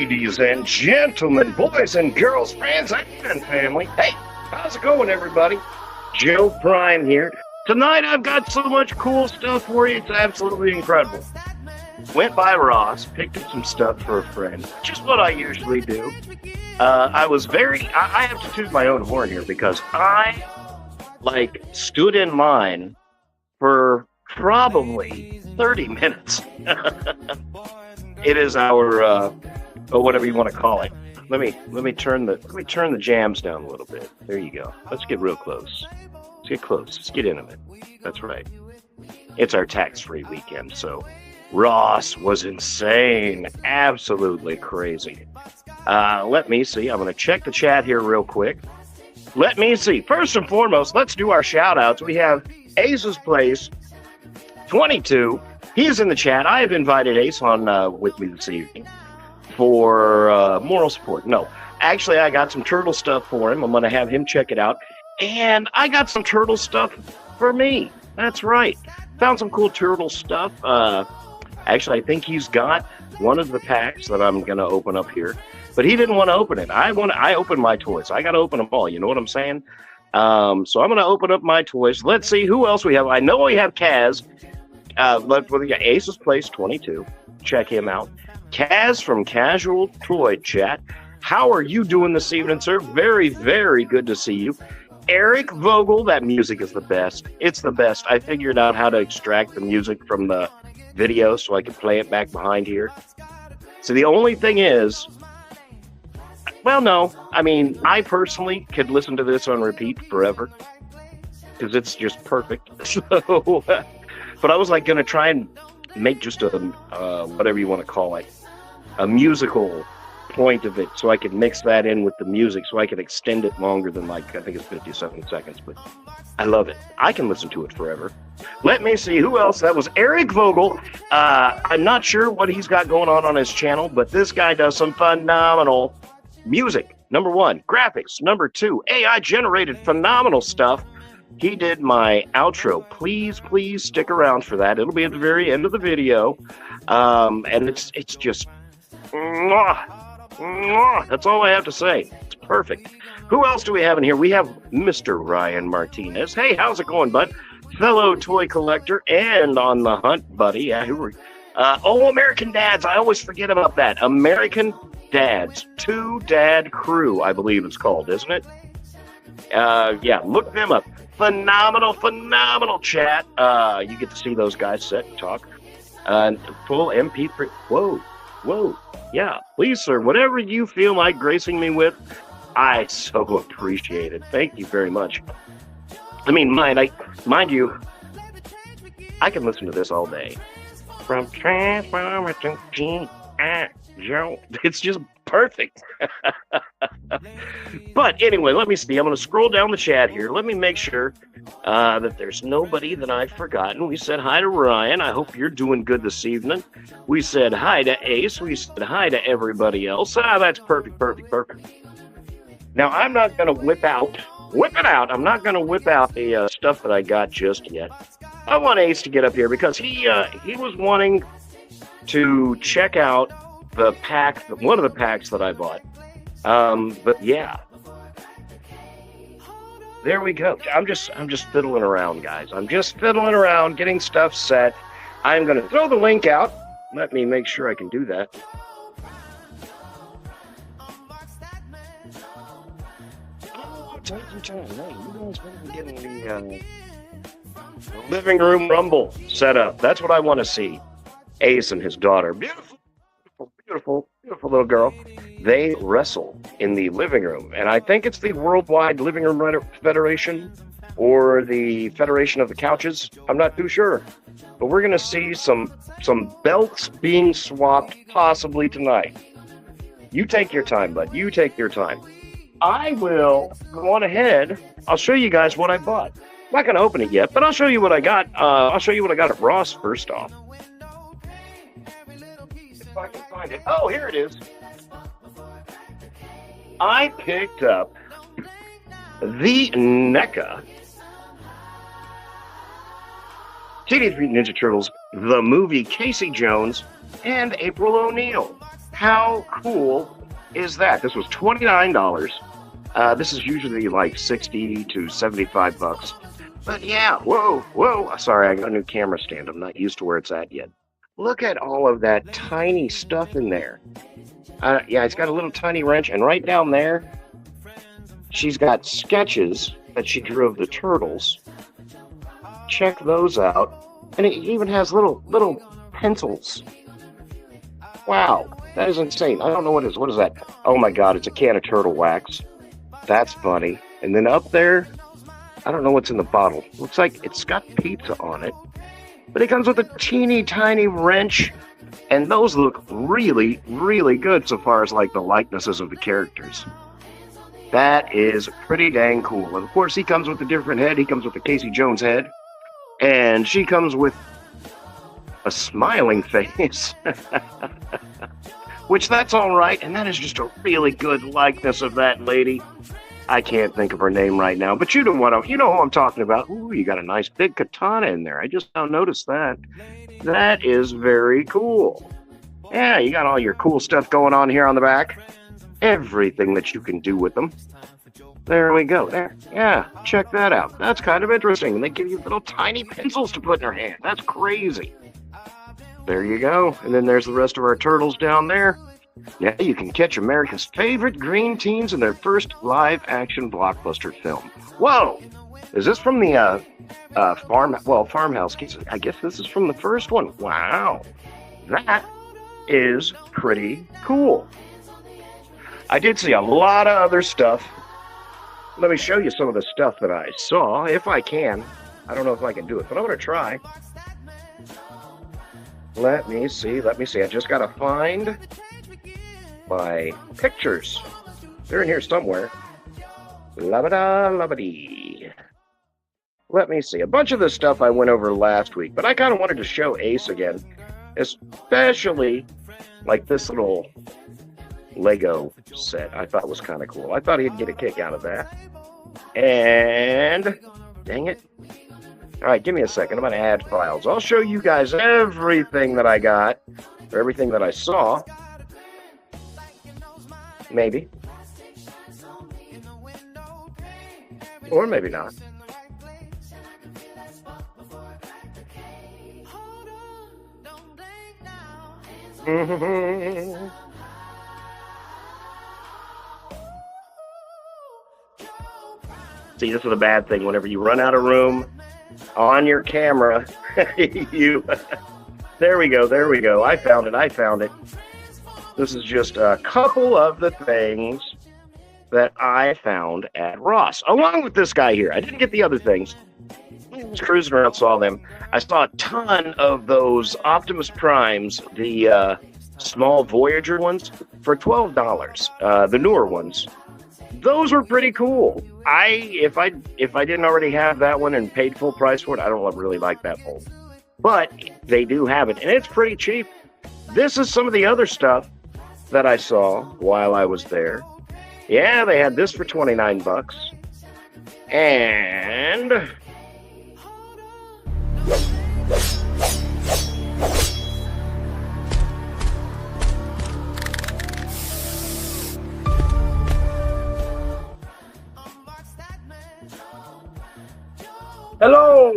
Ladies and gentlemen, boys and girls, friends and family. Hey, how's it going, everybody? Joe Prime here. Tonight I've got so much cool stuff for you. It's absolutely incredible. Went by Ross, picked up some stuff for a friend. Just what I usually do. I have to toot my own horn here because I, stood in line for probably 30 minutes. It is our, whatever you want to call it. Let me turn the jams down a little bit. There you go. Let's get real close. Let's get close. Let's get intimate. That's right. It's our tax-free weekend, so Ross was insane. Absolutely crazy. Let me see. I'm going to check the chat here real quick. Let me see. First and foremost, let's do our shout-outs. We have Ace's Place 22. He's in the chat. I have invited Ace on with me this evening for moral support. No, actually, I got some turtle stuff for him. I'm going to have him check it out. And I got some turtle stuff for me. That's right. Found some cool turtle stuff. Actually, I think he's got one of the packs that I'm going to open up here. But he didn't want to open it. I opened my toys. I got to open them all. You know what I'm saying? So I'm going to open up my toys. Let's see who else we have. I know we have Kaz. We got Ace's Place 22. Check him out. Kaz from Casual Toy Chat. How are you doing this evening, sir? Very, very good to see you. Eric Vogel. That music is the best. It's the best. I figured out how to extract the music from the video so I can play it back behind here. So the only thing is, well, no. I mean, I personally could listen to this on repeat forever because it's just perfect. So, but I was going to try and make just a, whatever you want to call it, a musical point of it so I could mix that in with the music so I could extend it longer than I think it's 57 seconds. But I love it. I can listen to it forever. Let me see who else. That was Eric Vogel. I'm not sure what he's got going on his channel, but this guy does some phenomenal music. Number one, graphics. Number two, AI generated phenomenal stuff. He did my outro. Please stick around for that. It'll be at the very end of the video. And it's just that's all I have to say. It's perfect. Who else do we have in here? We have Mr. Ryan Martinez. Hey, how's it going, bud? Fellow toy collector and on the hunt, buddy. American Dads. I always forget about that. American Dads. Two Dad Crew, I believe it's called, isn't it? Yeah, look them up. Phenomenal chat. You get to see those guys sit and talk. Full MP3. Whoa. Yeah, please, sir, whatever you feel like gracing me with, I so appreciate it. Thank you very much. I mean, mind you, I can listen to this all day. From Transformer to G.I. Joe. It's just perfect. But anyway, let me see. I'm going to scroll down the chat here. Let me make sure that there's nobody that I've forgotten. We said hi to Ryan. I hope you're doing good this evening. We said hi to Ace. We said hi to everybody else. That's perfect. Now, I'm not going to whip it out. I'm not going to whip out the stuff that I got just yet. I want Ace to get up here because he was wanting to check out the pack, one of the packs that I bought. But yeah, there we go. I'm just fiddling around, guys. I'm just fiddling around, getting stuff set. I'm going to throw the link out. Let me make sure I can do that. You guys better be getting the living room rumble set up. That's what I want to see. Ace and his daughter. Beautiful little girl. They wrestle in the living room. And I think it's the Worldwide Living Room Federation or the Federation of the Couches. I'm not too sure. But we're going to see some belts being swapped possibly tonight. You take your time, bud. You take your time. I will go on ahead. I'll show you guys what I bought. I'm not going to open it yet, but I'll show you what I got. I'll show you what I got at Ross first off. If I can find it. Oh, here it is. I picked up the NECA Teenage Mutant Ninja Turtles, the movie, Casey Jones and April O'Neil. How cool is that? This was $29. This is usually like 60 to 75 bucks. But yeah, whoa. Sorry, I got a new camera stand. I'm not used to where it's at yet. Look at all of that tiny stuff in there. Yeah, it's got a little tiny wrench, and right down there, she's got sketches that she drew of the turtles. Check those out. And it even has little pencils. Wow, that is insane. I don't know what is that? Oh my god, it's a can of turtle wax. That's funny. And then up there, I don't know what's in the bottle. Looks like it's got pizza on it. But it comes with a teeny tiny wrench. And those look really, really good so far as like the likenesses of the characters. That is pretty dang cool. And of course, he comes with a different head. He comes with the Casey Jones head. And she comes with a smiling face. Which that's all right. And that is just a really good likeness of that lady. I can't think of her name right now, but you know who I'm talking about. Ooh, you got a nice big katana in there. I just now noticed that. That is very cool. Yeah, you got all your cool stuff going on here on the back. Everything that you can do with them. There we go. There. Yeah, check that out. That's kind of interesting. And they give you little tiny pencils to put in your hand. That's crazy. There you go. And then there's the rest of our turtles down there. Yeah, you can catch America's favorite green teens in their first live-action blockbuster film. Whoa! Is this from the Farmhouse Kids? I guess this is from the first one. Wow. That is pretty cool. I did see a lot of other stuff. Let me show you some of the stuff that I saw, if I can. I don't know if I can do it, but I'm going to try. Let me see. I just got to find my pictures. They're in here somewhere. La-ba-da, let me see. A bunch of this stuff I went over last week, but I kind of wanted to show Ace again, especially like this little Lego set. I thought was kind of cool. I thought he'd get a kick out of that. And dang it. All right, give me a second. I'm going to add files. I'll show you guys everything that I got, or everything that I saw. Maybe. Or maybe not. See, this is a bad thing. Whenever you run out of room on your camera, there we go. I found it. This is just a couple of the things that I found at Ross, along with this guy here. I didn't get the other things. I was cruising around, saw them. I saw a ton of those Optimus Primes, the small Voyager ones, for $12. The newer ones. Those were pretty cool. If I didn't already have that one and paid full price for it, I don't really like that mold. But they do have it, and it's pretty cheap. This is some of the other stuff that I saw while I was there. Yeah, they had this for 29 bucks. And hello.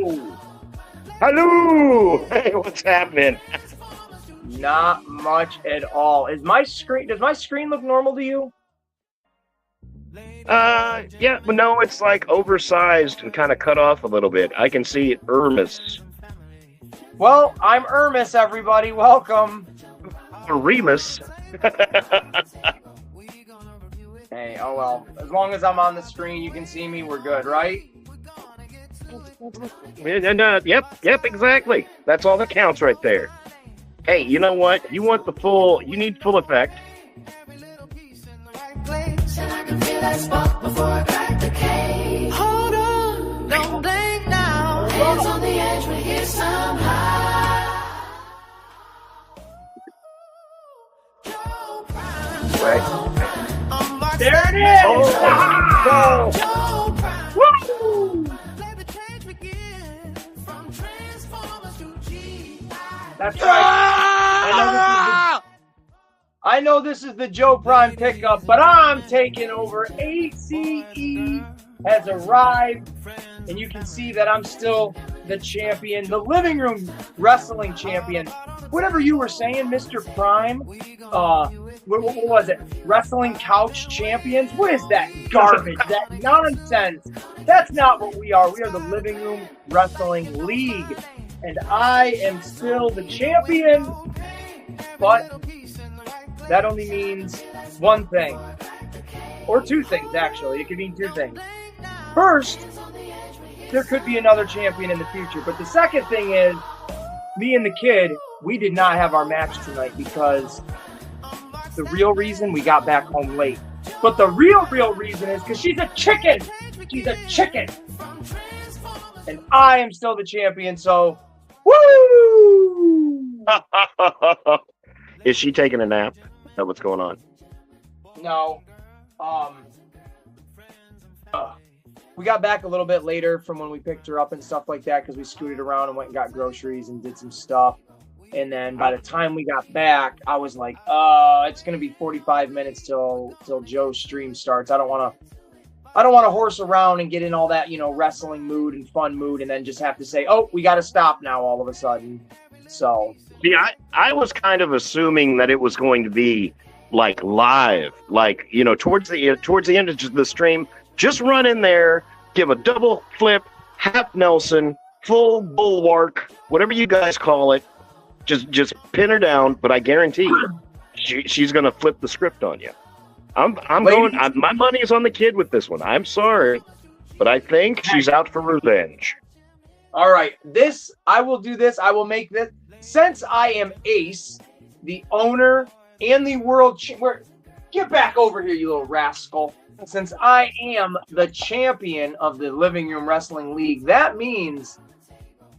Hey, what's happening? Not much at all. Does my screen look normal to you? Yeah, but no, it's like oversized and kind of cut off a little bit. I can see Ermis. Well, I'm Ermis, everybody. Welcome. Remus. Hey, oh well. As long as I'm on the screen, you can see me. We're good, right? And, yep, exactly. That's all that counts right there. Hey, you know what? You need full effect. Hold on, don't blink now. Hands on the edge, we're here somehow. Right. There it is! Oh! Woo! That's right. I know this is the Joe Prime pickup, but I'm taking over. ACE has arrived, and you can see that I'm still the champion, the living room wrestling champion. Whatever you were saying, Mr. Prime, what was it? Wrestling couch champions? What is that garbage? That nonsense? That's not what we are. We are the Living Room Wrestling League, and I am still the champion, but that only means one thing, or two things, actually. It could mean two things. First, there could be another champion in the future, but the second thing is, me and the kid, we did not have our match tonight because the real reason we got back home late. But the real reason is because she's a chicken. She's a chicken. And I am still the champion, so woo! Is she taking a nap? Is that what's going on? No. We got back a little bit later from when we picked her up and stuff like that because we scooted around and went and got groceries and did some stuff. And then by the time we got back, I was like, it's going to be 45 minutes till Joe's stream starts. I don't want to horse around and get in all that, wrestling mood and fun mood and then just have to say, oh, we got to stop now all of a sudden. So. See, I was kind of assuming that it was going to be like live, like, towards the end of the stream, just run in there, give a double flip, half Nelson, full bulwark, whatever you guys call it. Just pin her down, but I guarantee she's going to flip the script on you. My money is on the kid with this one. I'm sorry, but I think she's out for revenge. All right, I will do this. I will make this. Since I am Ace, the owner and the world get back over here, you little rascal. Since I am the champion of the Living Room Wrestling League, that means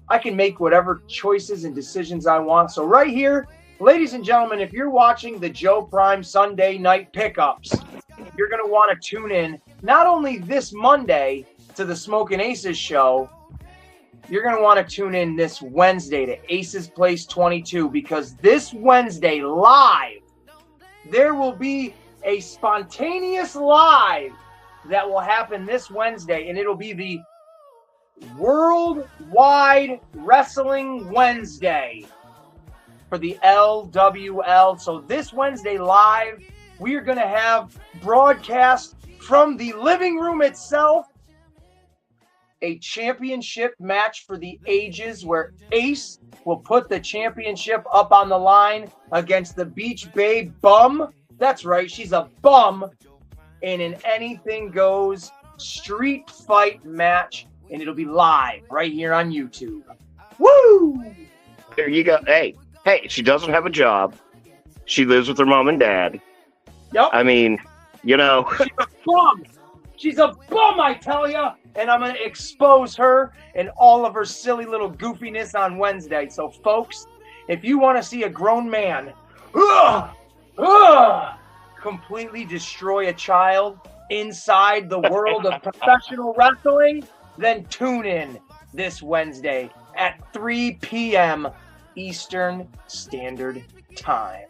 I can make whatever choices and decisions I want. So right here, ladies and gentlemen, if you're watching the Joe Prime Sunday night pickups, you're going to want to tune in not only this Monday to the Smokin' Aces show, you're going to want to tune in this Wednesday to Aces Place 22 because this Wednesday live, there will be a spontaneous live that will happen this Wednesday, and it'll be the Worldwide Wrestling Wednesday for the LWL. So this Wednesday live, we are going to have broadcast from the living room itself, a championship match for the ages where Ace will put the championship up on the line against the Beach Babe Bum. That's right, she's a bum in an anything goes street fight match, and it'll be live right here on YouTube. Woo! There you go. Hey, she doesn't have a job. She lives with her mom and dad. Yep. I mean, She's a bum. She's a bum, I tell ya. And I'm going to expose her and all of her silly little goofiness on Wednesday. So, folks, if you want to see a grown man completely destroy a child inside the world of professional wrestling, then tune in this Wednesday at 3 p.m. Eastern Standard Time.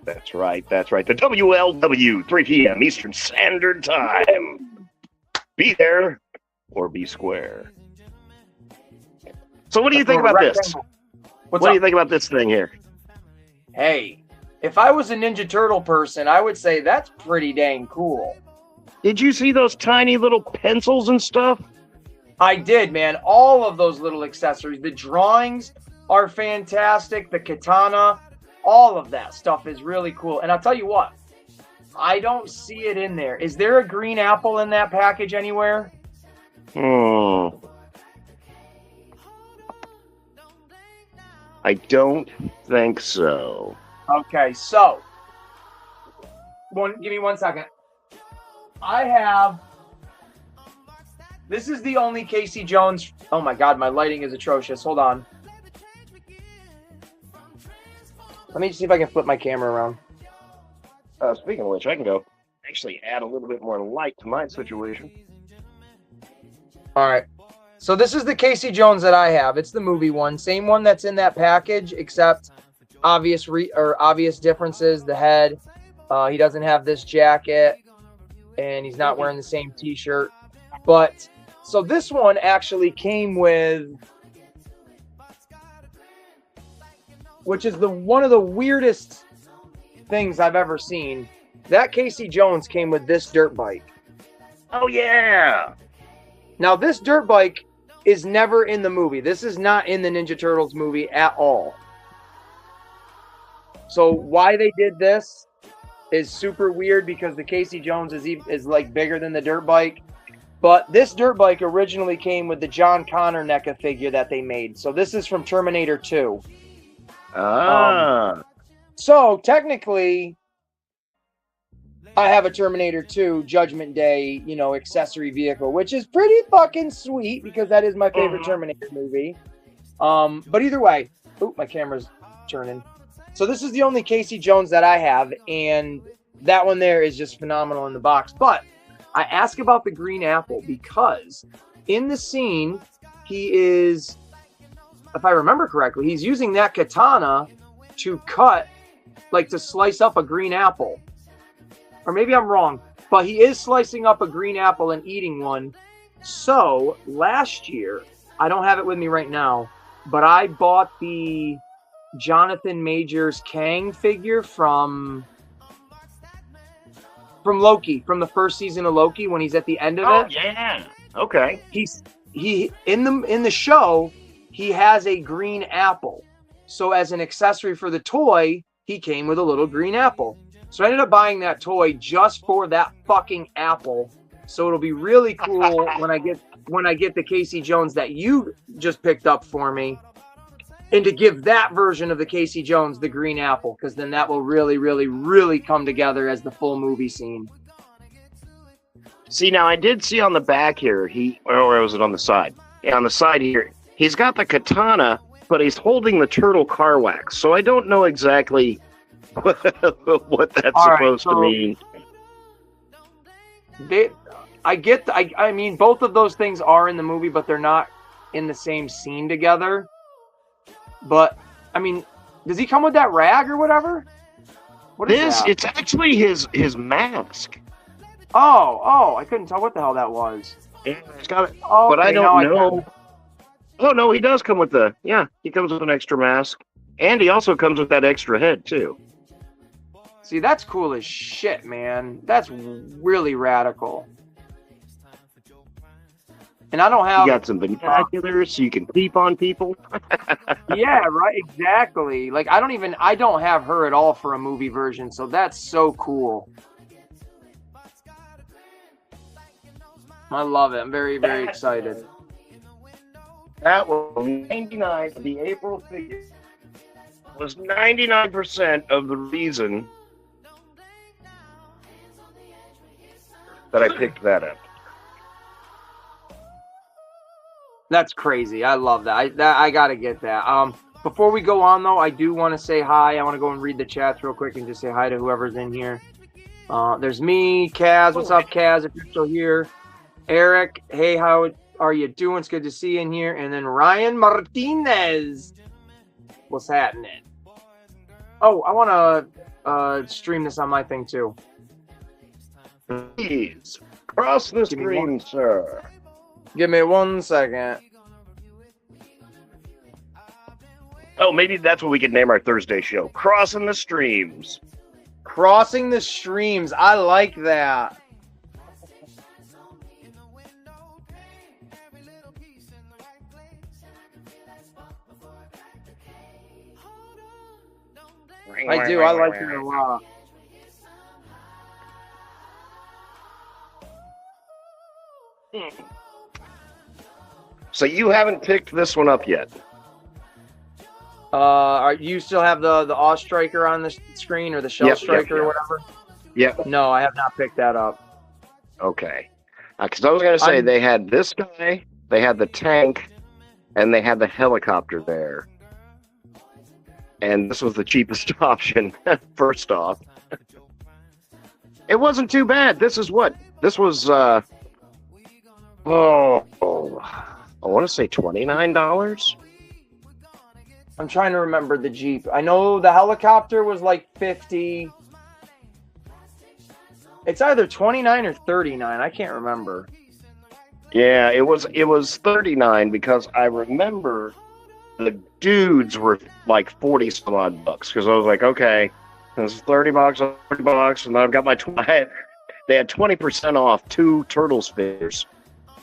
That's right. The WLW, 3 p.m. Eastern Standard Time. Be there or be square. So what do you think about this? What do you think about this thing here? Hey, if I was a Ninja Turtle person, I would say that's pretty dang cool. Did you see those tiny little pencils and stuff? I did, man. All of those little accessories. The drawings are fantastic. The katana, all of that stuff is really cool. And I'll tell you what, I don't see it in there. Is there a green apple in that package anywhere? I don't think so. Okay, so give me 1 second. This is the only Casey Jones. Oh my God, my lighting is atrocious. Hold on. Let me see if I can flip my camera around. Speaking of which, I can go actually add a little bit more light to my situation. All right. So this is the Casey Jones that I have. It's the movie one. Same one that's in that package, except obvious differences. The head, he doesn't have this jacket, and he's not wearing the same T-shirt. But so this one actually came with, which is one of the weirdest things I've ever seen. That Casey Jones came with this dirt bike. Oh yeah. Now this dirt bike is never in the movie. This is not in the Ninja Turtles movie at all. So why they did this is super weird, because the Casey Jones is like bigger than the dirt bike. But this dirt bike originally came with the John Connor NECA figure that they made. So this is from Terminator 2. So technically, I have a Terminator 2 Judgment Day, accessory vehicle, which is pretty fucking sweet because that is my favorite Terminator movie. But either way, my camera's turning. So this is the only Casey Jones that I have, and that one there is just phenomenal in the box. But I ask about the green apple because in the scene, he is, if I remember correctly, he's using that katana to to slice up a green apple. Or maybe I'm wrong, but he is slicing up a green apple and eating one. So last year, I don't have it with me right now, but I bought the Jonathan Majors Kang figure from Loki, from the first season of Loki, when he's at the end of it. Oh yeah. Okay. He in the show, he has a green apple. So as an accessory for the toy, he came with a little green apple. So I ended up buying that toy just for that fucking apple. So it'll be really cool when I get the Casey Jones that you just picked up for me, and to give that version of the Casey Jones the green apple, because then that will really, really, really come together as the full movie scene. See, now I did see on the back here, or was it on the side? Yeah, on the side here, he's got the katana, but he's holding the turtle car wax. So I don't know exactly what that's supposed to mean. I mean, both of those things are in the movie, but they're not in the same scene together. But I mean, does he come with that rag or whatever? What is that? It's actually his mask. Oh, I couldn't tell what the hell that was. Yeah, it's got it. Oh, but okay, I don't know. Oh no, he does come with he comes with an extra mask, and he also comes with that extra head too. See, that's cool as shit, man. That's really radical. And I don't have... You got some binoculars so you can peep on people. Yeah, right, exactly. Like, I don't have her at all for a movie version, so that's so cool. I love it. I'm very, very excited. That was 99. The April figure was 99% of the reason that I picked that up. That's crazy. I love that. I gotta get that. Before we go on though, I do want to say hi. I want to go and read the chats real quick and just say hi to whoever's in here. There's me, Kaz. What's up, Kaz? If you're still here, Eric. Hey, how are you doing? It's good to see you in here. And then Ryan Martinez. What's happening? Oh, I want to stream this on my thing too. Please cross the screen, sir. Give me 1 second. Oh, maybe that's what we could name our Thursday show. Crossing the Streams. Crossing the Streams. I like that. I do. I like it a lot. So you haven't picked this one up yet? You still have the Awe Striker on the screen, or the Shell Striker or whatever? Yeah. No, I have not picked that up. Okay. Because I was going to say, they had this guy, they had the tank, and they had the helicopter there. And this was the cheapest option, first off. It wasn't too bad. This is what? This was, I want to say $29? I'm trying to remember the Jeep. I know the helicopter was like 50. It's either 29 or 39. I can't remember. Yeah, it was 39 because I remember the dudes were like 40 some odd bucks because I was like, okay, this is 30 bucks, 30 bucks, and then I've got my they had 20% off 2 Turtles figures.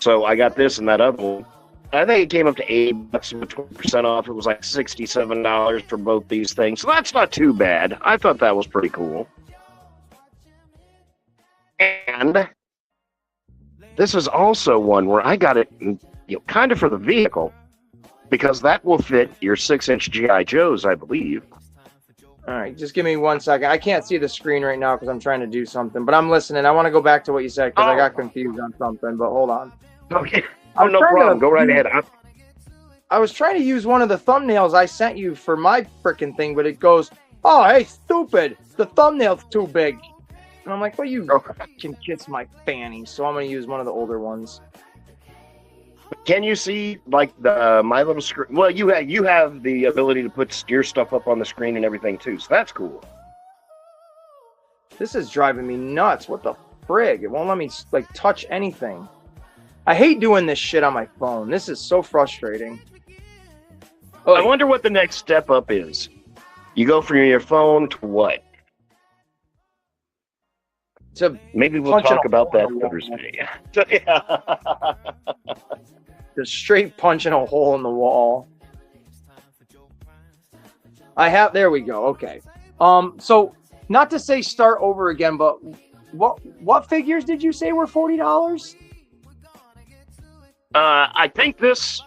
So I got this and that other one. I think it came up to $80 with 20% off. It was like $67 for both these things. So that's not too bad. I thought that was pretty cool. And this is also one where I got it, kind of for the vehicle, because that will fit your 6-inch G.I. Joes, I believe. All right, just give me 1 second. I can't see the screen right now because I'm trying to do something, but I'm listening. I want to go back to what you said because I got confused on something, but hold on. Okay. Oh, no problem. Go right ahead. I was trying to use one of the thumbnails I sent you for my freaking thing, but it goes, oh, hey, stupid. The thumbnail's too big. And I'm like, well, you can kiss my fanny. So I'm going to use one of the older ones. Can you see, like, the my little screen? Well, you have the ability to put your stuff up on the screen and everything, too. So that's cool. This is driving me nuts. What the frig? It won't let me, like, touch anything. I hate doing this shit on my phone. This is so frustrating. Oh, I wonder what the next step up is. You go from your phone to what? Maybe we'll talk about that Thursday. Yeah. Just straight punching a hole in the wall. There we go. Okay. So not to say start over again, but what figures did you say were $40? I think this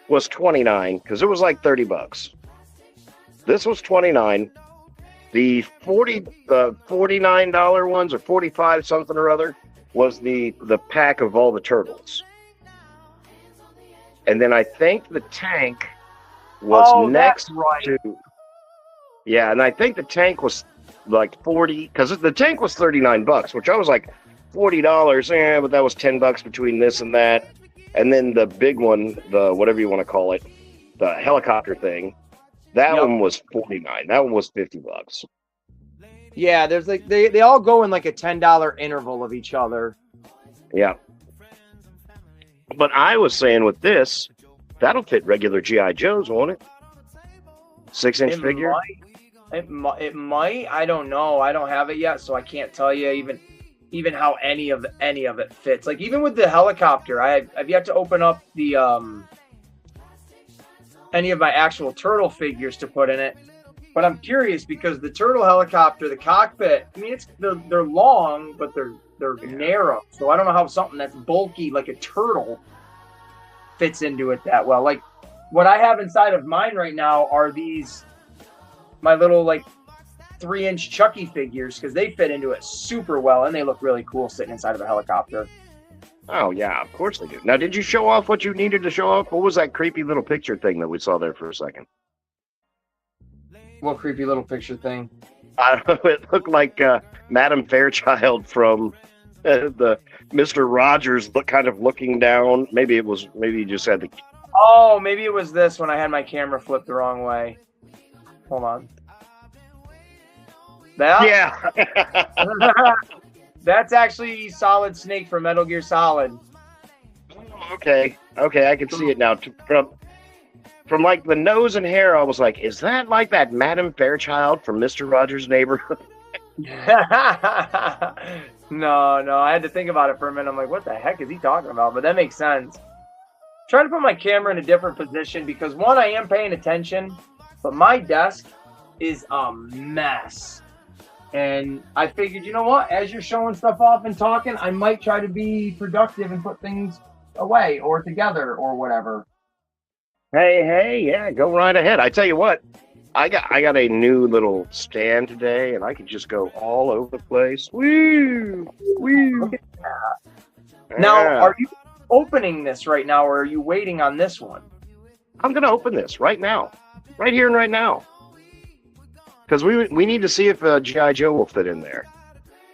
was 29 because it was like 30 bucks. This was 29. The $49 ones or 45 something or other was the pack of all the turtles. And then I think the tank was next to. Yeah, and I think the tank was like 40 because the tank was 39 bucks, which I was like $40. But that was 10 bucks between this and that. And then the big one, the whatever you want to call it, the helicopter thing, that one was 49. That one was 50 bucks. Yeah, there's like they all go in like a $10 interval of each other. Yeah. But I was saying with this, that'll fit regular G.I. Joes, won't it? 6-inch figure? It might. I don't know. I don't have it yet, so I can't tell you even how any of it fits. Like even with the helicopter, I've yet to open up the any of my actual turtle figures to put in it. But I'm curious because the turtle helicopter, the cockpit, I mean they're long, but they're narrow. So I don't know how something that's bulky like a turtle fits into it that well. Like what I have inside of mine right now are my little like 3-inch Chucky figures because they fit into it super well and they look really cool sitting inside of a helicopter. Oh yeah, of course they do. Now, did you show off what you needed to show off? What was that creepy little picture thing that we saw there for a second? What creepy little picture thing? I don't know. It looked like Madame Fairchild from the Mr. Rogers, kind of looking down. Maybe you just had the. Oh, maybe it was this when I had my camera flipped the wrong way. Hold on. That? Yeah. That's actually Solid Snake from Metal Gear Solid. Okay, I can see it now. From like the nose and hair, I was like, is that like that Madame Fairchild from Mr. Rogers' Neighborhood? No, I had to think about it for a minute. I'm like, what the heck is he talking about? But that makes sense. I'm trying to put my camera in a different position because one, I am paying attention, but my desk is a mess. And I figured, you know what? As you're showing stuff off and talking, I might try to be productive and put things away or together or whatever. Hey, yeah, go right ahead. I tell you what, I got a new little stand today, and I can just go all over the place. Woo! Look at that. Now, are you opening this right now, or are you waiting on this one? I'm going to open this right now. Right here and right now. Because we need to see if G.I. Joe will fit in there.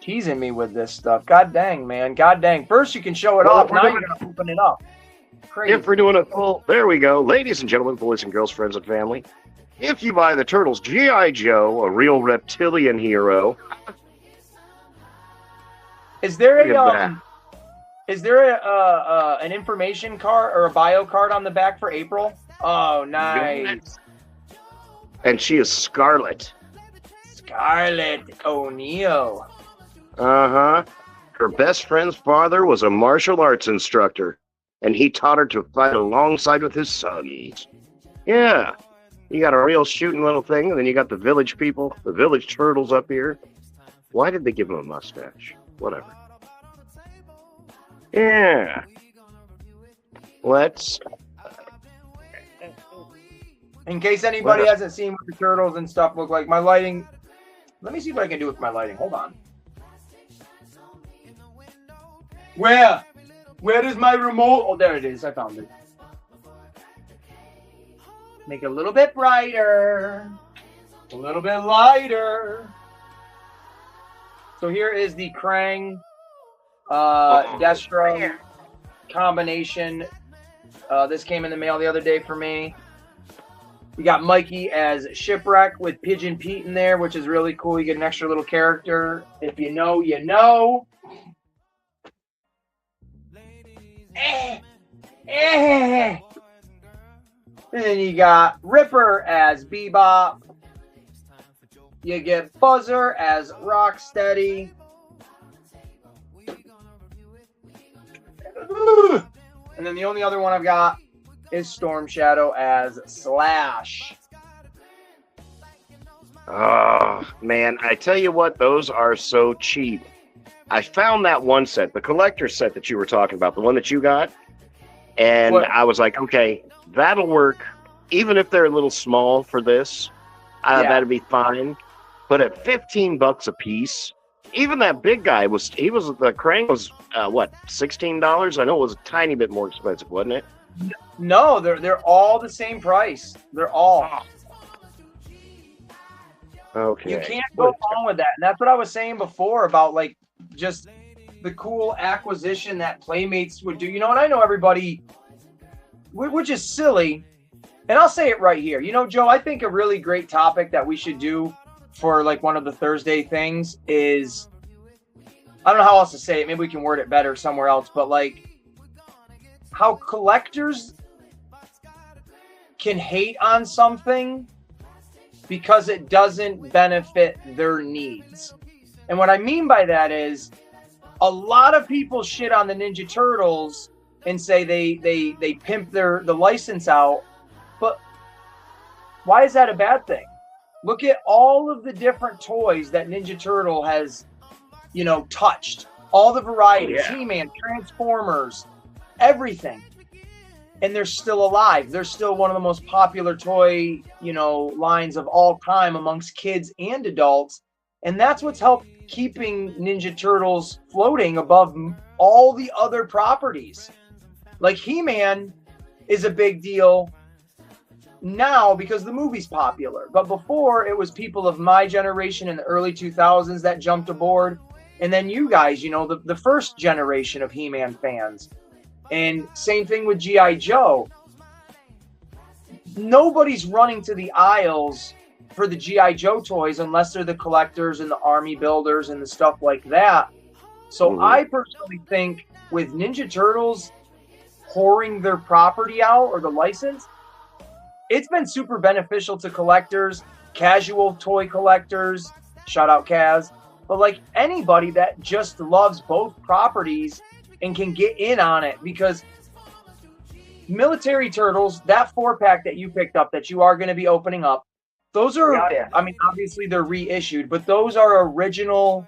Teasing me with this stuff. God dang, man. God dang. First you can show it off. Now you're going to open it up. Crazy. If we're doing a full, there we go. Ladies and gentlemen, boys and girls, friends and family. If you buy the Turtles G.I. Joe, a real reptilian hero. Is there Look at a is there an information card or a bio card on the back for April? Oh, nice. And she is Scarlet. Scarlett O'Neal. Uh-huh. Her best friend's father was a martial arts instructor, and he taught her to fight alongside with his sons. Yeah. You got a real shooting little thing, and then you got the village people, the village turtles up here. Why did they give him a mustache? Whatever. Yeah. Let's... In case anybody hasn't seen what the turtles and stuff look like, my lighting... Let me see what I can do with my lighting. Hold on. Where? Where is my remote? Oh, there it is. I found it. Make it a little bit brighter. A little bit lighter. So here is the Krang Destro combination. This came in the mail the other day for me. You got Mikey as Shipwreck with Pigeon Pete in there, which is really cool. You get an extra little character. If you know, you know. And then you got Ripper as Bebop. You get Buzzer as Rocksteady. And then the only other one I've got is Storm Shadow as Slash. Oh, man, I tell you what, those are so cheap. I found that one set, the collector set that you were talking about, the one that you got, and What? I was like, okay, that'll work, even if they're a little small for this, Yeah. that'd be fine. But at $15 a piece, even that big guy the Krang was, what, $16? I know it was a tiny bit more expensive, wasn't it? No, they're all the same price. They're all. Okay. You can't go wrong with that. And that's what I was saying before about like just the cool acquisition that Playmates would do. You know, and I know everybody, which is silly, and I'll say it right here. You know, Joe, I think a really great topic that we should do for like one of the Thursday things is, I don't know how else to say it. Maybe we can word it better somewhere else, but like how collectors can hate on something because it doesn't benefit their needs. And what I mean by that is a lot of people shit on the Ninja Turtles and say they pimp the license out, but why is that a bad thing? Look at all of the different toys that Ninja Turtle has, you know, touched. All the varieties, He-Man, Transformers, everything. And they're still alive. They're still one of the most popular toy, you know, lines of all time amongst kids and adults. And that's what's helped keeping Ninja Turtles floating above all the other properties. Like He-Man is a big deal now because the movie's popular. But before, it was people of my generation in the early 2000s that jumped aboard. And then you guys, you know, the first generation of He-Man fans. And same thing with G.I. Joe. Nobody's running to the aisles for the G.I. Joe toys unless they're the collectors and the army builders and the stuff like that. So I personally think with Ninja Turtles whoring their property out or the license, it's been super beneficial to collectors, casual toy collectors, shout out Kaz, but like anybody that just loves both properties and can get in on it, because Military Turtles, that 4-pack that you picked up that you are going to be opening up, those are, I mean, obviously they're reissued, but those are original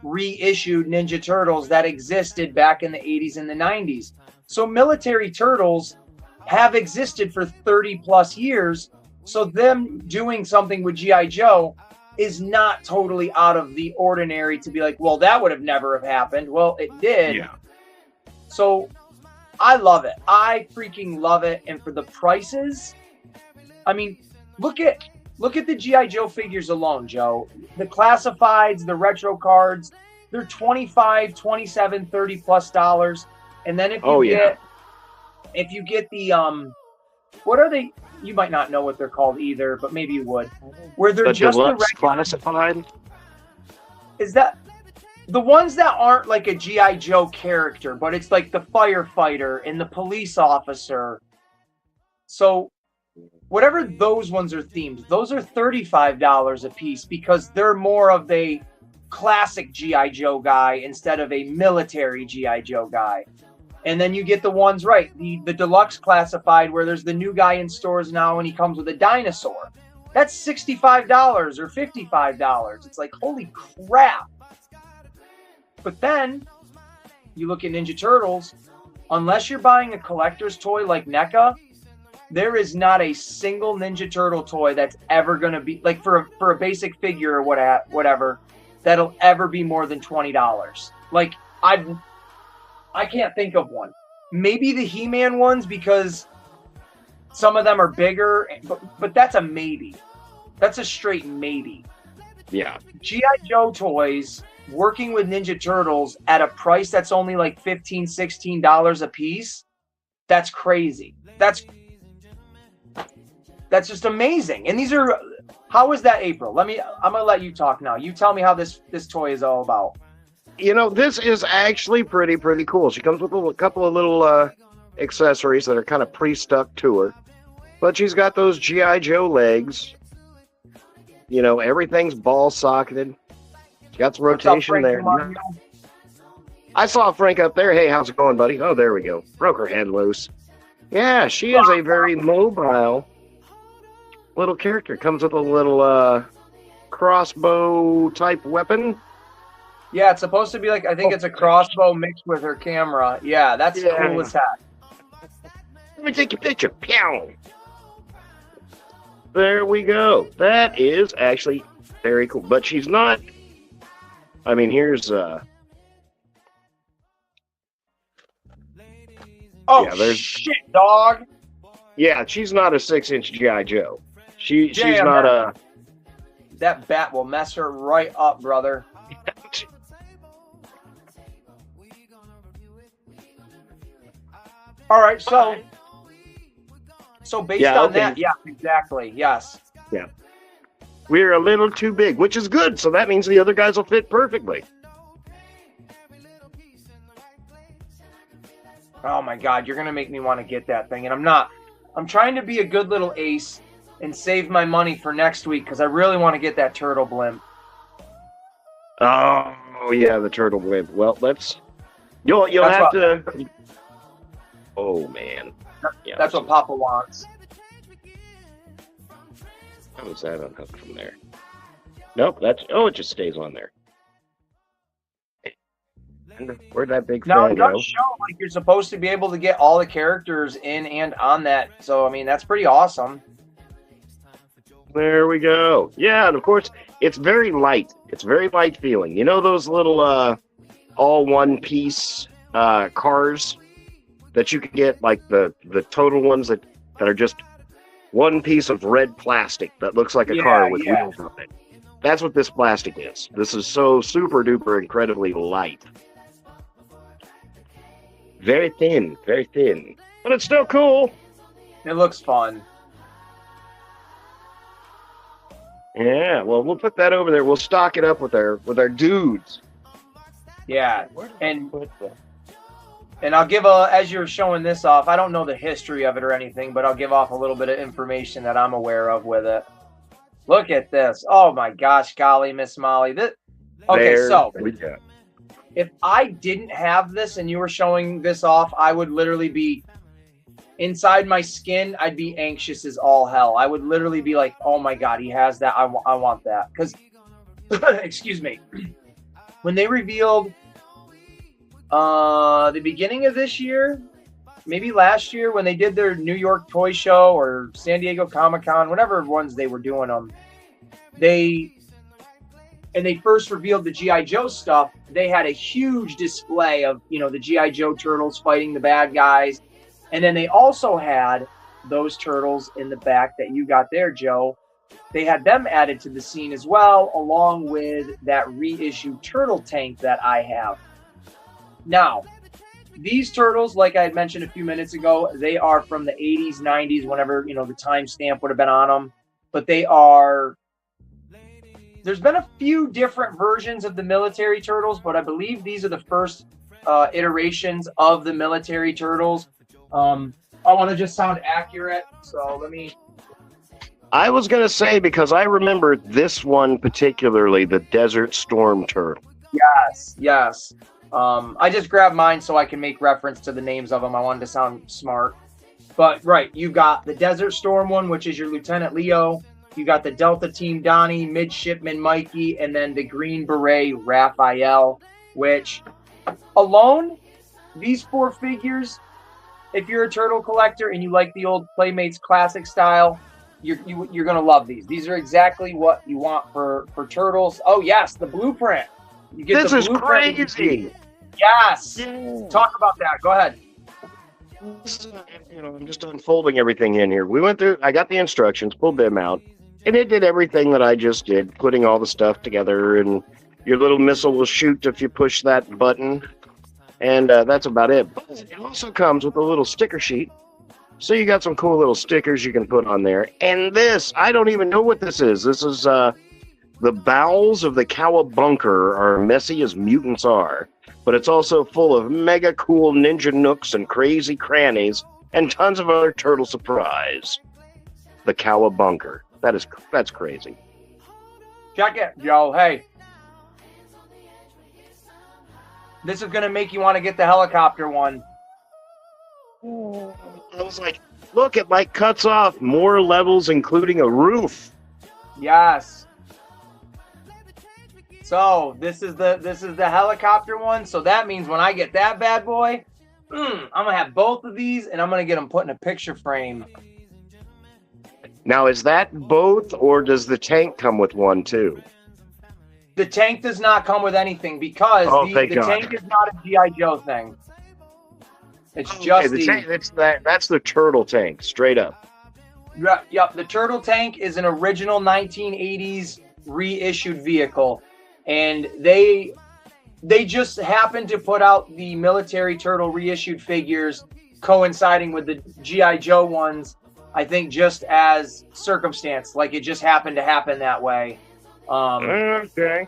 reissued Ninja Turtles that existed back in the 80s and the 90s. So Military Turtles have existed for 30 plus years. So them doing something with G.I. Joe is not totally out of the ordinary to be like, well, that would have never have happened. Well, it did. Yeah. So I love it. I freaking love it. And for the prices, I mean, look at the G.I. Joe figures alone, Joe. The classifieds, the retro cards, they're $25, $27, $30 plus. And then if you get if you get the what are they? You might not know what they're called either, but maybe you would. Where they're The just the deluxe regular, classified. is that the ones that aren't like a G.I. Joe character, but it's like the firefighter and the police officer. So whatever those ones are themed, those are $35 a piece because they're more of a classic G.I. Joe guy instead of a military G.I. Joe guy. And then you get the ones, right, the deluxe classified where there's the new guy in stores now and he comes with a dinosaur. That's $65 or $55. It's like, holy crap. But then you look at Ninja Turtles, unless you're buying a collector's toy like NECA, there is not a single Ninja Turtle toy that's ever going to be, like for a basic figure or whatever, that'll ever be more than $20. Like, I can't think of one. Maybe the He-Man ones because some of them are bigger, but that's a maybe. That's a straight maybe. Yeah. G.I. Joe toys working with Ninja Turtles at a price that's only like $15, $16 a piece, that's crazy. That's just amazing. And these are, how is that, April? I'm gonna let you talk now. You tell me how this toy is all about. You know, this is actually pretty cool. She comes with a couple of little accessories that are kind of pre-stuck to her. But she's got those G.I. Joe legs. You know, everything's ball socketed. She got some rotation there. I saw Frank up there. Hey, how's it going, buddy? Oh, there we go. Broke her head loose. Yeah, she is a very mobile little character. Comes with a little crossbow type weapon. Yeah, it's supposed to be like, I think it's a crossbow mixed with her camera. Yeah, that's cool as heck. Let me take your picture. Pew! There we go. That is actually very cool. But she's not, I mean, here's, oh, yeah, shit, dog. Yeah, she's not a 6-inch G.I. Joe. She's not a... That bat will mess her right up, brother. All right, so based on that, yeah, exactly, yes. Yeah. We're a little too big, which is good, so that means the other guys will fit perfectly. Oh my God, you're gonna make me want to get that thing, and I'm not. I'm trying to be a good little ace and save my money for next week because I really want to get that turtle blimp. Oh yeah, the turtle blimp. Well, you'll have to. Oh man, yeah, that's what Papa wants. How was that unhooked from there? Nope, it just stays on there. Where'd that big now fan it go? does show like you're supposed to be able to get all the characters in and on that. So I mean that's pretty awesome. There we go. Yeah, and of course it's very light. It's very light feeling. You know those little all one piece cars that you can get, like the total ones that are just one piece of red plastic that looks like a car with wheels on it. That's what this plastic is. This is so super duper incredibly light. Very thin, but it's still cool. It looks fun. Yeah, well, we'll put that over there. We'll stock it up with our dudes. Yeah, and I'll give as you're showing this off, I don't know the history of it or anything, but I'll give off a little bit of information that I'm aware of with it. Look at this. Oh my gosh, golly, Miss Molly. So if I didn't have this and you were showing this off, I would literally be inside my skin. I'd be anxious as all hell. I would literally be like, oh my God, he has that. I want that. Because, excuse me, when they revealed the beginning of this year, maybe last year, when they did their New York Toy Show or San Diego Comic-Con, whatever ones they were doing them, they first revealed the G.I. Joe stuff. They had a huge display of, the G.I. Joe turtles fighting the bad guys. And then they also had those turtles in the back that you got there, Joe. They had them added to the scene as well, along with that reissued turtle tank that I have. Now, these turtles, like I had mentioned a few minutes ago, they are from the 80s, 90s, whenever, you know, the timestamp would have been on them. But they are, there's been a few different versions of the military turtles, but I believe these are the first iterations of the military turtles. I want to just sound accurate, so let me. I was going to say, because I remember this one particularly, the Desert Storm Turtle. Yes, yes. I just grabbed mine so I can make reference to the names of them. I wanted to sound smart. But, right, you got the Desert Storm one, which is your Lieutenant Leo. You got the Delta Team Donnie, Midshipman Mikey, and then the Green Beret Raphael, which alone, these 4 figures, if you're a turtle collector and you like the old Playmates classic style, you're going to love these. These are exactly what you want for turtles. Oh, yes, the blueprint. You get this the is blueprint. crazy. Yes. Yeah. Talk about that. Go ahead. You know, I'm just unfolding everything in here. We went through, I got the instructions, pulled them out, and it did everything that I just did, putting all the stuff together, and your little missile will shoot if you push that button, and that's about it. But it also comes with a little sticker sheet, so you got some cool little stickers you can put on there. And this, I don't even know what this is. This is the bowels of the Cowabunker are messy as mutants are, but it's also full of mega cool ninja nooks and crazy crannies and tons of other turtle surprise. The Cowabunker. That's crazy. Check it, Joe. Hey. This is going to make you want to get the helicopter one. I was like, look, it like cuts off more levels, including a roof. Yes. So this is the helicopter one. So that means when I get that bad boy, I'm gonna have both of these, and I'm gonna get them put in a picture frame. Now, is that both, or does the tank come with one too? The tank does not come with anything because the tank is not a G.I. Joe thing. It's just the tank. That's the turtle tank, straight up. Yep, the turtle tank is an original 1980s reissued vehicle, and they just happened to put out the military turtle reissued figures coinciding with the G.I. Joe ones. I think just as circumstance, like it just happened to happen that way. Okay.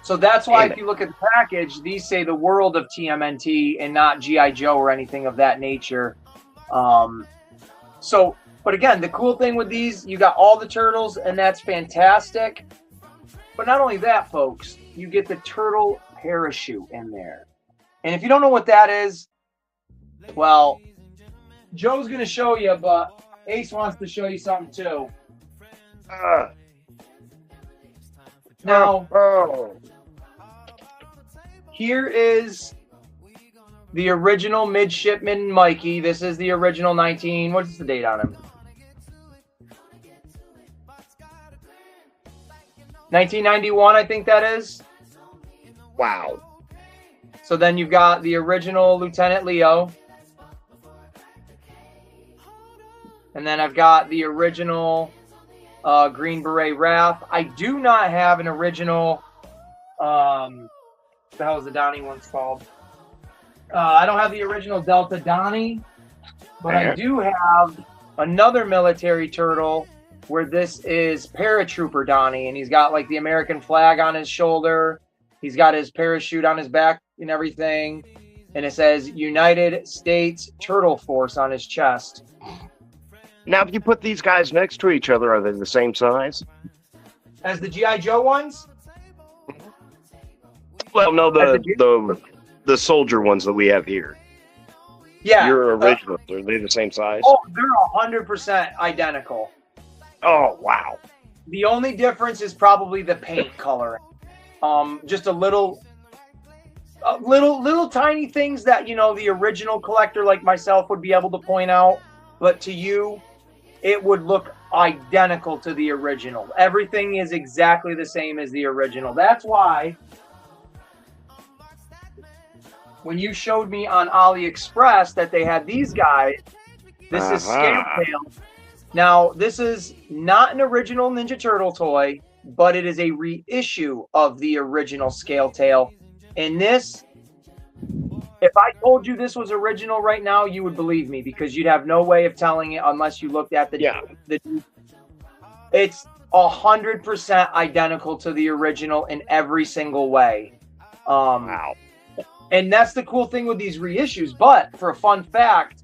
So that's why if you look at the package, these say the world of TMNT and not G.I. Joe or anything of that nature. But again, the cool thing with these, you got all the turtles, and that's fantastic. But not only that, folks, you get the turtle parachute in there. And if you don't know what that is, well, Joe's going to show you, but Ace wants to show you something too. Now, here is the original Midshipman Mikey. This is the original what's the date on him? 1991, I think that is. Wow. So then you've got the original Lieutenant Leo. And then I've got the original Green Beret Raph. I do not have an original, what the hell is the Donnie one's called? I don't have the original Delta Donnie, but I do have another military turtle where this is Paratrooper Donnie, and he's got like the American flag on his shoulder. He's got his parachute on his back and everything. And it says United States Turtle Force on his chest. Now, if you put these guys next to each other, are they the same size? As the G.I. Joe ones? Well, no, the soldier ones that we have here. Yeah. Your originals, are they the same size? Oh, they're 100% identical. Oh, wow. The only difference is probably the paint color. Just a little tiny things that, you know, the original collector like myself would be able to point out. But to you, it would look identical to the original. Everything is exactly the same as the original. That's why when you showed me on AliExpress that they had these guys, this is Scale Tail. Now, this is not an original Ninja Turtle toy, but it is a reissue of the original Scale Tail. And this If I told you this was original right now, you would believe me because you'd have no way of telling it unless you looked at the. Yeah. It's 100% identical to the original in every single way. Wow. And that's the cool thing with these reissues. But for a fun fact,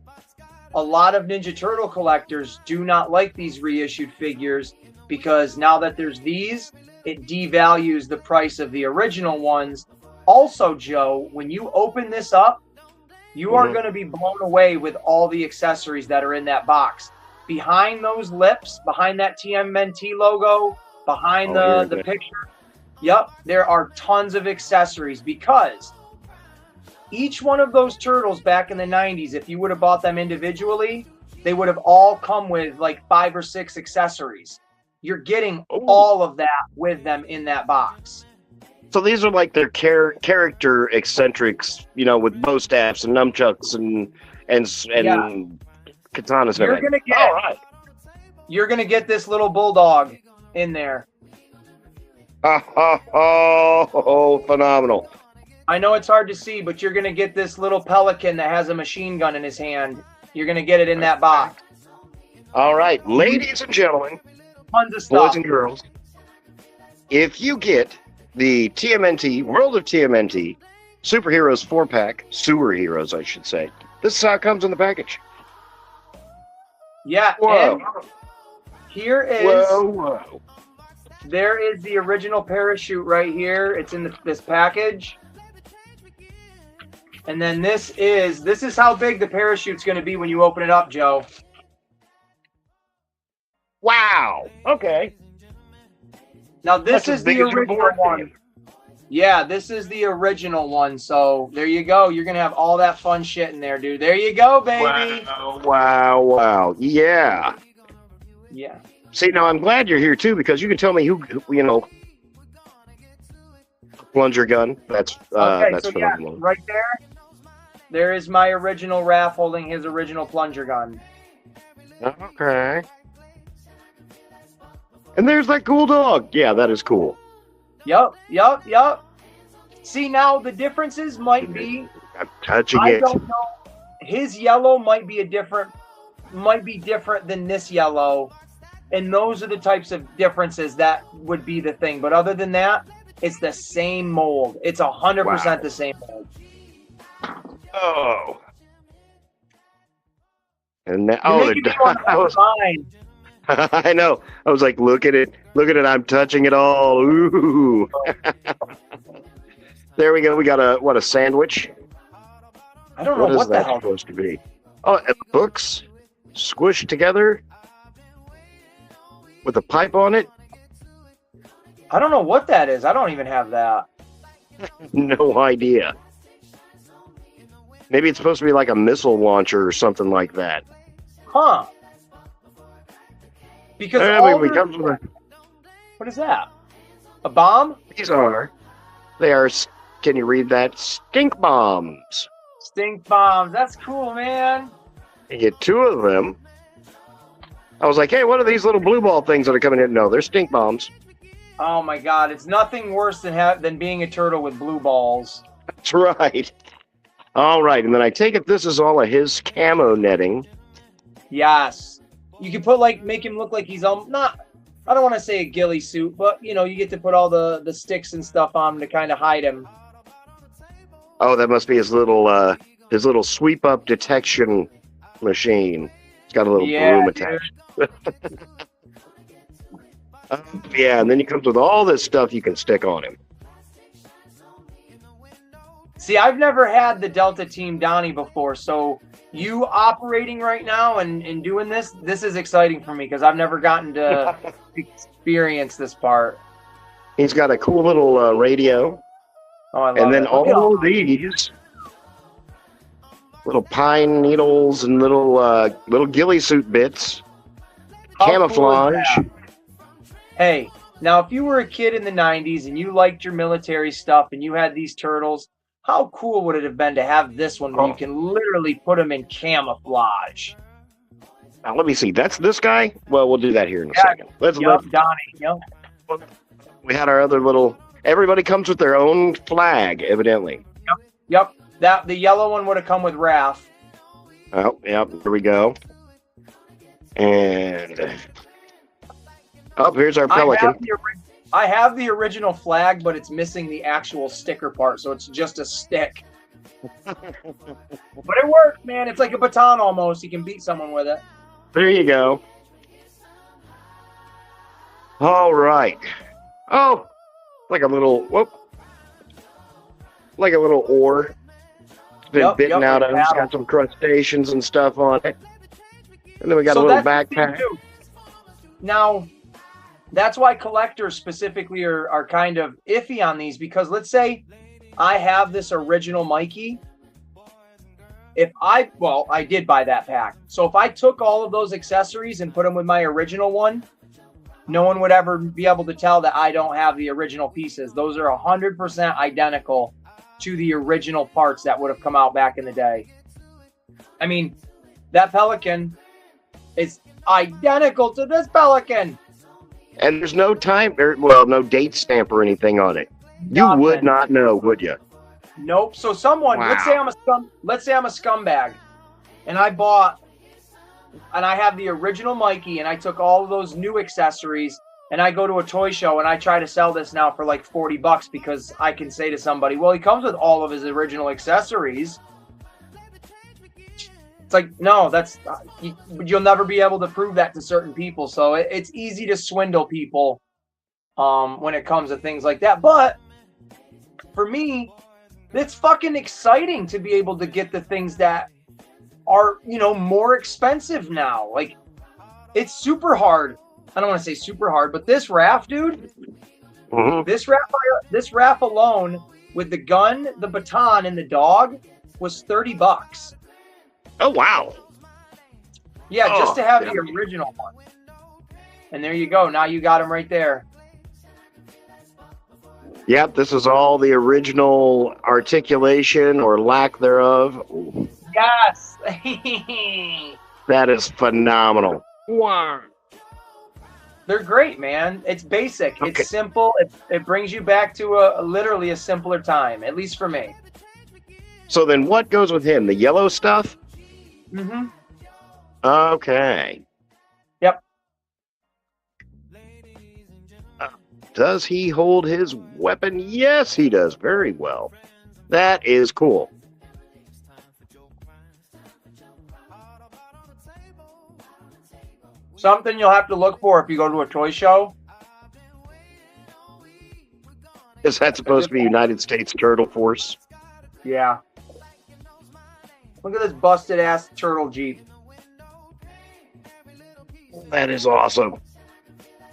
a lot of Ninja Turtle collectors do not like these reissued figures because now that there's these, it devalues the price of the original ones. Also, Joe, when you open this up, you are going to be blown away with all the accessories that are in that box. Behind those lips, behind that Tmnt logo, behind the picture, yep, there are tons of accessories because each one of those turtles back in the 90s, if you would have bought them individually, they would have all come with like 5 or 6 accessories. You're getting all of that with them in that box. So these are like their character eccentrics, you know, with bow staffs and nunchucks and katanas. You're gonna get this little bulldog in there. Oh, phenomenal! I know it's hard to see, but you're gonna get this little pelican that has a machine gun in his hand. You're gonna get it in that box. All right, ladies and gentlemen, tons of stuff. boys and girls, if you get the TMNT, World of TMNT, Superheroes 4-pack, Sewer Heroes, I should say. This is how it comes in the package. Yeah, whoa. And here is... Whoa. There is the original parachute right here. It's in this package. And then this is how big the parachute's going to be when you open it up, Joe. Wow. Okay. Now, this is the original one. Yeah, this is the original one. So, there you go. You're going to have all that fun shit in there, dude. There you go, baby. Wow. Yeah. Yeah. See, now I'm glad you're here, too, because you can tell me who you know, plunger gun. That's phenomenal. Yeah, right there is my original Raph holding his original plunger gun. Okay. And there's that cool dog. Yeah, that is cool. Yup. See, now the differences might be... I'm touching it. I don't know. His yellow might be different than this yellow. And those are the types of differences that would be the thing. But other than that, it's the same mold. It's 100% the same mold. Oh. And now, I know. I was like, look at it. I'm touching it all. Ooh. There we go. We got a sandwich. I don't know what the hell supposed to be. Oh, and books squished together with a pipe on it. I don't know what that is. I don't even have that. No idea. Maybe it's supposed to be like a missile launcher or something like that. Huh. Because what is that? A bomb? They are, can you read that? Stink bombs. Stink bombs. That's cool, man. You get 2 of them. I was like, hey, what are these little blue ball things that are coming in? No, they're stink bombs. Oh my God. It's nothing worse than being a turtle with blue balls. That's right. All right. And then I take it this is all of his camo netting. Yes. You can make him look like he's not, I don't want to say a ghillie suit, but you get to put all the sticks and stuff on him to kind of hide him. Oh, that must be his little sweep up detection machine. It's got a little broom attached. Yeah, and then he comes with all this stuff you can stick on him. See, I've never had the Delta Team Donnie before, so you operating right now and doing this is exciting for me because I've never gotten to experience this part. He's got a cool little radio. Oh, I love and then it. all of these little pine needles and little ghillie suit bits. Camouflage. Cool. Hey, now if you were a kid in the 90s and you liked your military stuff and you had these turtles, how cool would it have been to have this one where you can literally put them in camouflage? Now, let me see. That's this guy? Well, we'll do that here in a second. Donnie. We had our other little... Everybody comes with their own flag, evidently. Yep. That the yellow one would have come with Raph. Oh, yep, there we go. And here's our Pelican. I have the original flag, but it's missing the actual sticker part, so it's just a stick. But it works, man. It's like a baton almost. You can beat someone with it. There you go. All right. Oh, like a little like a little oar. It's been bitten out of it. It's got some crustaceans and stuff on it. And then we got a little backpack. Now, that's why collectors specifically are kind of iffy on these, because let's say I have this original Mikey. I did buy that pack. So if I took all of those accessories and put them with my original one, no one would ever be able to tell that I don't have the original pieces. Those are 100% identical to the original parts that would have come out back in the day. I mean, that Pelican is identical to this Pelican. And there's no no date stamp or anything on it. You would not know, would you? Nope. So someone, let's say I'm a scumbag, and I have the original Mikey, and I took all of those new accessories, and I go to a toy show and I try to sell this now for like $40 because I can say to somebody, well, he comes with all of his original accessories. It's like, no, you'll never be able to prove that to certain people. So it's easy to swindle people when it comes to things like that. But for me, it's fucking exciting to be able to get the things that are, more expensive now. Like, it's super hard. I don't want to say super hard, but this Raph, dude, this Raph alone with the gun, the baton, and the dog was $30. Oh, wow. Yeah, just to have the original one. And there you go. Now you got him right there. Yep, this is all the original articulation or lack thereof. Yes. That is phenomenal. Wow. They're great, man. It's basic. Okay. It's simple. It brings you back to literally a simpler time, at least for me. So then what goes with him? The yellow stuff? Mm-hmm. Okay. Yep. Does he hold his weapon? Yes, he does. Very well. That is cool. Something you'll have to look for if you go to a toy show. Is that supposed to be United States Turtle Force? Yeah. Look at this busted ass turtle Jeep. That is awesome.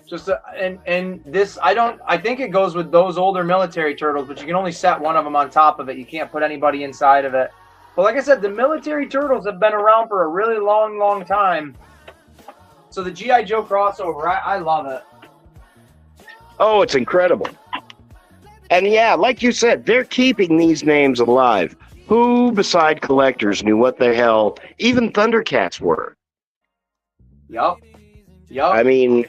Just and this, I think it goes with those older military turtles, but you can only set one of them on top of it. You can't put anybody inside of it. But like I said, the military turtles have been around for a really long, long time. So the G.I. Joe crossover, I love it. Oh, it's incredible. And yeah, like you said, they're keeping these names alive. Who beside collectors knew what the hell even Thundercats were? Yup. I mean,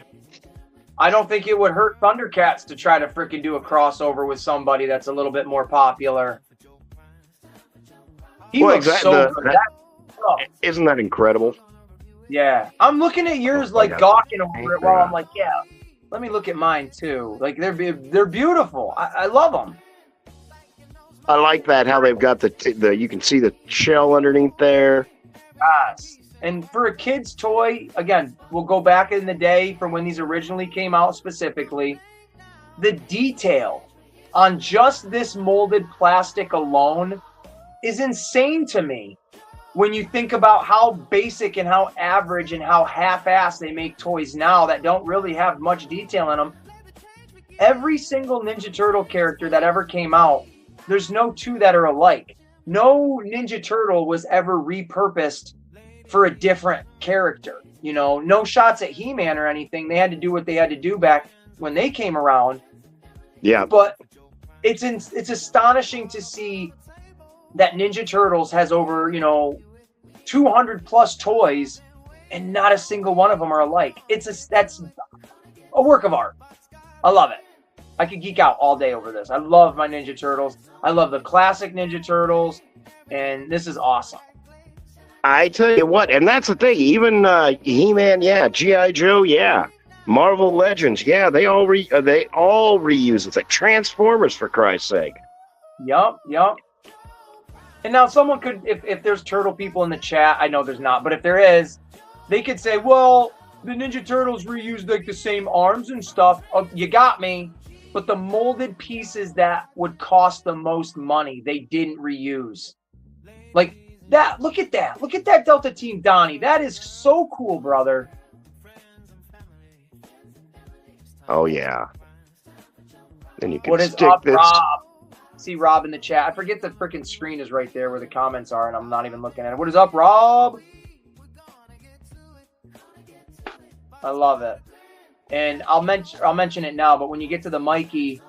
I don't think it would hurt Thundercats to try to freaking do a crossover with somebody that's a little bit more popular. He looks so good. Isn't that incredible? Yeah. I'm looking at yours like gawking over it while I'm like, yeah, let me look at mine too. Like they're beautiful. I love them. I like that, how they've got the you can see the shell underneath there. Yes. And for a kid's toy, again, we'll go back in the day from when these originally came out specifically. The detail on just this molded plastic alone is insane to me. When you think about how basic and how average and how half-assed they make toys now that don't really have much detail in them. Every single Ninja Turtle character that ever came out, there's no two that are alike. No Ninja Turtle was ever repurposed for a different character. No shots at He-Man or anything. They had to do what they had to do back when they came around. Yeah. But it's astonishing to see that Ninja Turtles has over, 200 plus toys and not a single one of them are alike. That's a work of art. I love it. I could geek out all day over this. I love my Ninja Turtles. I love the classic Ninja Turtles, and this is awesome. I tell you what, and that's the thing. Even He-Man, yeah, G.I. Joe, yeah, Marvel Legends, yeah, they all reuse. It's like Transformers, for Christ's sake. Yup. And now someone could, if there's turtle people in the chat, I know there's not, but if there is, they could say, well, the Ninja Turtles reused like the same arms and stuff. Oh, you got me. But the molded pieces that would cost the most money, they didn't reuse. Like that, look at that. Look at that Delta Team Donnie. That is so cool, brother. Oh, yeah. Then you can what is stick up, this. Rob? See Rob in the chat. I forget the freaking screen is right there where the comments are, and I'm not even looking at it. What is up, Rob? I love it. And I'll mention it now, but when you get to the Mikey,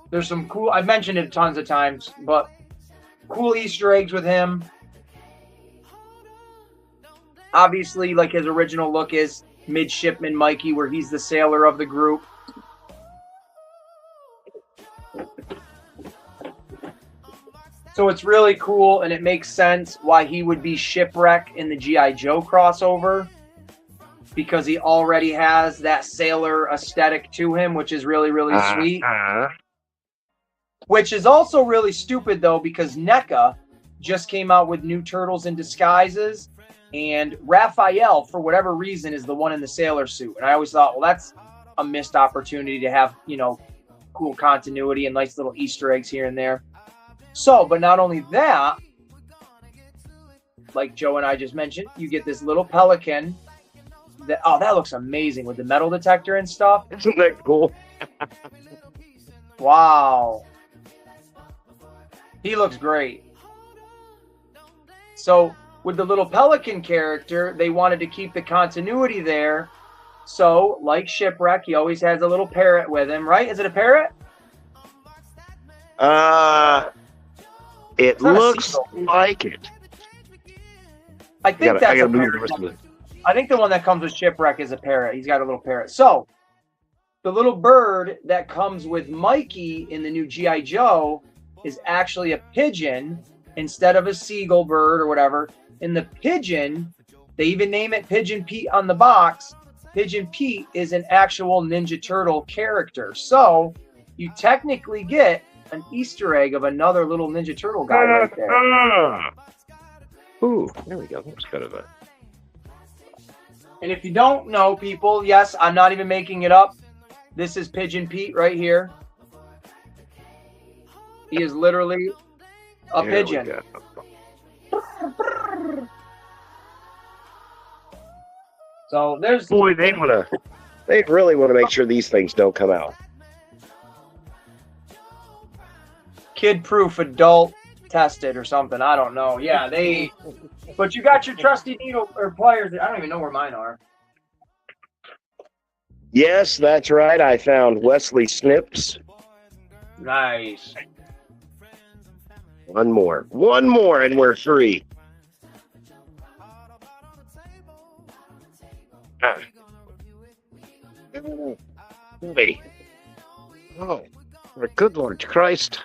there's some cool, I've mentioned it tons of times, but cool Easter eggs with him. Obviously, like his original look is Midshipman Mikey, where he's the sailor of the group. So it's really cool, and it makes sense why he would be Shipwreck in the G.I. Joe crossover, because he already has that sailor aesthetic to him, which is really, really sweet. Which is also really stupid, though, because NECA just came out with new Turtles in Disguises, and Raphael, for whatever reason, is the one in the sailor suit. And I always thought, well, that's a missed opportunity to have, you know, cool continuity and nice little Easter eggs here and there. So, but not only that, like Joe and I just mentioned, you get this little pelican. That looks amazing with the metal detector and stuff. Isn't that cool? Wow. He looks great. So, with the little pelican character, they wanted to keep the continuity there. So, like Shipwreck, he always has a little parrot with him, right? Is it a parrot? It looks like it. I think that's a parrot. I think the one that comes with Shipwreck is a parrot. He's got a little parrot. So, the little bird that comes with Mikey in the new G.I. Joe is actually a pigeon instead of a seagull bird or whatever. In the pigeon, they even name it Pigeon Pete on the box. Pigeon Pete is an actual Ninja Turtle character. So, you technically get an Easter egg of another little Ninja Turtle guy right there. Ooh, there we go. That's kind of a... And if you don't know, people, yes, I'm not even making it up. This is Pigeon Pete right here. He is literally a pigeon. So there's... Boy, they really want to make sure these things don't come out. Kid-proof, adult tested or something. I don't know. Yeah, they... But you got your trusty needle or pliers. I don't even know where mine are. Yes, that's right. I found Wesley Snips. Nice. One more, and we're free. Hey. Oh, for good Lord Christ.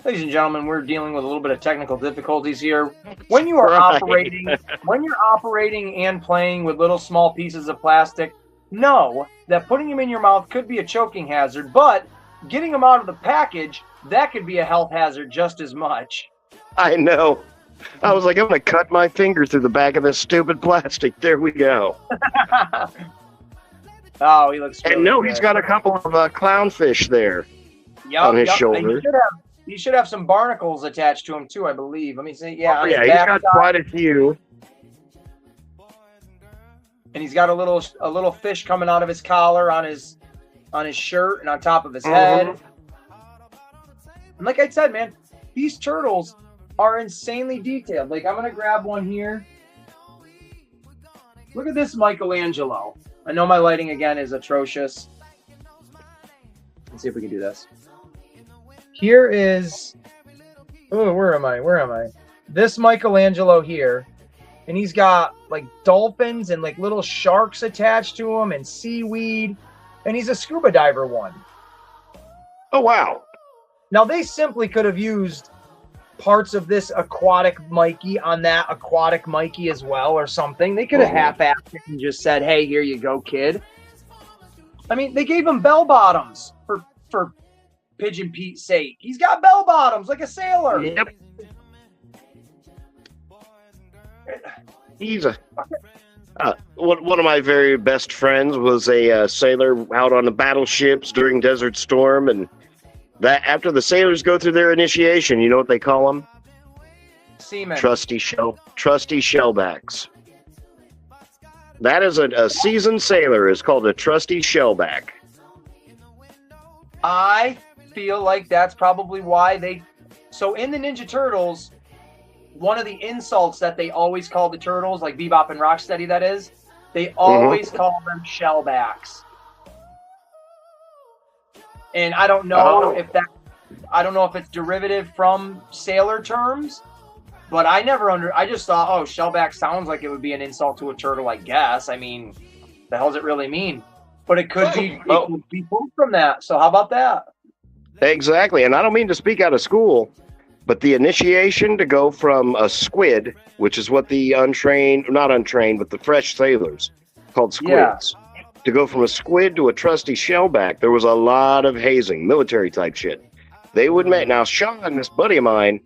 Ladies and gentlemen, we're dealing with a little bit of technical difficulties here. When you are operating and playing with little small pieces of plastic, know that putting them in your mouth could be a choking hazard, but getting them out of the package, that could be a health hazard just as much. I know. I was like, I'm going to cut my finger through the back of this stupid plastic. There we go. Oh, he looks really And no, good. he's got a couple of clownfish there on his shoulder. He should have some barnacles attached to him too, I believe. Let me see. Yeah, yeah, he's got quite a few. And he's got a little fish coming out of his collar on his shirt and on top of his head. And like I said, man, these turtles are insanely detailed. Like, I'm gonna grab one here. Look at this Michelangelo. I know my lighting again is atrocious. Let's see if we can do this. Here is, oh, where am I? This Michelangelo here and he's got like dolphins and like little sharks attached to him and seaweed, and he's a scuba diver one. Oh, wow. Now, they simply could have used parts of this aquatic Mikey on that aquatic Mikey as well or something. They could have half-assed it and just said, hey, here you go, kid. I mean, they gave him bell bottoms for Pigeon Pete's sake. He's got bell bottoms like a sailor. Yep. He's a... one of my very best friends was a sailor out on the battleships during Desert Storm, and that after the sailors go through their initiation, you know what they call them? Seamen. Trusty shellbacks. That is a seasoned sailor is called a trusty shellback. I feel like that's probably why they... So in the Ninja Turtles, one of the insults that they always call the turtles, like Bebop and Rocksteady that is, they always call them shellbacks. And I don't know if it's derivative from sailor terms, but I just thought, oh, shellback sounds like it would be an insult to a turtle, I guess. I mean, the hell does it really mean? But it could be pulled from that. So how about that? Exactly. And I don't mean to speak out of school, but the initiation to go from a squid, which is what the not untrained, but the fresh sailors called squids, to go from a squid to a trusty shellback, there was a lot of hazing, military type shit. They would make... Now, Sean, this buddy of mine,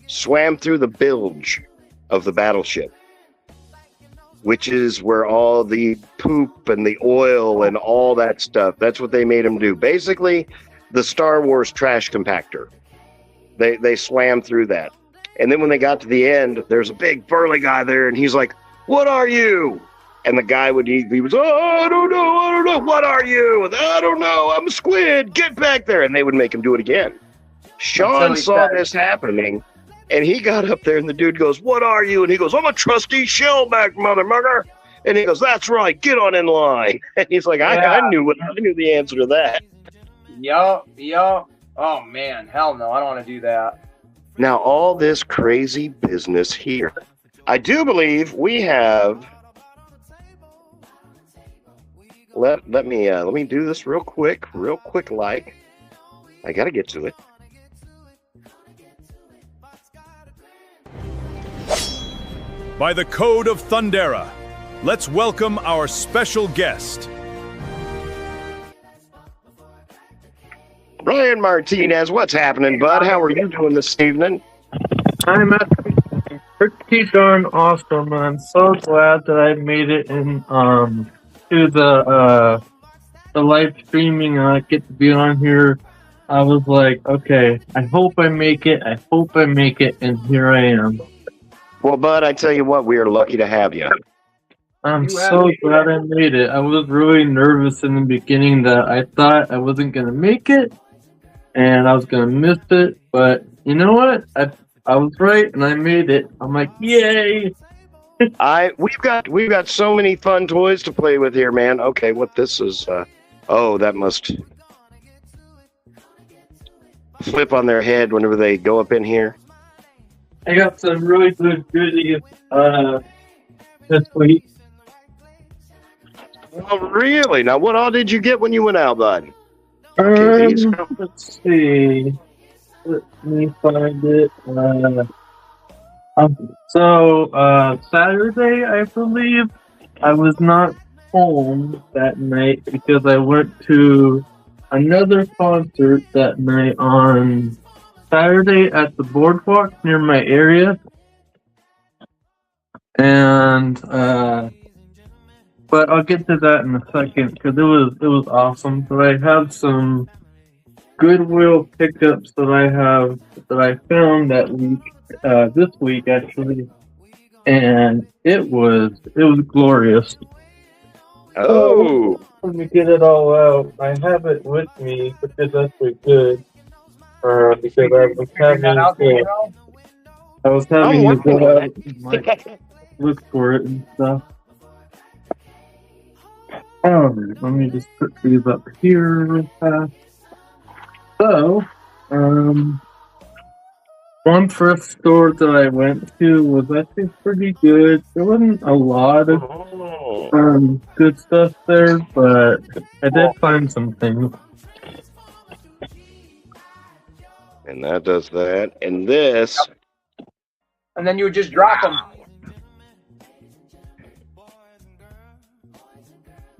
swam through the bilge of the battleship, which is where all the poop and the oil and all that stuff, that's what they made him do. Basically, the Star Wars trash compactor. They swam through that. And then when they got to the end, there's a big burly guy there, and he's like, what are you? And the guy he was, I don't know, what are you? And, I don't know, I'm a squid, get back there. And they would make him do it again. Sean saw this happening, and he got up there, and the dude goes, what are you? And he goes, I'm a trusty shellback, motherfucker. And he goes, that's right, get on in line. And he's like, I knew the answer to that. Yup. Oh, man, hell no, I don't want to do that. Now, all this crazy business here. I do believe we have... Let me do this real quick like. I got to get to it. By the code of Thundera, let's welcome our special guest. Brian Martinez, what's happening, bud? How are you doing this evening? I'm pretty darn awesome. I'm so glad that I made it in to the live streaming. I get to be on here. I was like, okay, I hope I make it. And here I am. Well, bud, I tell you what, we are lucky to have you. I'm so glad I made it. I was really nervous in the beginning that I thought I wasn't gonna make it, and I was gonna miss it. But you know what? I was right, and I made it. I'm like, yay! We've got so many fun toys to play with here, man. Okay, what this is? That must flip on their head whenever they go up in here. I got some really good goodies this week. Oh, really? Now, what all did you get when you went out, bud? Let's see. Let me find it. Saturday, I believe, I was not home that night because I went to another concert that night on Saturday at the boardwalk near my area. And, but I'll get to that in a second because it was awesome. But I have some Goodwill pickups that I found that week, this week actually, and it was glorious. Oh, let me get it all out. I have it with me, which is actually good. Because I was having to go out and look for it and stuff. Alright, let me just put these up here real fast. So, one thrift store that I went to was actually pretty good. There wasn't a lot of good stuff there, but I did find some things. And that does that. And this. And then you would just drop them.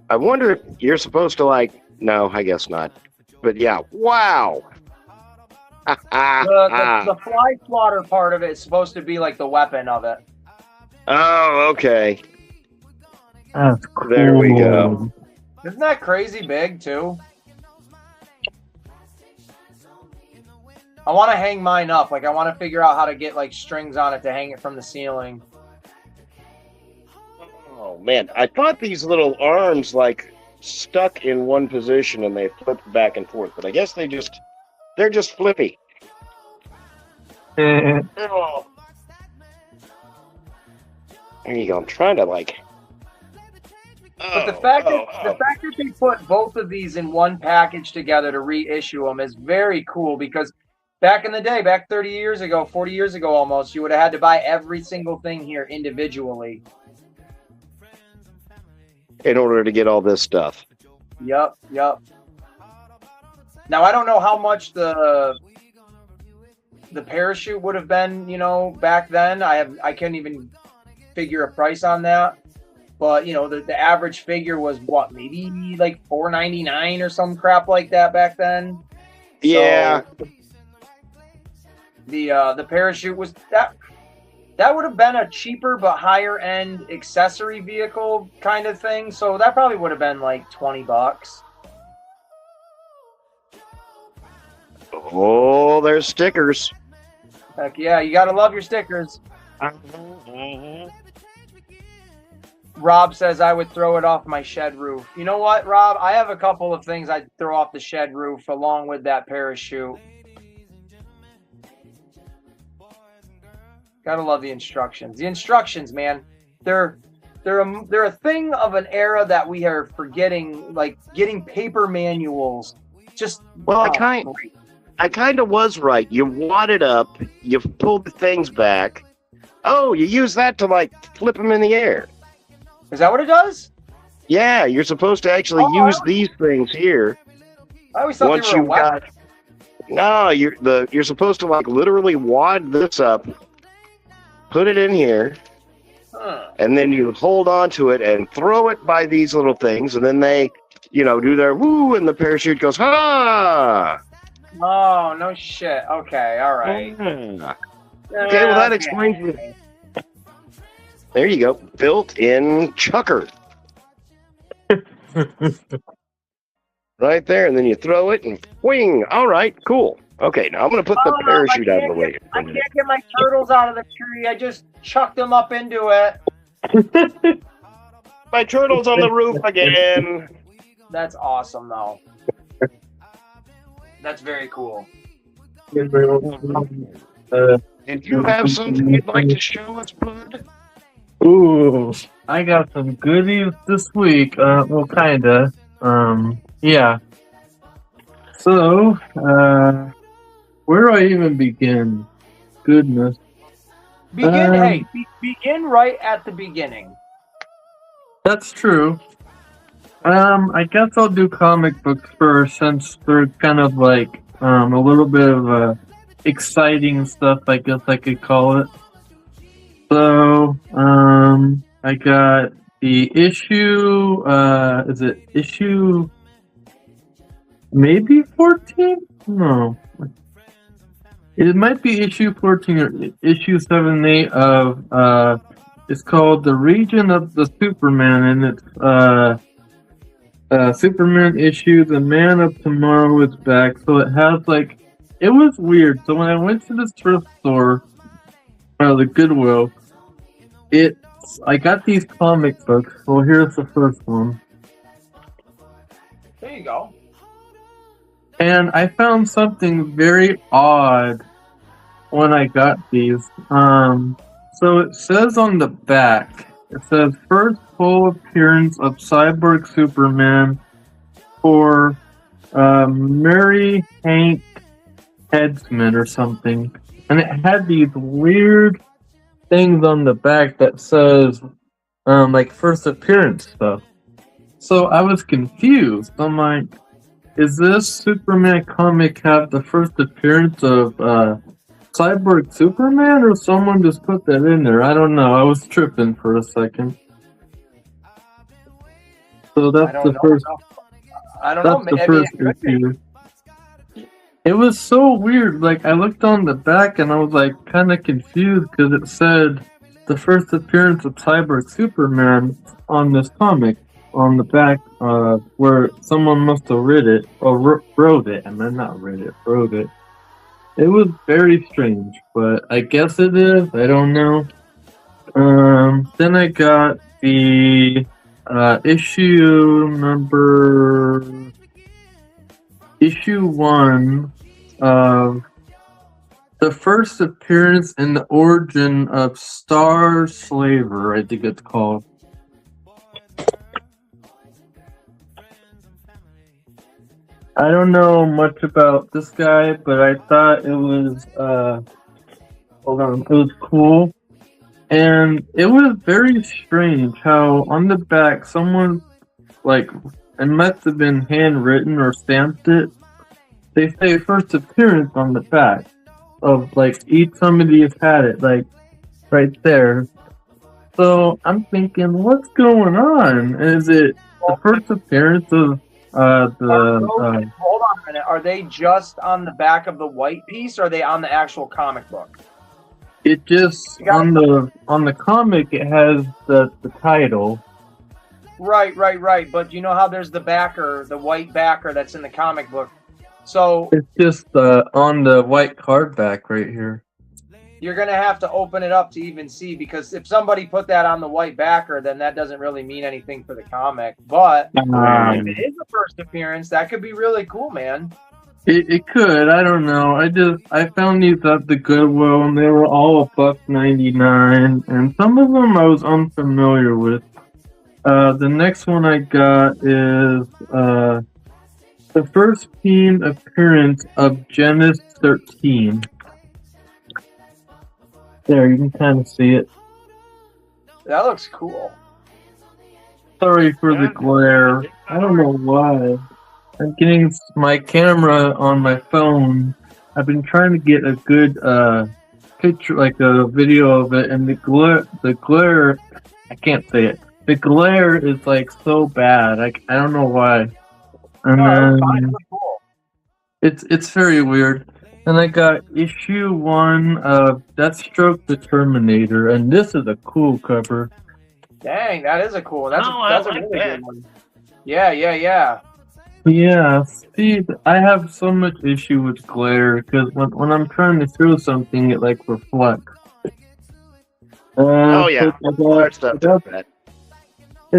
I wonder if you're supposed to like. No, I guess not. But yeah, wow. The fly swatter part of it is supposed to be like the weapon of it. Oh, okay. That's cool. There we go. Isn't that crazy big too? I want to hang mine up. Like I want to figure out how to get like strings on it to hang it from the ceiling. Oh man, I thought these little arms like stuck in one position and they flipped back and forth, but I guess they're just flippy. Oh. There you go. I'm trying to like. But the fact that they put both of these in one package together to reissue them is very cool because back in the day, back 30 years ago, 40 years ago almost, you would have had to buy every single thing here individually. In order to get all this stuff. Yep. Now I don't know how much the parachute would have been, back then. I couldn't even figure a price on that. But the average figure was what, maybe like $4.99 or some crap like that back then. Yeah. So the parachute was that would have been a cheaper but higher end accessory vehicle kind of thing. So that probably would have been like $20. Oh, there's stickers. Heck yeah, you gotta love your stickers. Rob says I would throw it off my shed roof. You know what, Rob? I have a couple of things I'd throw off the shed roof along with that parachute. Gotta love the instructions. The instructions, man, they're a thing of an era that we are forgetting. Like getting paper manuals. Just I kind of was right. You wad it up, you pull the things back. Oh, you use that to like flip them in the air. Is that what it does? Yeah, you're supposed to actually use these things here. I always thought they were a weapon. No, you're supposed to like literally wad this up. Put it in here, and then you hold on to it and throw it by these little things, and then they, do their woo, and the parachute goes, ha! Oh, no shit. Okay, all right. Okay, well, that explains it. There you go. Built-in chucker. Right there, and then you throw it, and wing. All right, cool. Okay, now I'm going to put the parachute out of the way. I can't get my turtles out of the tree. I just chucked them up into it. My turtle's on the roof again. That's awesome, though. That's very cool. Did you have something you'd like to show us, bud? Ooh, I got some goodies this week. Well, kinda. Yeah. So, where do I even begin? Goodness. Begin right at the beginning. That's true. I guess I'll do comic books first, since they're kind of like a little bit of exciting stuff, I guess I could call it. So, I got the issue. Is it issue? Maybe 14? No. It might be issue 14 or issue 7 and 8 of, it's called The Region of the Superman, and it's, Superman issue, The Man of Tomorrow is back. So it has, like, it was weird. So when I went to this thrift store, the Goodwill, I got these comic books. Well, here's the first one. There you go. And I found something very odd when I got these. So it says on the back, it says first full appearance of Cyborg Superman for Mary Hank Headsman or something. and it had these weird things on the back that says like first appearance stuff. So I was confused. I'm like, is this Superman comic have the first appearance of Cyborg Superman, or someone just put that in there? I don't know. I was tripping for a second. So that's the first. I don't know. That's the first issue. It was so weird. Like, I looked on the back and I was like kind of confused because it said the first appearance of Cyborg Superman on this comic on the back, where someone must have read it or wrote it. I mean, not read it, wrote it. It was very strange, but I guess it is. I don't know. Then I got the issue 1 of the first appearance in the origin of Star Slaver, I think it's called. I don't know much about this guy, but I thought it was it was cool. And it was very strange how on the back someone, like, it must have been handwritten or stamped it. They say first appearance on the back of, like, each somebody has had it, like, right there. So I'm thinking, what's going on? Is it the first appearance of Hold on a minute. Are they just on the back of the white piece, or are they on the actual comic book? It just on the comic it has the title. Right. But you know how there's the backer, the white backer that's in the comic book. So it's just on the white card back right here. You're gonna have to open it up to even see, because if somebody put that on the white backer, then that doesn't really mean anything for the comic. But if it is a first appearance, that could be really cool, man. It could. I don't know. I found these at the Goodwill, and they were all $1.99, and some of them I was unfamiliar with. The next one I got is the first team appearance of Genesis 13. There, you can kind of see it. That looks cool. Sorry for the glare. I don't know why. I'm getting my camera on my phone. I've been trying to get a good picture, like a video of it, and the glare, I can't say it. The glare is like so bad. I don't know why. And then it's very weird. And I got issue 1 of Deathstroke the Terminator, and this is a cool cover. Dang, that is a cool one. That's a really good one. Yeah. Yeah, see, I have so much issue with glare, because when I'm trying to throw something, it like reflects. It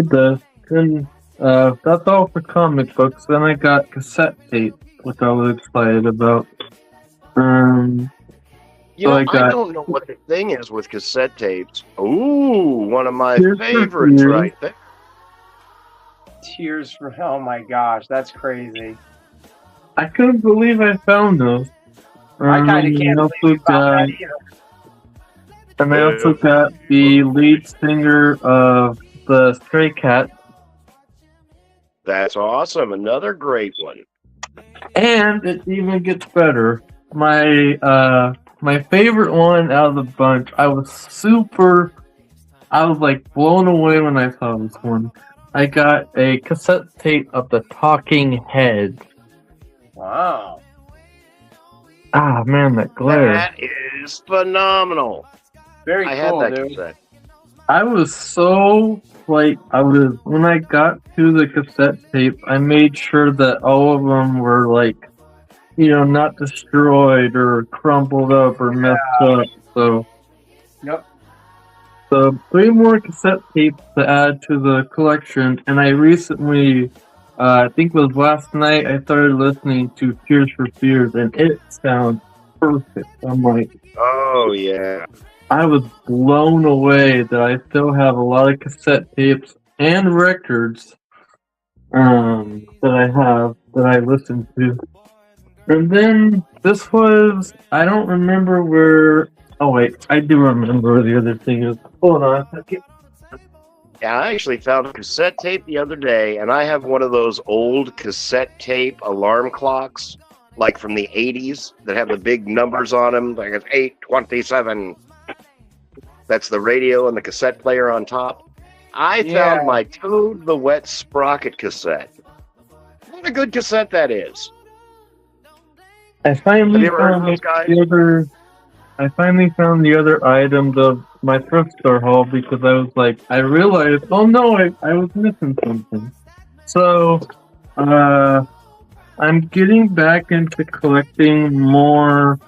does. And that's all for comic books. Then I got cassette tape, which I was excited about. I don't know what the thing is with cassette tapes. Ooh, one of my favorites right there. Tears for, oh my gosh, that's crazy. I couldn't believe I found those. I kind of can't believe you found that either. And I also got the lead singer of the Stray Cat. That's awesome. Another great one. And it even gets better. My favorite one out of the bunch, I was like blown away when I saw this one. I got a cassette tape of the Talking Heads. Wow. Ah, man, that glare. That is phenomenal. Very cool, I had that dude. cassette. I was so, when I got to the cassette tape, I made sure that all of them were, not destroyed or crumpled up or messed up. So, yep. So 3 more cassette tapes to add to the collection, and I recently, I think it was last night, I started listening to Tears for Fears, and it sounds perfect. I'm like, oh yeah. I was blown away that I still have a lot of cassette tapes and records that I listen to. And then this was, I don't remember where. Oh wait, I do remember where the other thing is. Hold on a second. Yeah, I actually found a cassette tape the other day, and I have one of those old cassette tape alarm clocks, like from the 80s, that have the big numbers on them, like it's 827. That's the radio and the cassette player on top. I found my Toad the Wet Sprocket cassette. What a good cassette that is. I finally Have you ever heard of found those guys? the other items of my thrift store haul because I was like, I realized, oh no, I was missing something. So, I'm getting back into collecting more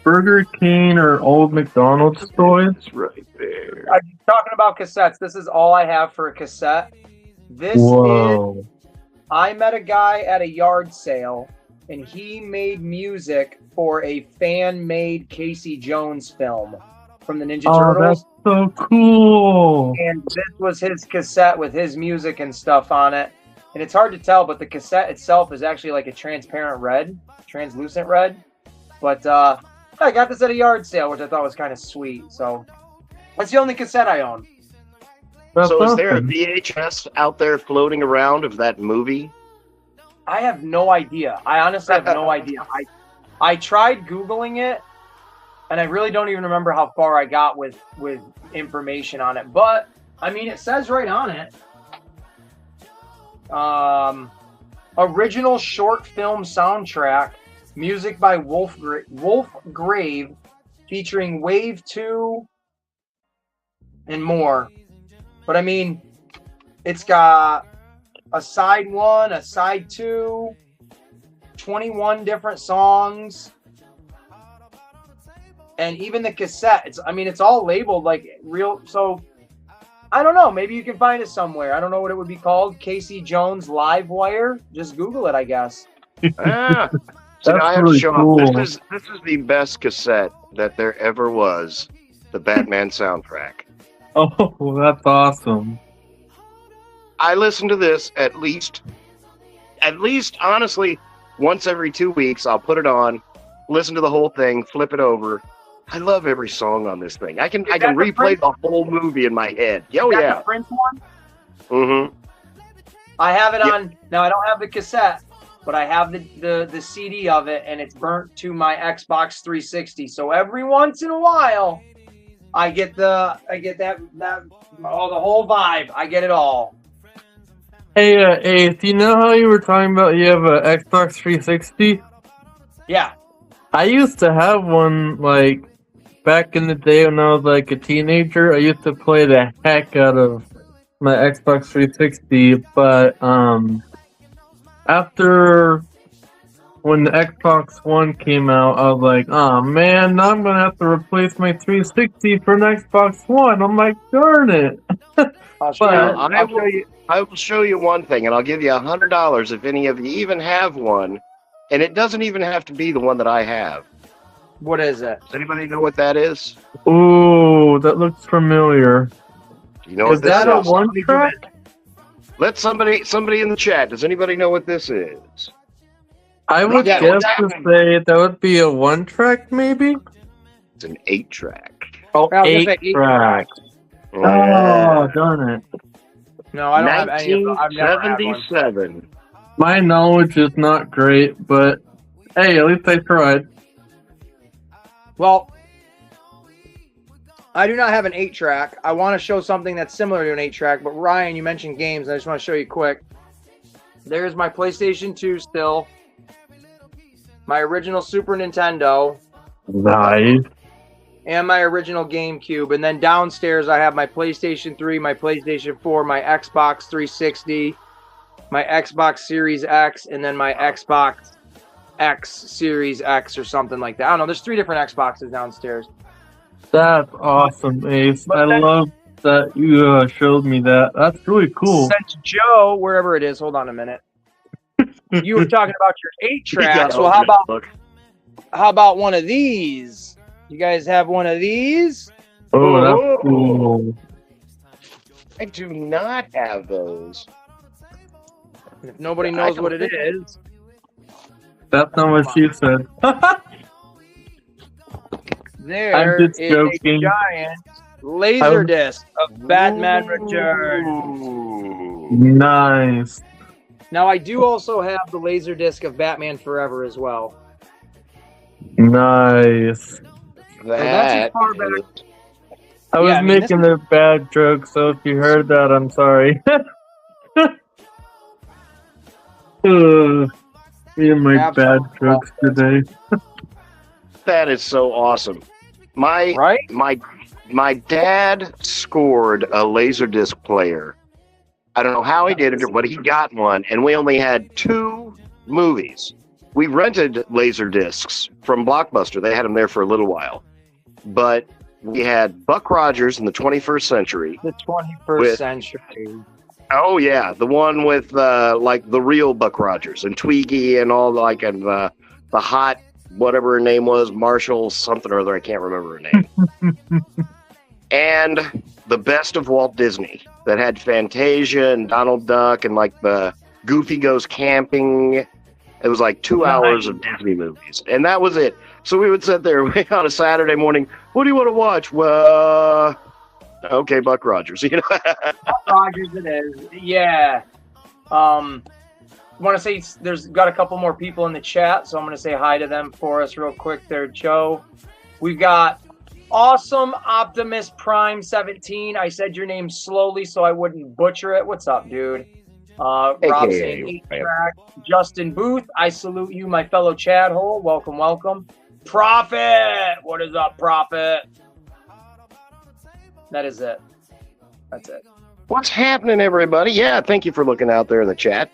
Burger King or old McDonald's toys. Right there. I'm talking about cassettes. This is all I have for a cassette. This Whoa. is. I met a guy at a yard sale, and he made music for a fan-made Casey Jones film from the Ninja Turtles. That's so cool. And this was his cassette with his music and stuff on it. And it's hard to tell, but the cassette itself is actually like a transparent red, translucent red. But I got this at a yard sale, which I thought was kind of sweet. So that's the only cassette I own. That's So is there a awesome. VHS out there floating around of that movie? I have no idea. I honestly have no idea. I tried Googling it, and I really don't even remember how far I got with information on it. But, I mean, it says right on it, original short film soundtrack, music by Wolf Grave, featuring Wave 2 and more. But, I mean, it's got a side 1, a side 2, 21 different songs, and even the cassette. It's all labeled like real. So I don't know. Maybe you can find it somewhere. I don't know what it would be called. Casey Jones Live Wire. Just Google it, I guess. Ah, so That's now I have really to show cool. up. This is the best cassette that there ever was. The Batman soundtrack. Oh, that's awesome. I listen to this at least honestly once every 2 weeks. I'll put it on, listen to the whole thing, flip it over. I love every song on this thing. I can that the replay Prince? the whole movie in my head. Oh Is that yeah. the Prince one? Mm-hmm. I have it on. Now I don't have the cassette, but I have the CD of it, and it's burnt to my Xbox 360. So every once in a while, I get the whole vibe. I get it all. Hey, Ace, you know how you were talking about you have a Xbox 360? Yeah. I used to have one, like, back in the day when I was, like, a teenager. I used to play the heck out of my Xbox 360, but, after when the Xbox One came out, I was like, oh man, now I'm gonna have to replace my 360 for an Xbox One. I'm like, darn it. I'll show But you. I will show you one thing, and I'll give you $100 if any of you even have one. And it doesn't even have to be the one that I have. What is it? Does anybody know what that is? ooh, that looks familiar. Do you know Is what this that a is? one track? Let somebody in the chat. Does anybody know what this is? I would Yeah, guess well, to say that would be a one track, maybe? It's an 8-track. Oh, I was gonna eight say eight track. Yeah. Oh, darn it. No, I don't have any of them. I've never had one. 1977. My knowledge is not great, but hey, at least I tried. Well, I do not have an 8-track. I want to show something that's similar to an 8-track, but Ryan, you mentioned games. I just want to show you quick. There's my PlayStation 2 still. My original Super Nintendo. Nice. And my original GameCube. And then downstairs, I have my PlayStation 3, my PlayStation 4, my Xbox 360, my Xbox Series X, and then my Xbox X Series X or something like that. I don't know. There's 3 different Xboxes downstairs. That's awesome, Ace. But I then- love that you showed me that. That's really cool. Since Joe, wherever it is, hold on a minute. You were talking about your 8-tracks. Well, how about one of these? You guys have one of these? Oh, that's cool. I do not have those. If nobody knows what it is, That's not what she said. There just is joking. a giant laser disc of Batman Returns. Nice. Now, I do also have the laser disc of Batman Forever as well. Nice. that's as far back. I was making a bad joke, so if you heard that, I'm sorry. Me and my bad jokes today. That is so awesome. My dad scored a Laserdisc player. I don't know how he did it, but he got one, and we only had 2 movies. We rented Laserdiscs from Blockbuster. They had them there for a little while. But we had Buck Rogers in the 21st Century. The 21st Century. Oh, yeah. The one with, like, the real Buck Rogers and Twiggy and all, like, and the hot, whatever her name was, Marshall something or other. I can't remember her name. And the best of Walt Disney that had Fantasia and Donald Duck and, like, the Goofy Goes Camping. It was like 2 hours of Disney movies. And that was it. So we would sit there on a Saturday morning. What do you want to watch? Well, okay, Buck Rogers. You know? Buck Rogers it is. Yeah. Want to say there's got a couple more people in the chat, so I'm going to say hi to them for us real quick there, Joe. We've got Awesome Optimus Prime 17. I said your name slowly so I wouldn't butcher it. What's up, dude? Rob saying 8-track. Justin Booth, I salute you, my fellow Chad Hole. Welcome, welcome. Prophet, what is up, Prophet? That is it. That's it. What's happening, everybody? Yeah, thank you for looking out there in the chat.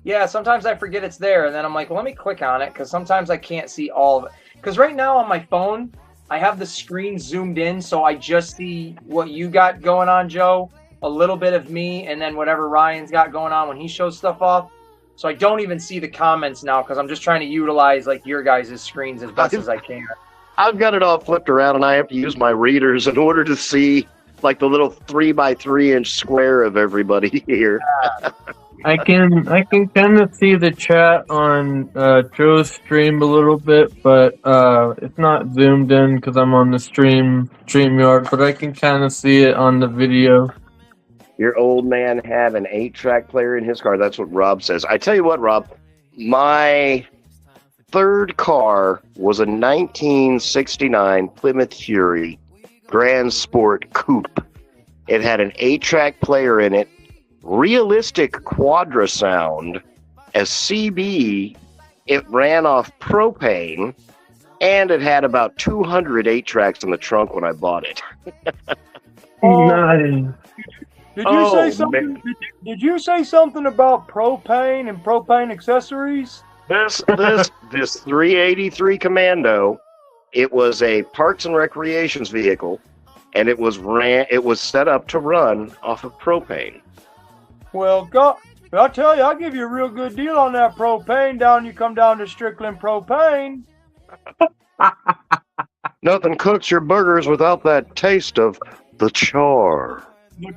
Yeah, sometimes I forget it's there, and then I'm like, well, let me click on it, because sometimes I can't see all of it. Because right now on my phone, I have the screen zoomed in, so I just see what you got going on, Joe, a little bit of me, and then whatever Ryan's got going on when he shows stuff off. So I don't even see the comments now, because I'm just trying to utilize like your guys' screens as best as I can. I've got it all flipped around, and I have to use my readers in order to see like the little 3x3-inch square of everybody here. I can kind of see the chat on Joe's stream a little bit, but it's not zoomed in because I'm on the StreamYard, but I can kind of see it on the video. Your old man had an 8-track player in his car. That's what Rob says. I tell you what, Rob, my third car was a 1969 Plymouth Fury Grand Sport Coupe. It had an 8-track player in it, realistic quadra sound, a CB. It ran off propane, and it had about 200 8-tracks in the trunk when I bought it. Nice. Did you say something? Did you say something about propane and propane accessories? This 383 Commando, it was a Parks and Recreations vehicle, and it was set up to run off of propane. Well, I'll tell you, I'll give you a real good deal on that propane. You come down to Strickland Propane. Nothing cooks your burgers without that taste of the char. King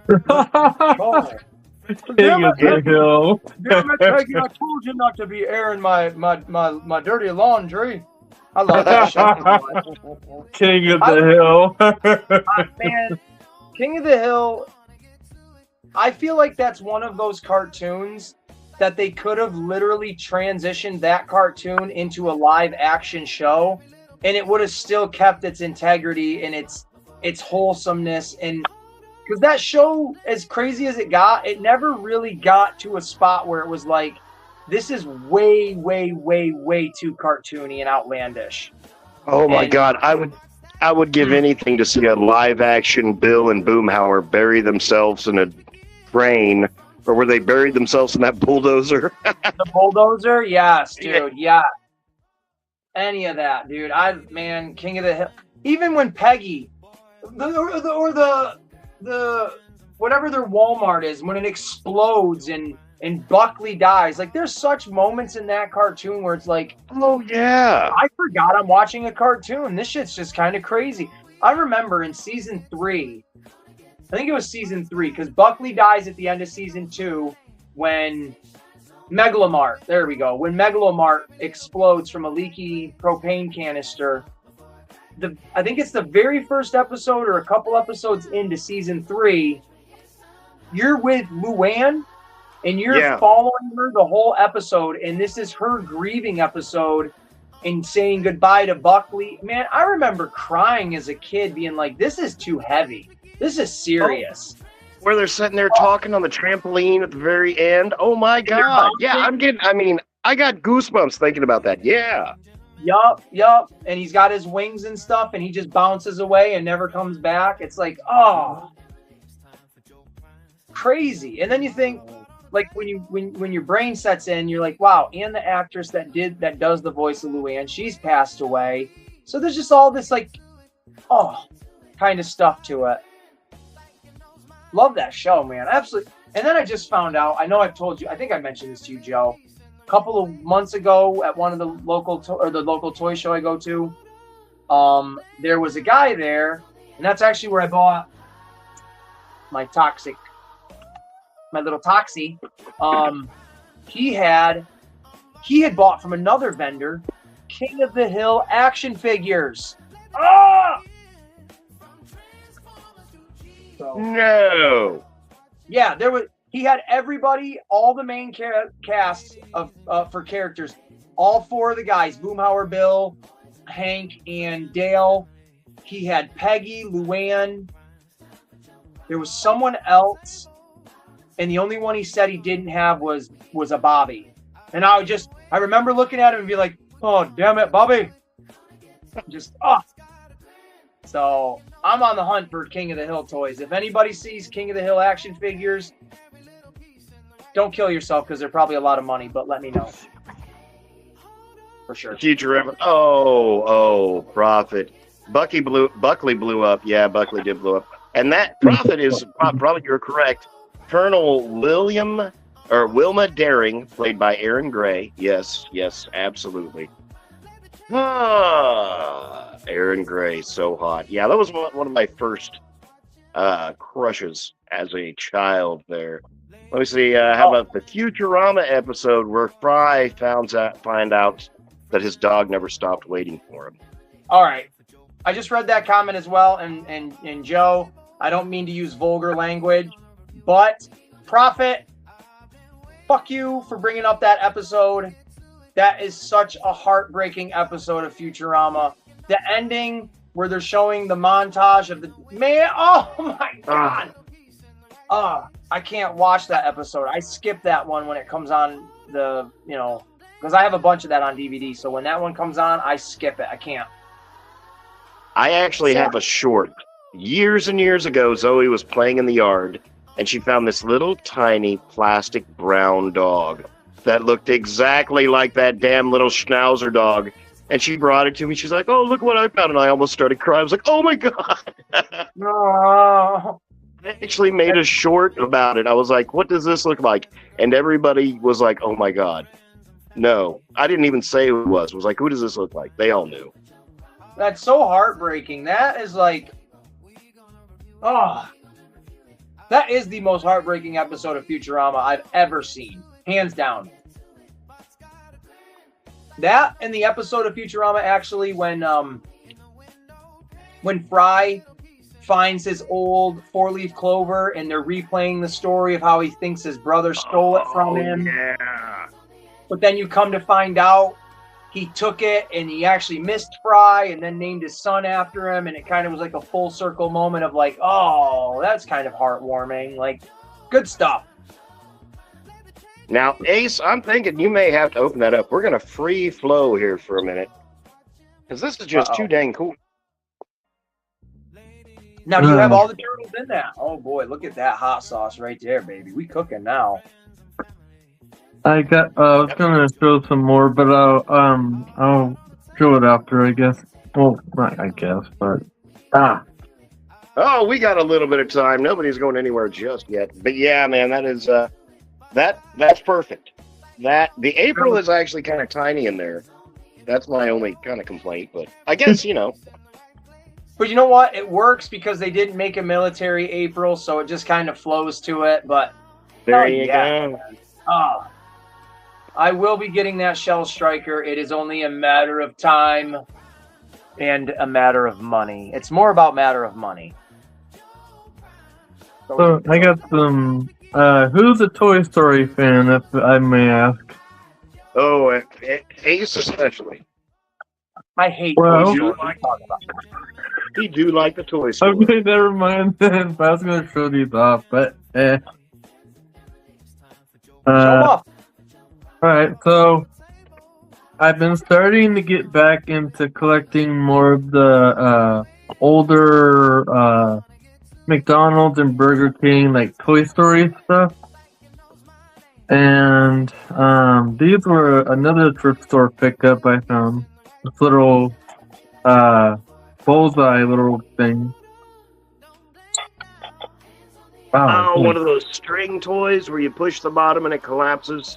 of the Hill. Damn it, Peggy, I told you not to be airing my dirty laundry. I love that show. King of the Hill. Man, King of the Hill, I feel like that's one of those cartoons that they could have literally transitioned that cartoon into a live action show, and it would have still kept its integrity and its wholesomeness. And because that show, as crazy as it got, it never really got to a spot where it was like, this is way, way, way, way too cartoony and outlandish. Oh my God, I would give anything to see a live action Bill and Boomhauer bury themselves in a train, or where they buried themselves in that bulldozer. The bulldozer, yes, dude, yeah. Any of that, dude. Man, King of the Hill. Even when Peggy, the whatever their Walmart is, when it explodes and Buckley dies, like there's such moments in that cartoon where it's like, oh yeah, I forgot I'm watching a cartoon. This shit's just kind of crazy. I remember in season 3, I think it was season 3, because Buckley dies at the end of season 2 when Megalomart. There we go. When Megalomart explodes from a leaky propane canister, I think it's the very first episode or a couple episodes into season 3. You're with Luann, and you're following her the whole episode, and this is her grieving episode and saying goodbye to Buckley. Man, I remember crying as a kid, being like, "This is too heavy. This is serious." Where they're sitting there talking on the trampoline at the very end. Oh my God! Yeah, I got goosebumps thinking about that. Yeah. Yup. And he's got his wings and stuff, and he just bounces away and never comes back. It's like, oh, crazy. And then you think, like, when your brain sets in, you're like, wow. And the actress that does the voice of Luann, she's passed away. So there's just all this like, kind of stuff to it. Love that show, man. Absolutely. And then I just found out, I know I've told you, I think I mentioned this to you, Joe, a couple of months ago at one of the local toy show I go to, there was a guy there, and that's actually where I bought my little Toxie. He had bought from another vendor King of the Hill action figures. So, no. Yeah, he had everybody, all the main casts of for characters, all 4 of the guys, Boomhauer Bill, Hank, and Dale. He had Peggy, Luann. There was someone else, and the only one he said he didn't have was a Bobby. And I remember looking at him and be like, oh, damn it, Bobby. So I'm on the hunt for King of the Hill toys. If anybody sees King of the Hill action figures, don't kill yourself because they're probably a lot of money, but let me know. For sure. Future Prophet. Buckley blew up. Yeah, Buckley did blow up. And that Prophet is probably, you're correct, Colonel Wilma Daring, played by Aaron Gray. Yes, absolutely. Aaron Gray, so hot. Yeah, that was one of my first crushes as a child there. Let me see, how about the Futurama episode where Fry find out that his dog never stopped waiting for him? All right. I just read that comment as well, and Joe, I don't mean to use vulgar language, but Prophet, fuck you for bringing up that episode. That is such a heartbreaking episode of Futurama. The ending where they're showing the montage of the man. Oh my God. I can't watch that episode. I skip that one when it comes on because I have a bunch of that on DVD. So when that one comes on, I skip it. I can't. I actually have a short. Years and years ago, Zoe was playing in the yard, and she found this little tiny plastic brown dog that looked exactly like that damn little Schnauzer dog. And she brought it to me. She's like, oh, look what I found. And I almost started crying. I was like, oh, my God. No. I actually made a short about it. I was like, what does this look like? And everybody was like, oh, my God. No. I didn't even say who it was. It was like, who does this look like? They all knew. That's so heartbreaking. That is like, that is the most heartbreaking episode of Futurama I've ever seen. Hands down. That and the episode of Futurama actually when Fry finds his old 4-leaf clover and they're replaying the story of how he thinks his brother stole it from him. Yeah. But then you come to find out he took it and he actually missed Fry and then named his son after him, and it kind of was like a full circle moment of like, oh, that's kind of heartwarming. Like, good stuff. Now, Ace, I'm thinking you may have to open that up. We're going to free flow here for a minute. Because this is just too dang cool. Now, do you have all the turtles in that? Oh, boy, look at that hot sauce right there, baby. We cooking now. I was going to show some more, but I'll show it after, I guess. Well, not I guess, but... Oh, we got a little bit of time. Nobody's going anywhere just yet. But yeah, man, that is... That's perfect. The April is actually kind of tiny in there. That's my only kind of complaint, but I guess, But you know what? It works because they didn't make a military April, so it just kind of flows to it, but... There you go. I will be getting that Shell Striker. It is only a matter of time and a matter of money. It's more about matter of money. So I got some. Who's a Toy Story fan, if I may ask? Oh, Ace especially. I hate Well, Toy Story. He do like the Toy Story. Okay, never mind then. I was gonna show these off, but Show 'em off. Alright, so I've been starting to get back into collecting more of the older McDonald's and Burger King, like Toy Story stuff. And these were another thrift store pickup I found. This little bullseye little thing. Wow. Oh, one of those string toys where you push the bottom and it collapses.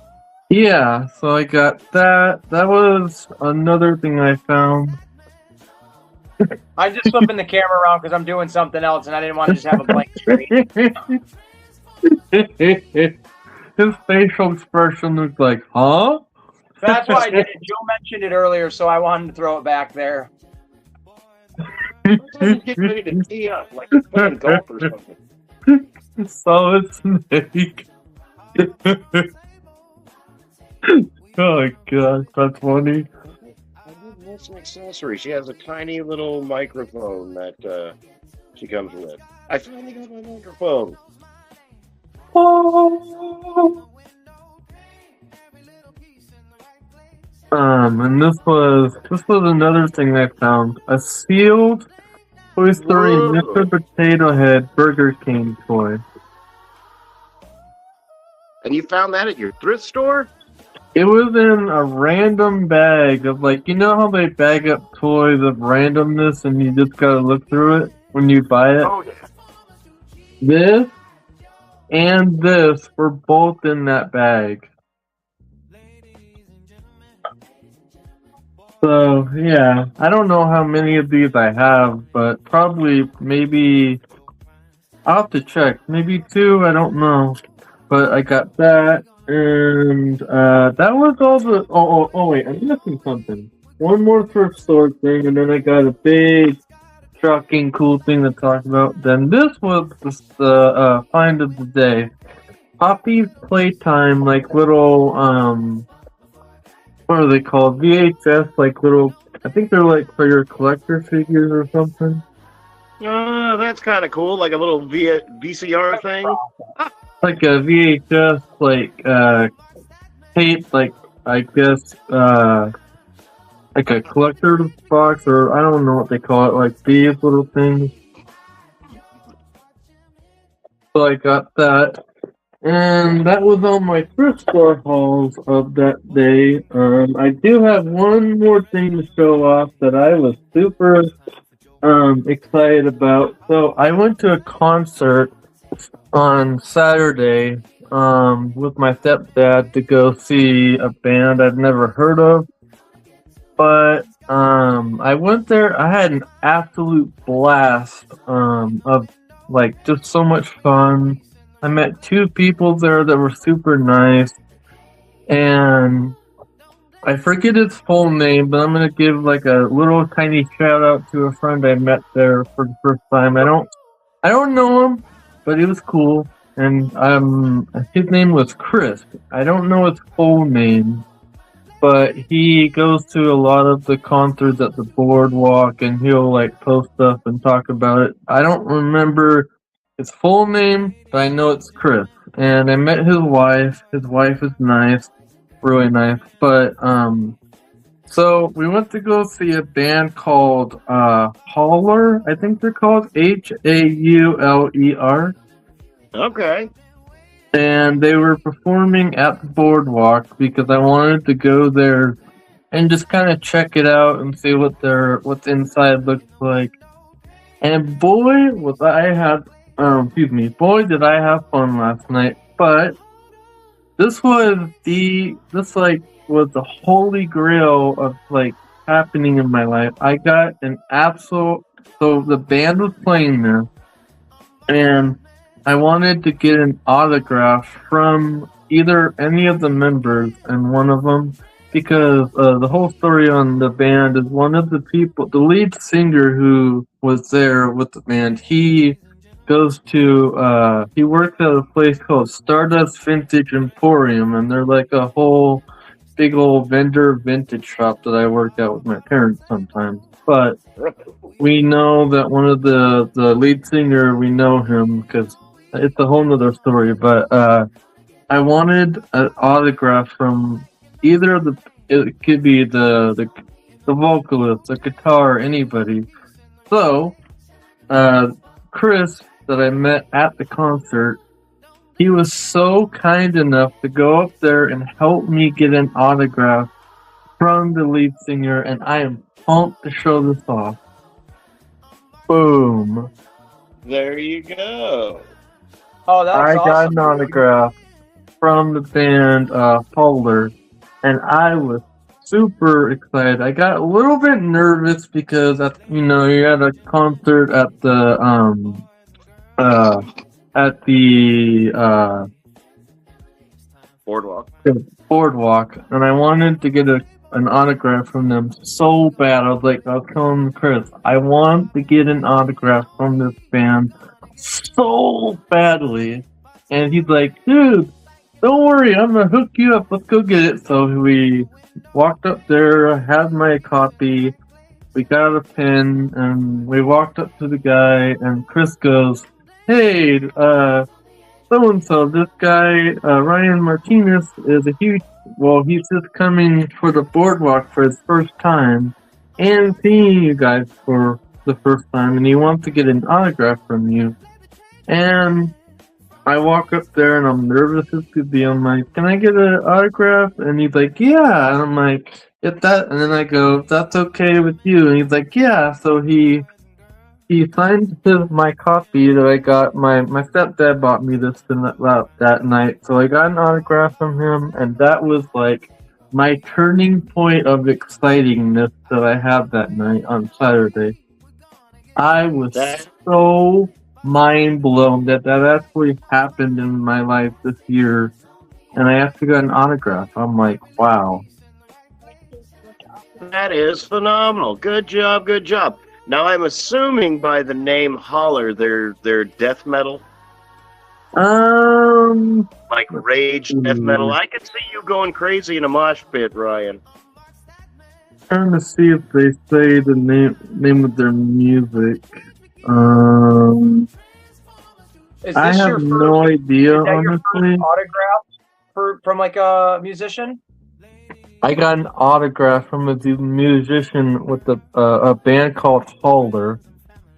Yeah, so I got that. That was another thing I found. I'm just flipping the camera around because I'm doing something else and I didn't want to just have a blank screen. His facial expression looked like, huh? That's why I did it. Joe mentioned it earlier, so I wanted to throw it back there. He's getting ready to tee up like he's playing golf or something. Solid snake. Oh my gosh, that's funny. What's an accessory? She has a tiny little microphone that she comes with. I finally got my microphone. Oh. And this was another thing I found. A sealed Toy Story Whoa. Mr. Potato Head Burger King toy. And you found that at your thrift store? It was in a random bag of, like, you know how they bag up toys of randomness and you just gotta look through it when you buy it? Oh, yeah. This and this were both in that bag. So, yeah, I don't know how many of these I have, but probably maybe, I'll have to check, maybe 2, I don't know. But I got that, and that was all the, oh wait, I'm missing something. One more thrift store thing, and then I got a big, shocking, cool thing to talk about. Then this was the find of the day. Poppy's Playtime, like little, what are they called? VHS, like little, I think they're like for your collector figures or something. That's kind of cool, like a little VCR thing. Like a VHS, like, tape, like, I guess, like a collector's box, or I don't know what they call it, like these little things. So I got that. And that was all my thrift store hauls of that day. I do have one more thing to show off that I was super excited about. So I went to a concert on Saturday with my stepdad to go see a band I've never heard of. But I went there. I had an absolute blast of, like, just so much fun. I met 2 people there that were super nice, and I forget his full name, but I'm gonna give like a little tiny shout out to a friend I met there for the first time. I don't know him, but he was cool, and his name was Chris. I don't know his full name, but he goes to a lot of the concerts at the boardwalk, and he'll like post stuff and talk about it. I don't remember his full name, but I know it's Chris. And I met his wife. His wife is nice, really nice. But so we went to go see a band called Hauler. I think they're called Hauler. Okay. And they were performing at the boardwalk because I wanted to go there and just kind of check it out and see what the inside looks like. And boy, did I have fun last night. But this was the holy grail of like happening in my life. I got an absolute. So the band was playing there, and I wanted to get an autograph from either any of the members, and one of them, because the whole story on the band is one of the people, the lead singer who was there with the band, he goes to, he works at a place called Stardust Vintage Emporium, and they're like a whole big old vendor vintage shop that I work at with my parents sometimes. But we know that one of the lead singer, we know him because it's a whole nother story. But I wanted an autograph from either of the. It could be the vocalist, the guitar, anybody. So, Chris, that I met at the concert, he was so kind enough to go up there and help me get an autograph from the lead singer, and I am pumped to show this off. Boom. There you go. Oh, that's I awesome. got an autograph from the band Polar, and I was super excited. I got a little bit nervous because you're at a concert at the boardwalk, and I wanted to get an autograph from them so bad. I was telling Chris, I want to get an autograph from this band so badly. And he's like, dude, don't worry, I'm gonna hook you up, let's go get it. So we walked up there, I had my copy, we got a pen, and we walked up to the guy, and Chris goes, hey, so-and-so, this guy, Ryan Martinez, is he's just coming for the boardwalk for his first time, and seeing you guys for the first time, and he wants to get an autograph from you. And I walk up there, and I'm nervous as could be. I'm like, can I get an autograph? And he's like, yeah. And I'm like, get that. And then I go, if that's okay with you. And he's like, yeah. So he signed my copy that I got. My stepdad bought me this that night. So I got an autograph from him, and that was like my turning point of excitingness that I had that night on Saturday. I was so mind blown that actually happened in my life this year, and I actually got an autograph. I'm like, wow. That is phenomenal. Good job, good job. Now I'm assuming by the name Holler, they're death metal. Like rage death metal. I could see you going crazy in a mosh pit, Ryan. Trying to see if they say the name of their music. I have no idea, honestly. Autograph from like a musician? I got an autograph from a musician with a band called Holler.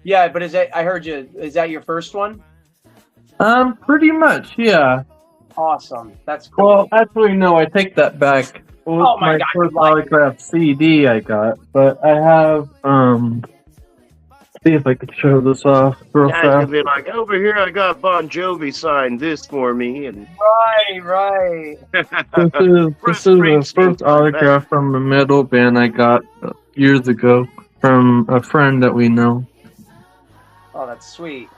Yeah, but I heard you. Is that your first one? Pretty much, yeah. Awesome. That's cool. Well, actually, no, I take that back. It was my first autograph CD I got, but I have, see if I could show this off real fast. I'd be like, over here I got Bon Jovi signed this for me. And Right. This is the first autograph from a metal band I got years ago from a friend that we know. Oh, that's sweet.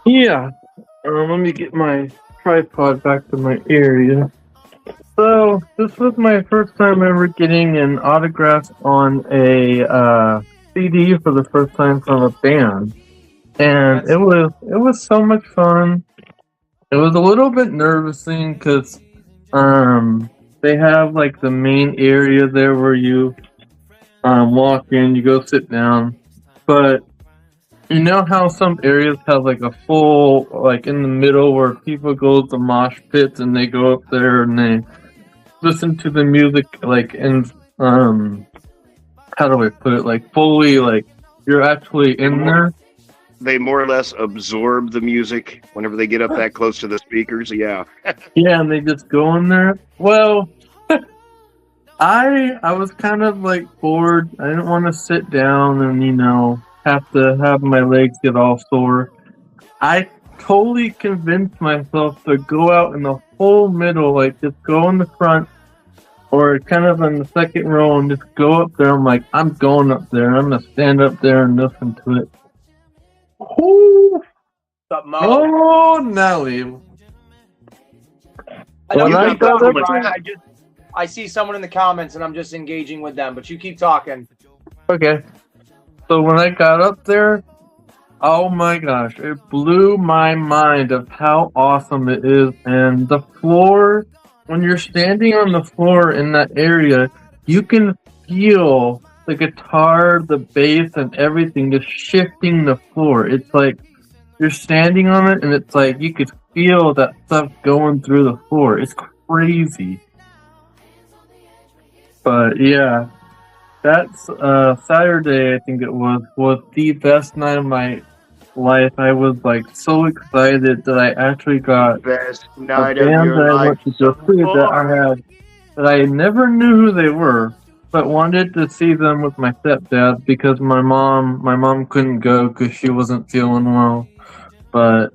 Yeah. Let me get my tripod back to my area. So, this was my first time ever getting an autograph on a CD for the first time from a band. And it was so much fun. It was a little bit nerve-wracking because they have like the main area there where you walk in, you go sit down. But you know how some areas have like a full, like in the middle where people go to mosh pits and they go up there and they listen to the music like in how do I put it, like fully, like you're actually in there. They more or less absorb the music whenever they get up that close to the speakers. Yeah. Yeah, and they just go in there. Well, I was kind of like bored. I didn't want to sit down and have to have my legs get all sore. I totally convinced myself to go out in the whole middle, like just go in the front or kind of in the second row and just go up there. I'm like, I'm going up there. I'm going to stand up there and listen to it. Oh, Nelly. I know When you I keep got talking, up Brian. there- I see someone in the comments, and I'm just engaging with them. But you keep talking. Okay. So when I got up there, oh my gosh, it blew my mind of how awesome it is. And the floor, when you're standing on the floor in that area, you can feel the guitar, the bass, and everything just shifting the floor. It's like you're standing on it, and it's like you could feel that stuff going through the floor. It's crazy. But yeah, that's Saturday, I think it was the best night of my life. I was like so excited that I actually got Best a night of band your that I life went to so go see far. that I never knew who they were, but wanted to see them with my stepdad because my mom couldn't go because she wasn't feeling well. But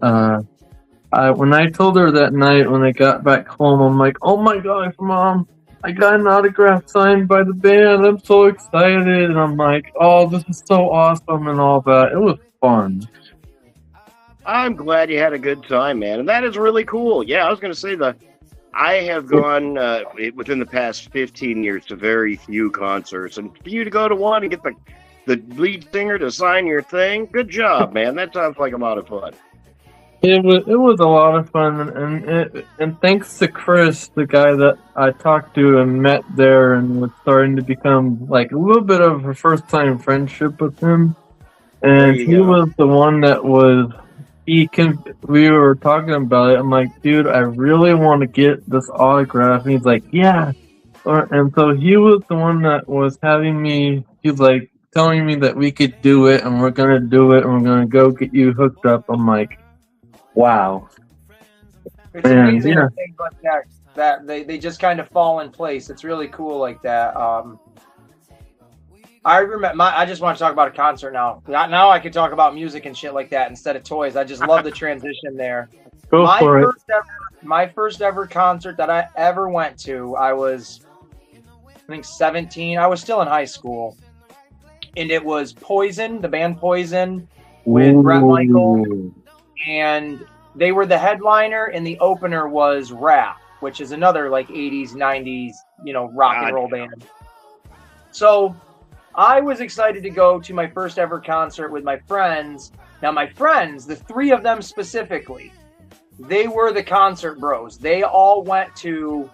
when I told her that night when I got back home, I'm like, oh my gosh, Mom, I got an autograph signed by the band. I'm so excited. And I'm like, oh, this is so awesome and all that. It was fun. I'm glad you had a good time, man, and that is really cool. Yeah, I was going to say I have gone within the past 15 years to very few concerts, and for you to go to one and get the lead singer to sign your thing, good job, man. That sounds like a lot of fun. It was a lot of fun, and thanks to Chris, the guy that I talked to and met there, and was starting to become like a little bit of a first time friendship with him. There And you he go. was the one that was we were talking about it. I'm like, dude, I really want to get this autograph. And he's like, yeah. And so he was the one that was having me. He's like telling me that we could do it, and we're gonna do it, and we're gonna go get you hooked up. I'm like, wow. It's Man, amazing yeah. when things like that they just kind of fall in place. It's really cool like that. I remember. I just want to talk about a concert now. Now I can talk about music and shit like that instead of toys. I just love the transition there. Go for it. My first ever concert that I ever went to, I was, I think, 17. I was still in high school, and it was Poison, the band Poison, with Bret Michaels, and they were the headliner, and the opener was Rap, which is another like 80s, 90s, rock and roll band. So I was excited to go to my first ever concert with my friends. Now, my friends, the three of them specifically, they were the concert bros. They all went and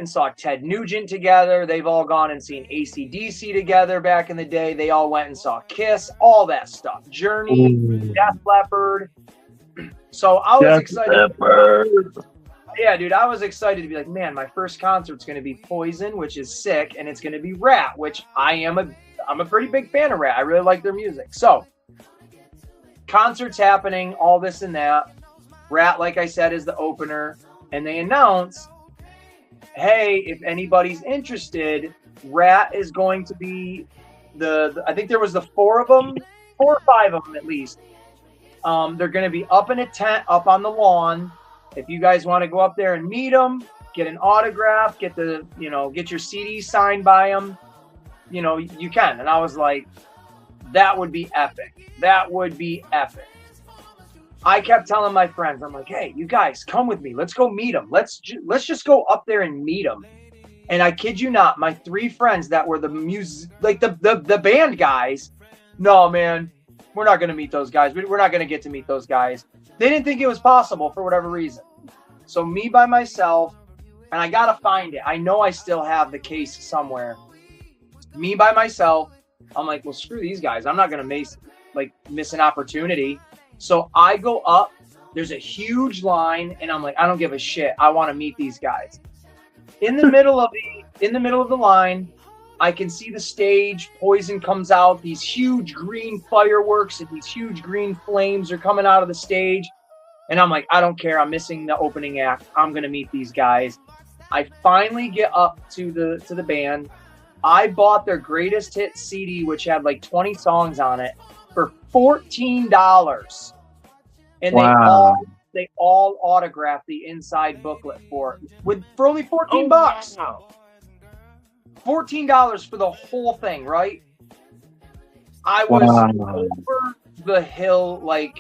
saw Ted Nugent together. They've all gone and seen AC/DC together back in the day. They all went and saw Kiss, all that stuff. Journey, Def Leppard. So I was excited. Yeah, dude, I was excited to be like, man, my first concert's going to be Poison, which is sick, and it's going to be Rat, which I'm a pretty big fan of Rat. I really like their music. So, concerts happening, all this and that. Rat, like I said, is the opener, and they announce, hey, if anybody's interested, Rat is going to be I think there was the 4 or 5 of them at least. They're going to be up in a tent, up on the lawn. If you guys want to go up there and meet them, get an autograph, get your CD signed by them, you can. And I was like, that would be epic. That would be epic. I kept telling my friends, I'm like, hey, you guys, come with me. Let's go meet them. Let's just go up there and meet them. And I kid you not, my 3 friends that were the band guys, no, man, we're not going to meet those guys. We're not going to get to meet those guys. They didn't think it was possible for whatever reason. So me by myself, and I got to find it. I know I still have the case somewhere. Me by myself, I'm like, well, screw these guys. I'm not going to miss an opportunity. So I go up. There's a huge line, and I'm like, I don't give a shit. I want to meet these guys. In the middle of the line, I can see the stage. Poison comes out. These huge green fireworks and these huge green flames are coming out of the stage. And I'm like, I don't care. I'm missing the opening act. I'm going to meet these guys. I finally get up to the band. I bought their greatest hits CD, which had like 20 songs on it, for $14. And Wow. they all autographed the inside booklet for only $14. Wow. $14 for the whole thing, right? I was over the hill, like,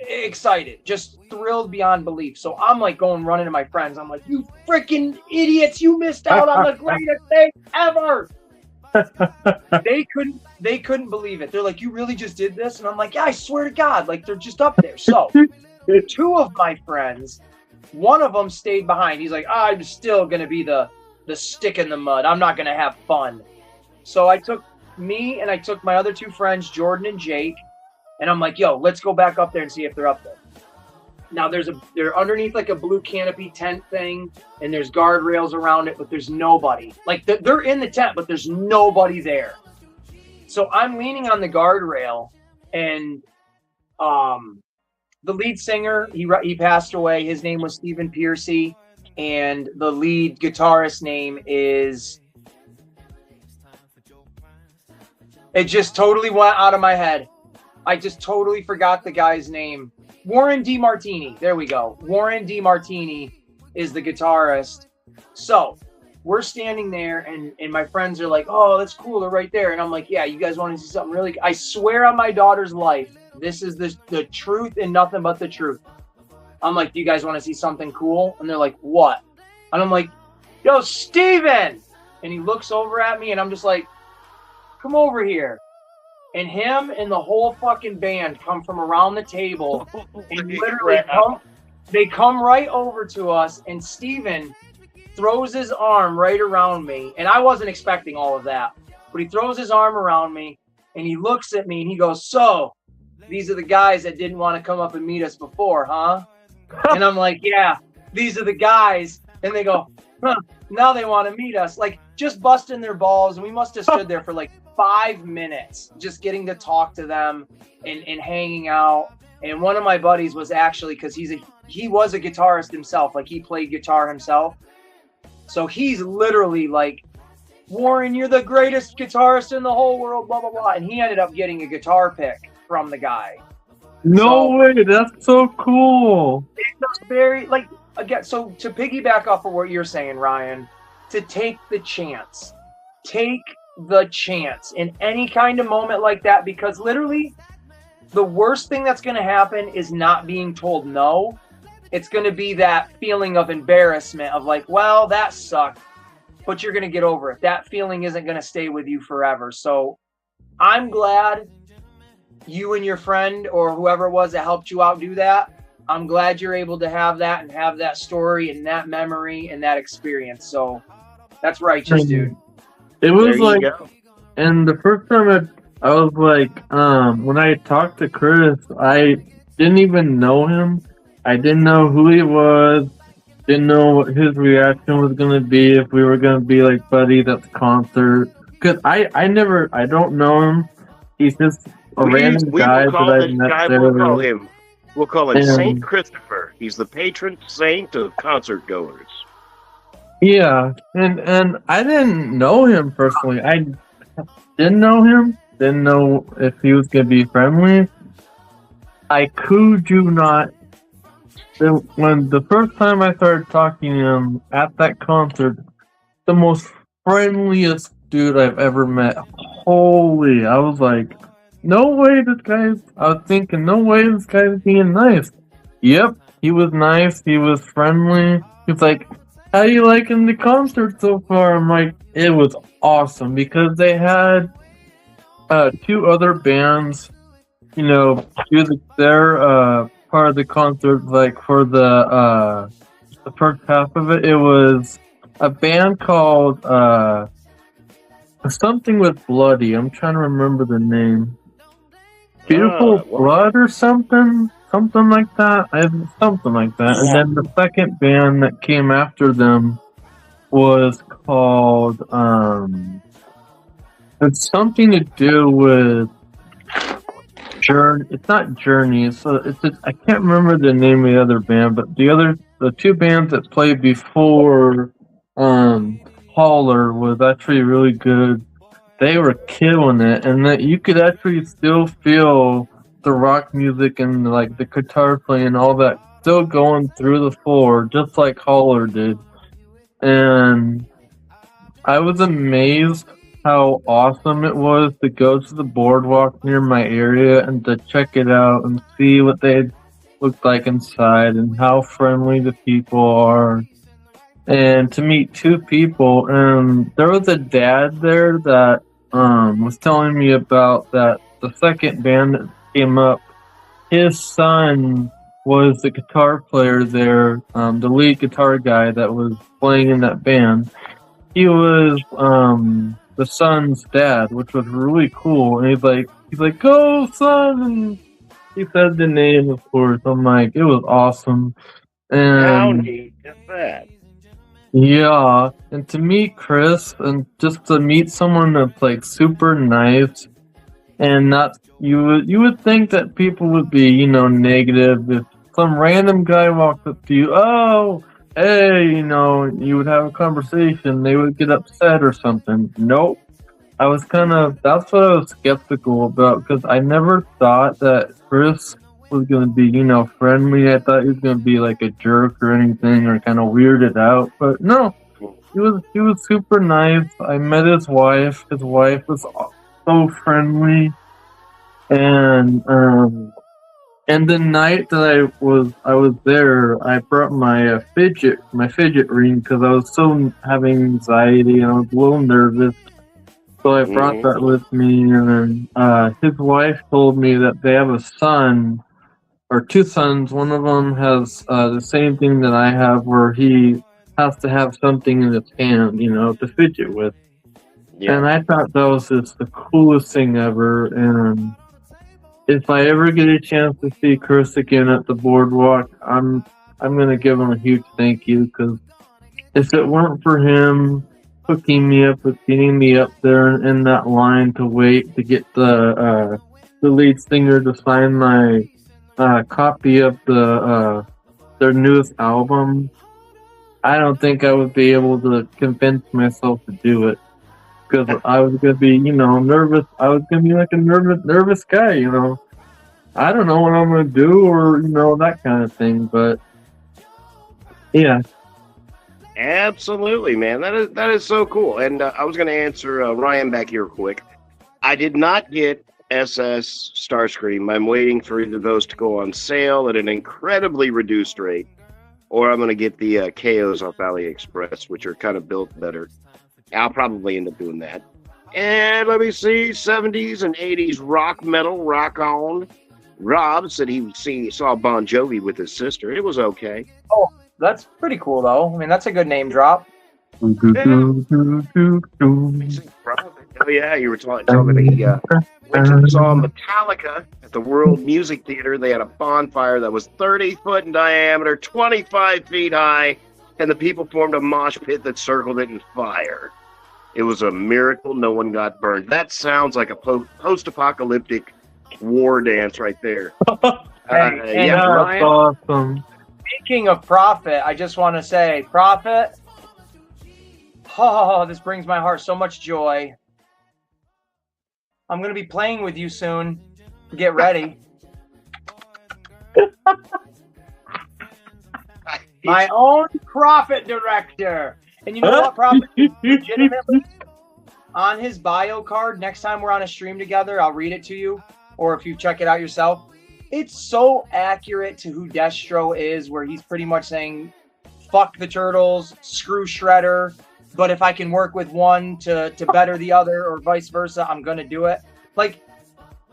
excited, just thrilled beyond belief. So I'm like running to my friends. I'm like, you freaking idiots, you missed out on the greatest thing ever. They couldn't believe it. They're like, you really just did this? And I'm like, yeah, I swear to God, like they're just up there. So two of my friends, one of them stayed behind. He's like, I'm still gonna be the stick in the mud. I'm not gonna have fun. So I took me and I took my other two friends, Jordan and Jake, and I'm like, yo, let's go back up there and see if they're up there. Now they're underneath like a blue canopy tent thing, and there's guardrails around it, but there's nobody. Like they're in the tent, but there's nobody there. So I'm leaning on the guardrail, and the lead singer, he passed away. His name was Stephen Piercy, and the lead guitarist name is. It just totally went out of my head. I just totally forgot the guy's name. Warren DeMartini. There we go. Warren DeMartini is the guitarist. So we're standing there, and my friends are like, oh, that's cool. They're right there. And I'm like, yeah, you guys want to see something really? I swear on my daughter's life, this is the truth and nothing but the truth. I'm like, do you guys want to see something cool? And they're like, what? And I'm like, yo, Steven! And he looks over at me, and I'm just like, come over here. And him and the whole fucking band come from around the table and literally they come right over to us, and Steven throws his arm right around me. And I wasn't expecting all of that, but he throws his arm around me and he looks at me and he goes, so these are the guys that didn't want to come up and meet us before, huh? And I'm like, yeah, these are the guys. And they go, huh, now they want to meet us. Like, just busting their balls. And we must have stood there for like 5 minutes just getting to talk to them and hanging out. And one of my buddies was actually, because he was a guitarist himself, like he played guitar himself. So he's literally like, Warren, you're the greatest guitarist in the whole world, blah, blah, blah. And he ended up getting a guitar pick from the guy. No way, that's so cool. It's very, like, again, so to piggyback off of what you're saying, Ryan, to take the chance. Take the chance in any kind of moment like that, because literally the worst thing that's going to happen is not being told no. It's going to be that feeling of embarrassment of like, well, that sucked, but you're going to get over it. That feeling isn't going to stay with you forever. So I'm glad you and your friend or whoever it was that helped you out do that. I'm glad you're able to have that and have that story and that memory and that experience. So that's righteous, dude. It was like, and the first time I was like, when I talked to Chris, I didn't even know him. I didn't know who he was. Didn't know what his reaction was going to be, if we were going to be like buddies at the concert. Because I don't know him. He's just a random guy that I've met there. We'll call him Saint Christopher. He's the patron saint of concert goers. Yeah, and I didn't know him personally. I didn't know him. Didn't know if he was going to be friendly. I could you not. When the first time I started talking to him at that concert, the most friendliest dude I've ever met. Holy, I was like, no way I was thinking, no way this guy's being nice. Yep, he was nice, he was friendly. He was like, how you liking the concert so far? I'm like, it was awesome, because they had two other bands, you know, their part of the concert, like for the first half of it, it was a band called something with Bloody. I'm trying to remember the name. Beautiful Blood or something like that. Something like that. And then the second band that came after them was called it's something to do with Journey. It's not Journey. It's I can't remember the name of the other band, but the two bands that played before Holler was actually really good. They were killing it, and that you could actually still feel the rock music and like the guitar playing, all that still going through the floor, just like Holler did. And I was amazed how awesome it was to go to the boardwalk near my area and to check it out and see what they looked like inside and how friendly the people are. And to meet two people, and there was a dad there that was telling me about that the second band that came up, his son was the guitar player there, the lead guitar guy that was playing in that band. He was the son's dad, which was really cool. And he's like, go son! And he said the name, of course. I'm like, it was awesome. How And neat is that? yeah, and to meet Chris and just to meet someone that's like super nice and not you would think that people would be, you know, negative if some random guy walked up to you, oh, hey, you know, you would have a conversation, they would get upset or something. Nope. That's what I was skeptical about because I never thought that Chris was going to be, you know, friendly. I thought he was going to be like a jerk or anything or kind of weirded out. But no, he was super nice. I met his wife. His wife was so friendly. And the night that I was there, I brought my fidget ring because I was so having anxiety and I was a little nervous. So I brought that with me, and then his wife told me that they have a son, or two sons. One of them has the same thing that I have, where he has to have something in his hand, you know, to fidget with. Yeah. And I thought that was just the coolest thing ever. And if I ever get a chance to see Chris again at the boardwalk, I'm gonna give him a huge thank you because if it weren't for him hooking me up with getting me up there in that line to wait to get the lead singer to sign my copy of their newest album, I don't think I would be able to convince myself to do it because I was gonna be, you know, nervous. I was gonna be like a nervous guy, you know. I don't know what I'm gonna do, or you know, that kind of thing. But yeah. Absolutely, man. That is so cool. And I was going to answer Ryan back here quick. I did not get SS Starscream. I'm waiting for either of those to go on sale at an incredibly reduced rate, or I'm going to get the KOs off AliExpress, which are kind of built better. I'll probably end up doing that. And let me see, 70s and 80s rock metal, rock on. Rob said he saw Bon Jovi with his sister. It was okay. Oh. That's pretty cool, though. I mean, that's a good name drop. Oh, yeah, you were talking me. Went and saw Metallica at the World Music Theater. They had a bonfire that was 30 foot in diameter, 25 feet high, and the people formed a mosh pit that circled it in fire. It was a miracle no one got burned. That sounds like a post-apocalyptic war dance right there. Hey, Ryan? Awesome. Speaking of Prophet, I just want to say, Prophet, oh, this brings my heart so much joy. I'm going to be playing with you soon. Get ready. My own Prophet director. And you know what, Prophet? Legitimately, on his bio card, next time we're on a stream together, I'll read it to you. Or if you check it out yourself. It's so accurate to who Destro is, where he's pretty much saying, fuck the Turtles, screw Shredder, but if I can work with one to better the other or vice versa, I'm going to do it. Like,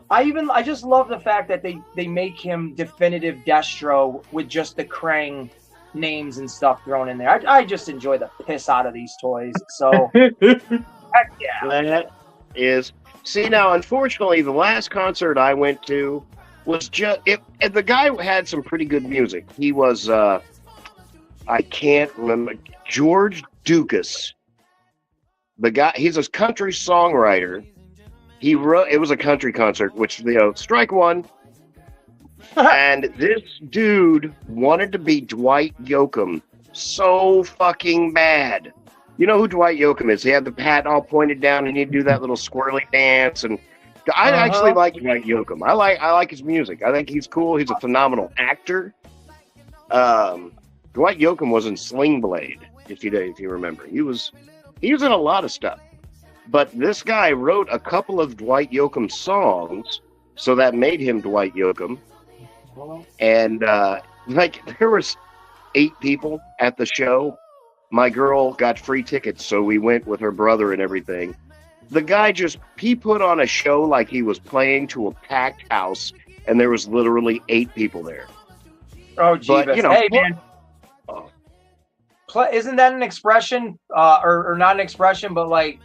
I just love the fact that they make him definitive Destro with just the Krang names and stuff thrown in there. I just enjoy the piss out of these toys. So, heck yeah. That is... See, now, unfortunately, the last concert I went to was just the guy had some pretty good music. He was I can't remember, George Dukas. The guy, he's a country songwriter. He wrote, it was a country concert, which, you know, strike one. And this dude wanted to be Dwight Yoakam so fucking bad. You know who Dwight Yoakam is? He had the hat all pointed down and he'd do that little squirrely dance, and I actually like Dwight Yoakam. I like his music. I think he's cool. He's a phenomenal actor. Dwight Yoakam was in Sling Blade, if you remember. He was in a lot of stuff. But this guy wrote a couple of Dwight Yoakam songs, so that made him Dwight Yoakam. And like there was 8 people at the show. My girl got free tickets, so we went with her brother and everything. The guy he put on a show like he was playing to a packed house, and there was literally 8 people there. Oh, Jeebus. But, you know, hey, man. Isn't that an expression, or not an expression, but like,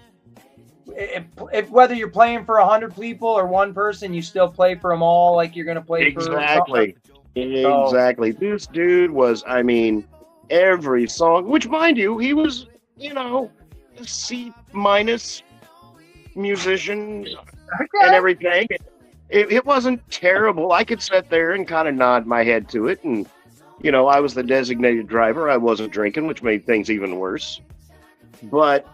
if whether you're playing for 100 people or one person, you still play for them all, like you're going to play exactly. for Exactly. This dude was, I mean, every song, which mind you, he was, you know, a C- musician and everything. It wasn't terrible. I could sit there and kind of nod my head to it, and you know, I was the designated driver. I wasn't drinking, which made things even worse. But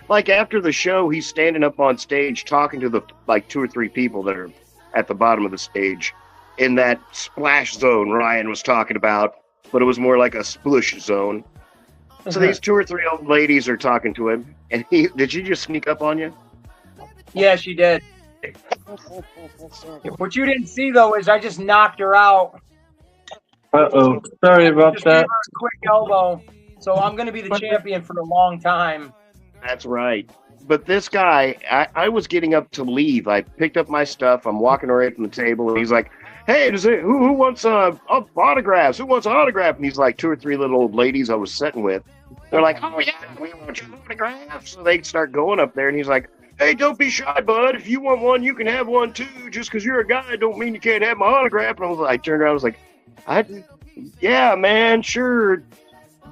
like after the show, he's standing up on stage talking to the like 2 or 3 people that are at the bottom of the stage in that splash zone Ryan was talking about, but it was more like a splush zone. So these 2 or 3 old ladies are talking to him, and did she just sneak up on you? Yeah, she did. What you didn't see though is I just knocked her out. Uh-oh. Sorry about Just that. gave her a quick elbow. So I'm going to be the champion for a long time. That's right. But this guy, I was getting up to leave. I picked up my stuff. I'm walking away from the table, and he's like, "Hey, who wants autographs? Who wants an autograph?" And he's like 2 or 3 little old ladies I was sitting with. They're like, "Oh yeah, we want your autograph." So they start going up there, and he's like, "Hey, don't be shy, bud. If you want one, you can have one too. Just because you're a guy, don't mean you can't have my autograph." And I turned around, I was like, "Yeah, man, sure,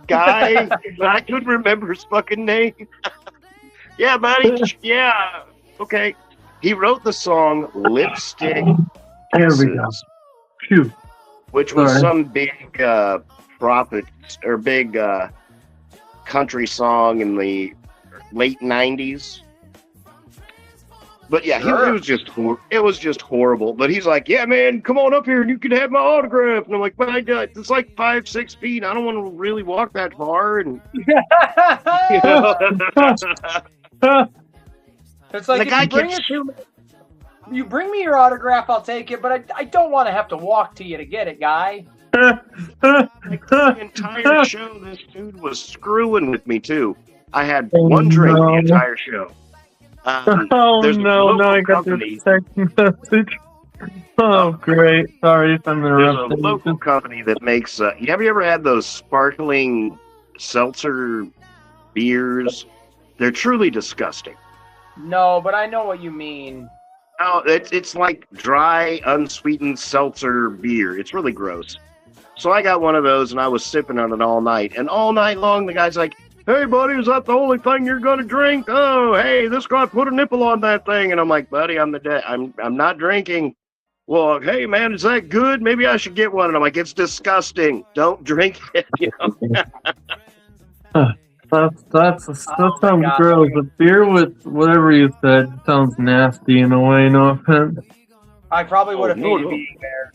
guy." I couldn't remember his fucking name. Yeah, buddy. Yeah. Okay. He wrote the song "Lipstick There we go. Kisses," Phew. which was Sorry. some big prophet or big country song in the late '90s. But yeah, Sure. it was just horrible. But he's like, "Yeah, man, come on up here and you can have my autograph." And I'm like, "But it's like 5-6 feet. I don't want to really walk that far." And you know, It's like, the guy you bring me your autograph, I'll take it, but I don't want to have to walk to you to get it, guy. like the entire show, this dude was screwing with me too. I had one drink the entire show. Oh there's a no, local now I got company- this text message. Oh great. Sorry if I'm There's a interrupting. local company that makes. Have you ever had those sparkling seltzer beers? They're truly disgusting. No, but I know what you mean. No, it's like dry, unsweetened seltzer beer. It's really gross. So I got one of those, and I was sipping on it all night. And all night long, the guy's like, "Hey, buddy, is that the only thing you're gonna drink? Oh, hey, this guy put a nipple on that thing." And I'm like, "Buddy, I'm not drinking." "Well, hey, man, is that good? Maybe I should get one." And I'm like, "It's disgusting. Don't drink it." You know? That sounds God. gross. A beer with whatever you said sounds nasty in a way, no offense. I probably would have no, hated no. being there.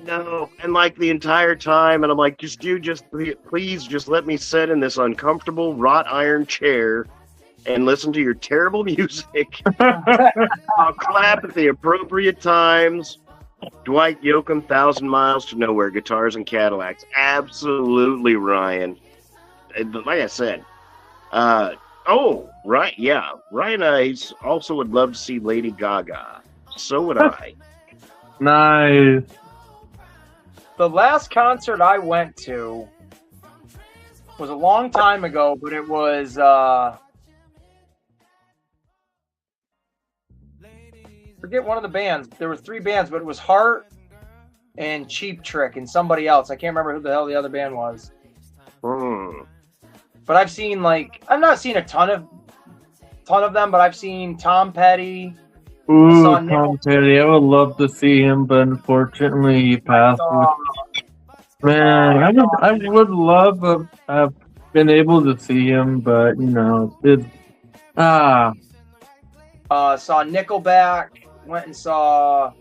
No, and like the entire time, and I'm like, please, just let me sit in this uncomfortable wrought iron chair and listen to your terrible music. I'll clap at the appropriate times. Dwight Yoakam, 1,000 Miles to Nowhere, Guitars and Cadillacs. Absolutely, Ryan. Like I said, right, yeah. Ryan I also would love to see Lady Gaga. So would I. Nice. The last concert I went to was a long time ago, but it was forget one of the bands. There were 3 bands, but it was Heart and Cheap Trick and somebody else. I can't remember who the hell the other band was. But I've not seen a ton of them, but I've seen Tom Petty. Ooh, saw Tom Petty. I would love to see him, but unfortunately he passed. Man, I would love to have been able to see him, but you know, saw Nickelback. Went and saw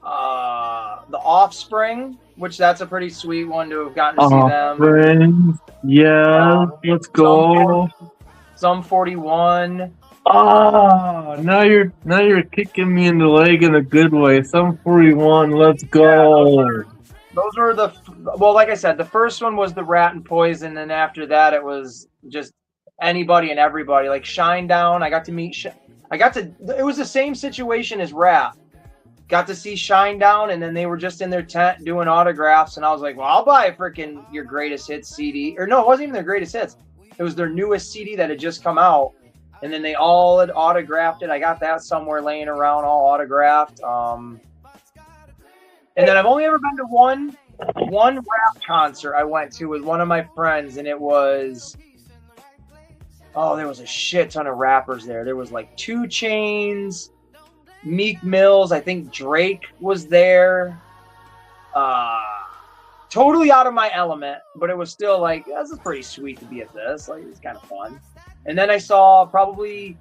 The Offspring, which that's a pretty sweet one to have gotten to see them. Friends. Yeah, let's go. Sum 41. Oh, now you're kicking me in the leg in a good way. 741, let's go. Those were well, like I said, the first one was the rat and poison, and after that it was just anybody and everybody. Like Shinedown, I got to meet. It was the same situation as Rat. Got to see Shinedown, and then they were just in their tent doing autographs, and I was like, well, I'll buy freaking your greatest hits CD. Or no, it wasn't even their greatest hits. It was their newest CD that had just come out. And then they all had autographed it. I got that somewhere laying around, all autographed. And then I've only ever been to one rap concert I went to with one of my friends, and it was, there was a shit ton of rappers there. There was like 2 Chainz, Meek Mills, I think Drake was there. Totally out of my element, but it was still like, this is pretty sweet to be at this. Like, it's kind of fun. And then I saw probably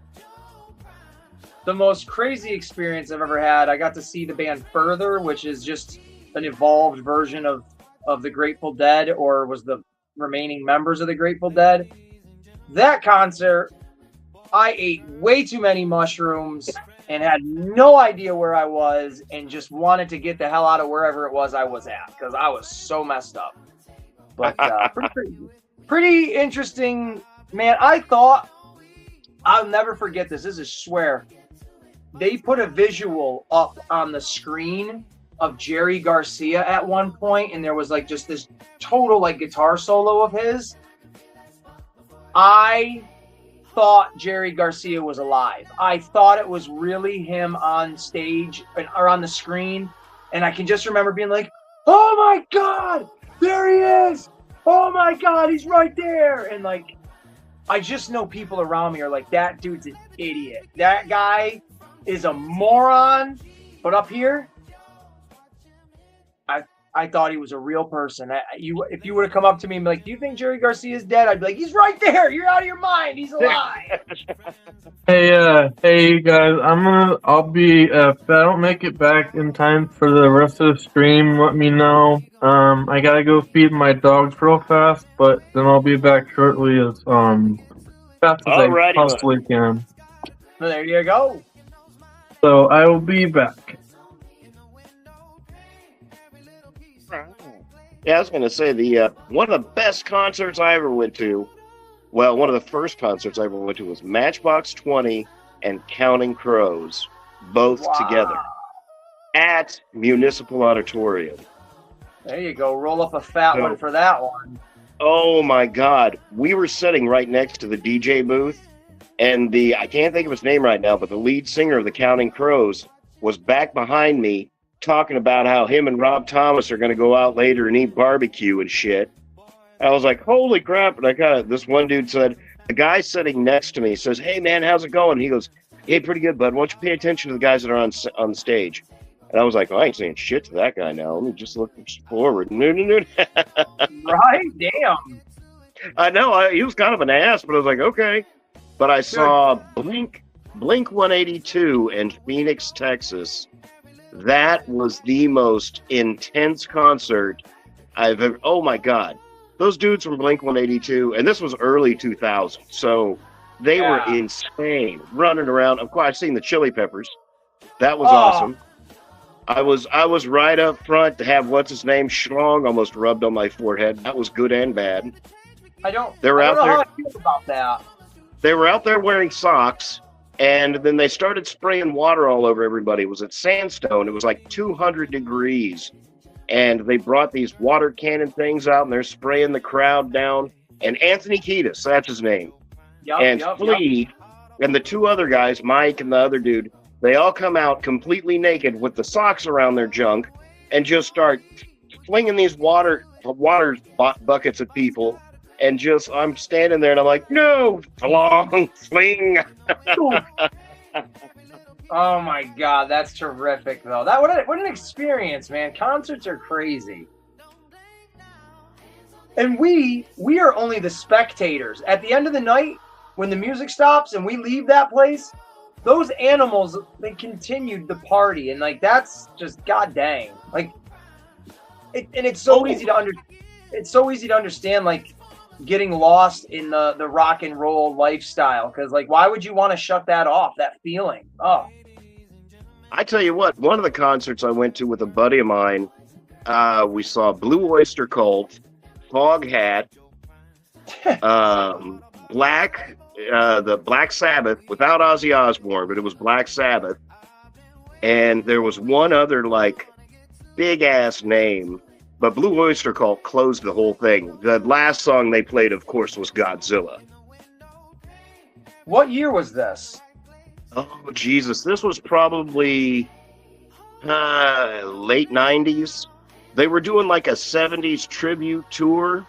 the most crazy experience I've ever had. I got to see the band Further, which is just an evolved version of the Grateful Dead, or was the remaining members of the Grateful Dead. That concert, I ate way too many mushrooms and had no idea where I was and just wanted to get the hell out of wherever it was I was at because I was so messed up. But pretty interesting. Man, I thought, I'll never forget this. This is swear. They put a visual up on the screen of Jerry Garcia at one point, and there was like just this total like guitar solo of his. I thought Jerry Garcia was alive. I thought it was really him on stage or on the screen, and I can just remember being like, "Oh my God, there he is! Oh my God, he's right there!" And like, I just know people around me are like, that dude's an idiot. That guy is a moron. But up here, I thought he was a real person. If you would have come up to me and be like, do you think Jerry Garcia is dead? I'd be like, he's right there. You're out of your mind. He's alive. Hey, you guys. I'll be, if I don't make it back in time for the rest of the stream, let me know. I gotta go feed my dogs real fast, but then I'll be back shortly as fast as I possibly can. Well, there you go. So I will be back. Yeah, I was going to say one of the best concerts I ever went to. Well, one of the first concerts I ever went to was Matchbox 20 and Counting Crows, both together at Municipal Auditorium. There you go. Roll up a fat one for that one. Oh my God. We were sitting right next to the DJ booth, and I can't think of his name right now, but the lead singer of the Counting Crows was back behind me talking about how him and Rob Thomas are going to go out later and eat barbecue and shit. I was like, holy crap. And this one dude said, the guy sitting next to me says, hey man, how's it going? He goes, hey, pretty good, bud. Why don't you pay attention to the guys that are on the stage? And I was like, I ain't saying shit to that guy now. Let me just look forward. Right? Damn. I know. He was kind of an ass, but I was like, okay. But I saw Blink 182 in Phoenix, Texas. That was the most intense concert I've ever. Oh my God. Those dudes from Blink 182, and this was early 2000, so they were insane, running around. Of course, I've seen the Chili Peppers. That was awesome. I was right up front to have what's his name Schlong almost rubbed on my forehead. That was good and bad. I don't know how I feel about that. They were out there wearing socks, and then they started spraying water all over everybody. It was at Sandstone. It was like 200 degrees. And they brought these water cannon things out, and they're spraying the crowd down. And Anthony Kiedis, that's his name. Flea, and the two other guys, Mike and the other dude, they all come out completely naked with the socks around their junk and just start flinging these water buckets at people. And I'm standing there, and I'm like, no, long fling. Oh my God, that's terrific though. What an experience, man. Concerts are crazy. And we are only the spectators. At the end of the night, when the music stops and we leave that place, those animals, they continued the party, and like that's just god dang. Like it's so easy to understand like getting lost in the rock and roll lifestyle. Because, like, why would you want to shut that off? That feeling. Oh, I tell you what, one of the concerts I went to with a buddy of mine, we saw Blue Oyster Cult, Fog Hat, the Black Sabbath, without Ozzy Osbourne, but it was Black Sabbath. And there was one other, like, big-ass name, but Blue Oyster Cult closed the whole thing. The last song they played, of course, was Godzilla. what year was this? Oh, Jesus. This was probably late 90s. They were doing, like, a 70s tribute tour.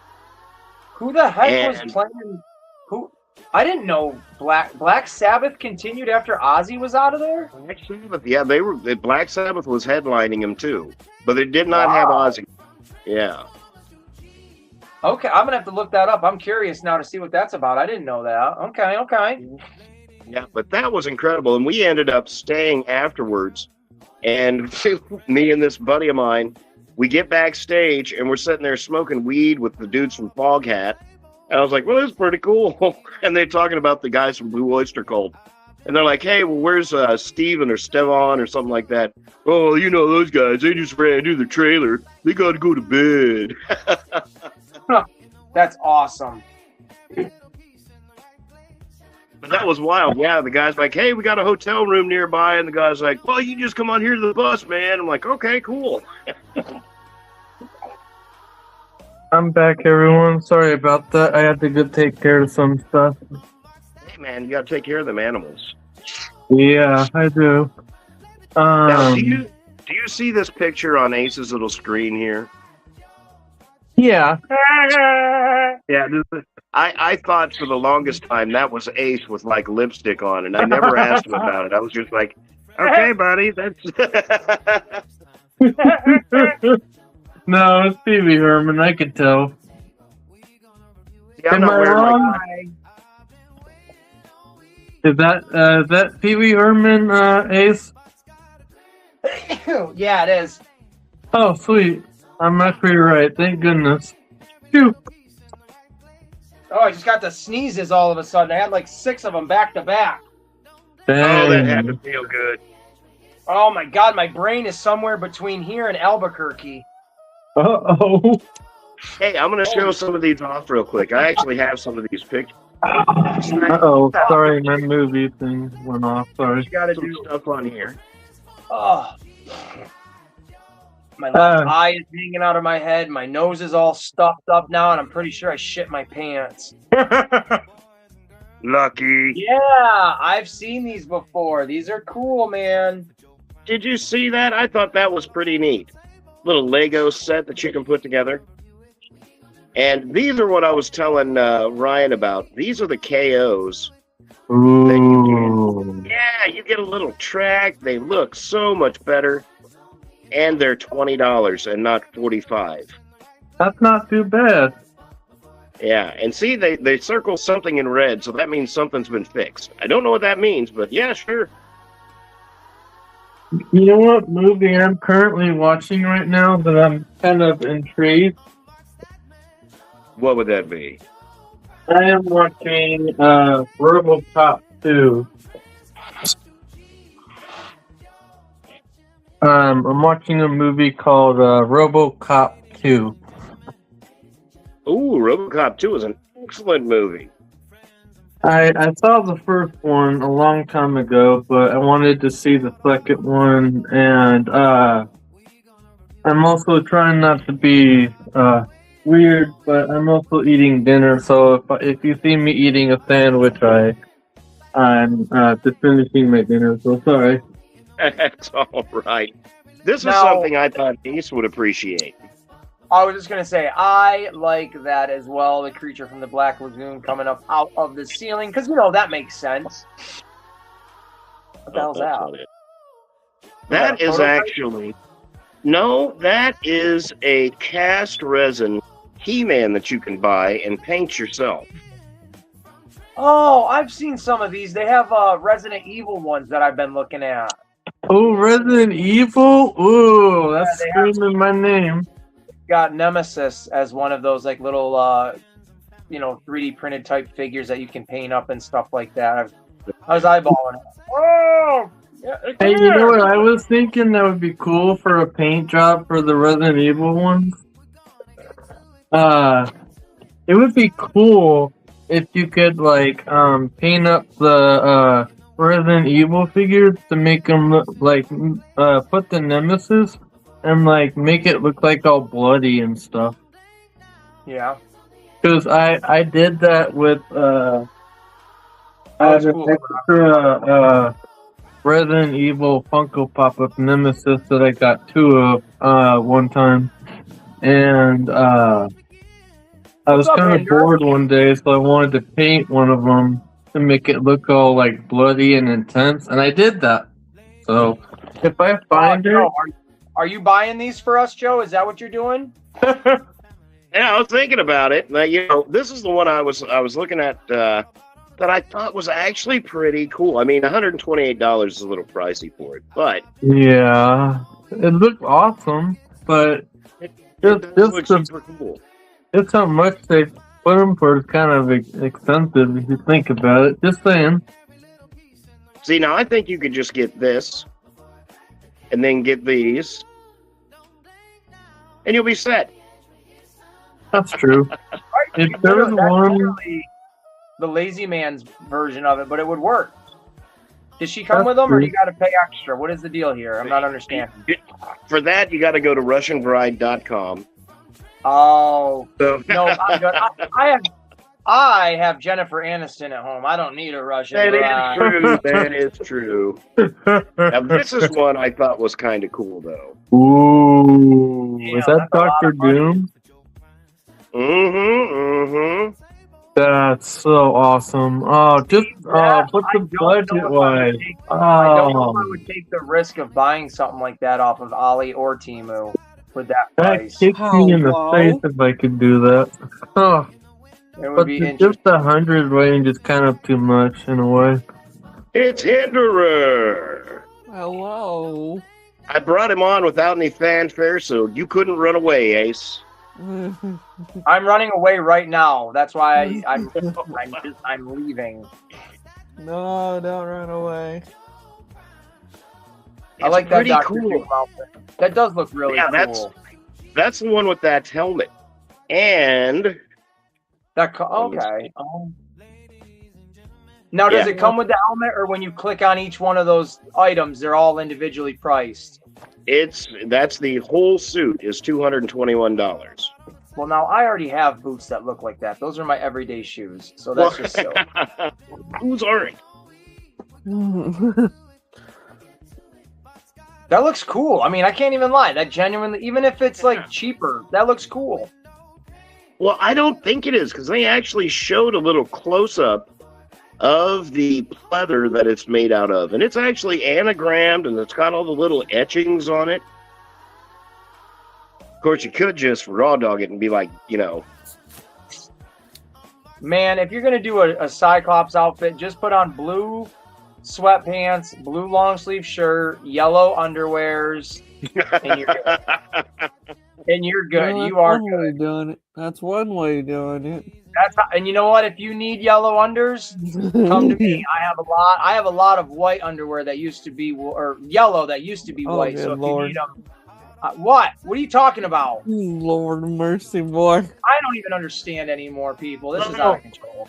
Who the heck was playing? Who? I didn't know Black Sabbath continued after Ozzy was out of there. Black Sabbath, yeah, Black Sabbath was headlining them too, but they did not have Ozzy. Yeah. Okay, I'm gonna have to look that up. I'm curious now to see what that's about. I didn't know that. Okay. Yeah, but that was incredible, and we ended up staying afterwards. And me and this buddy of mine, we get backstage, and we're sitting there smoking weed with the dudes from Fog Hat. And I was like, well, this is pretty cool. And they're talking about the guys from Blue Oyster Cult. And they're like, hey, well, where's Steven or Stevan or something like that? Oh, you know, those guys, they just ran into the trailer. They got to go to bed. That's awesome. But that was wild. Yeah, the guy's like, hey, we got a hotel room nearby. And the guy's like, well, you just come on here to the bus, man. I'm like, okay, cool. I'm back, everyone. Sorry about that. I had to go take care of some stuff. Hey, man, you got to take care of them animals. Yeah, I do. Now, do you see this picture on Ace's little screen here? Yeah. Yeah, I thought for the longest time that was Ace with like lipstick on, and I never asked him about it. I was just like, okay, buddy, that's. No, it's Pee Wee Herman. I could tell. Yeah, I'm Am not I wearing wrong? my. Is that Pee Wee Herman, Ace? Yeah, it is. Oh, sweet. I'm actually right. Thank goodness. Phew. Oh, I just got the sneezes all of a sudden. I had like 6 of them back to back. Oh, that had Dang. to feel good. Oh my God, my brain is somewhere between here and Albuquerque. Uh-oh. Hey, I'm going to show some of these off real quick. I actually have some of these pictures. Uh-oh. Sorry, my movie thing went off. Sorry. You got to do stuff on here. Oh. My left eye is hanging out of my head. My nose is all stuffed up now, and I'm pretty sure I shit my pants. Lucky. Yeah, I've seen these before. These are cool, man. Did you see that? I thought that was pretty neat. Little Lego set that you can put together. And these are what I was telling Ryan about. These are the KOs. Ooh. Yeah, you get a little track. They look so much better. And they're $20 and not $45. That's not too bad. Yeah, and see, they circle something in red, so that means something's been fixed. I don't know what that means, but yeah, sure. You know what movie I'm currently watching right now that I'm kind of intrigued? What would that be? I am watching RoboCop 2. I'm watching a movie called RoboCop 2. Ooh, RoboCop 2 is an excellent movie. I saw the first one a long time ago, but I wanted to see the second one, and I'm also trying not to be weird, but I'm also eating dinner, so if you see me eating a sandwich, I'm just finishing my dinner, so sorry. That's all right. This is Now- something I thought Ace would appreciate. I was just going to say, I like that as well, the creature from the Black Lagoon coming up out of the ceiling, because, you know, that makes sense. What the hell's That's that? not it. That is prototype? actually... No, that is a cast resin He-Man that you can buy and paint yourself. Oh, I've seen some of these. They have Resident Evil ones that I've been looking at. Oh, Resident Evil? Ooh, that's they have- screaming my name. Got Nemesis as one of those like little 3D printed type figures that you can paint up and stuff like that. I was eyeballing it. Oh, yeah, Hey, you know what I was thinking that would be cool for a paint job for the Resident Evil ones? It would be cool if you could like paint up the Resident Evil figures to make them look like put the Nemesis and like make it look like all bloody and stuff. Yeah. Because I did that with I That was had an cool. extra Resident Evil Funko Pop-Up Nemesis that I got 2 of one time, and I was kind of bored one day, so I wanted to paint one of them to make it look all like bloody and intense, and I did that. So if I find it, Joe, are you buying these for us, Joe? Is that what you're doing? Yeah, I was thinking about it. This is the one I was looking at that I thought was actually pretty cool. I mean, $128 is a little pricey for it, but yeah, it looked awesome, but it looks super cool. just how much they put them for is kind of expensive if you think about it. Just saying. See, now I think you could just get this, and then get these, and you'll be set. That's true. If there was That's one, literally the Lazy Man's version of it, but it would work. Does she come That's with them, or do true. you got to pay extra? What is the deal here? I'm not understanding. For that, you got to go to RussianBride.com. Oh So, no, I'm good. I have Jennifer Aniston at home. I don't need a Russian that bride. is true. That is true. Now, this is one I thought was kind of cool, though. Ooh, Yeah, is that that's a lot Doctor of money. Doom? Mm-hmm. That's so awesome. Oh, just That, put I the don't know if budget I wise. would take- I don't know if I Oh, would take the risk of buying something like that off of Ali or Temu with that that price. kicks me in the Hello? face if I could do that. Oh, It would but be the, interesting. just 100 range is kind of too much in a way. It's Hinderer. Hello. I brought him on without any fanfare, so you couldn't run away, Ace. I'm running away right now. That's why I'm leaving. No, don't run away. I like that pretty Dr. cool. Doom outfit. That does look really Yeah, cool. that's the one with that helmet. And Okay. Now, does Yeah. it come with the helmet, or when you click on each one of those items, they're all individually priced? that's the whole suit is $221. Well, now I already have boots that look like that. Those are my everyday shoes, so that's just silly. Who's aren't? That looks cool. I mean, I can't even lie. That genuinely, even if it's like cheaper, that looks cool. Well, I don't think it is, because they actually showed a little close-up of the pleather that it's made out of. And it's actually anagrammed, and it's got all the little etchings on it. Of course, you could just raw dog it and be like, Man, if you're gonna do a Cyclops outfit, just put on blue sweatpants, blue long sleeve shirt, yellow underwears, and you're good. And you're good. Well, You are that's one way good. of doing it. That's one way of doing it. And you know what? If you need yellow unders, come to me. I have a lot of white underwear that used to be, or yellow that used to be Oh, white. good So if Lord. you need them, what? What are you talking about? Lord mercy, boy. I don't even understand anymore, people. This is No. out of control.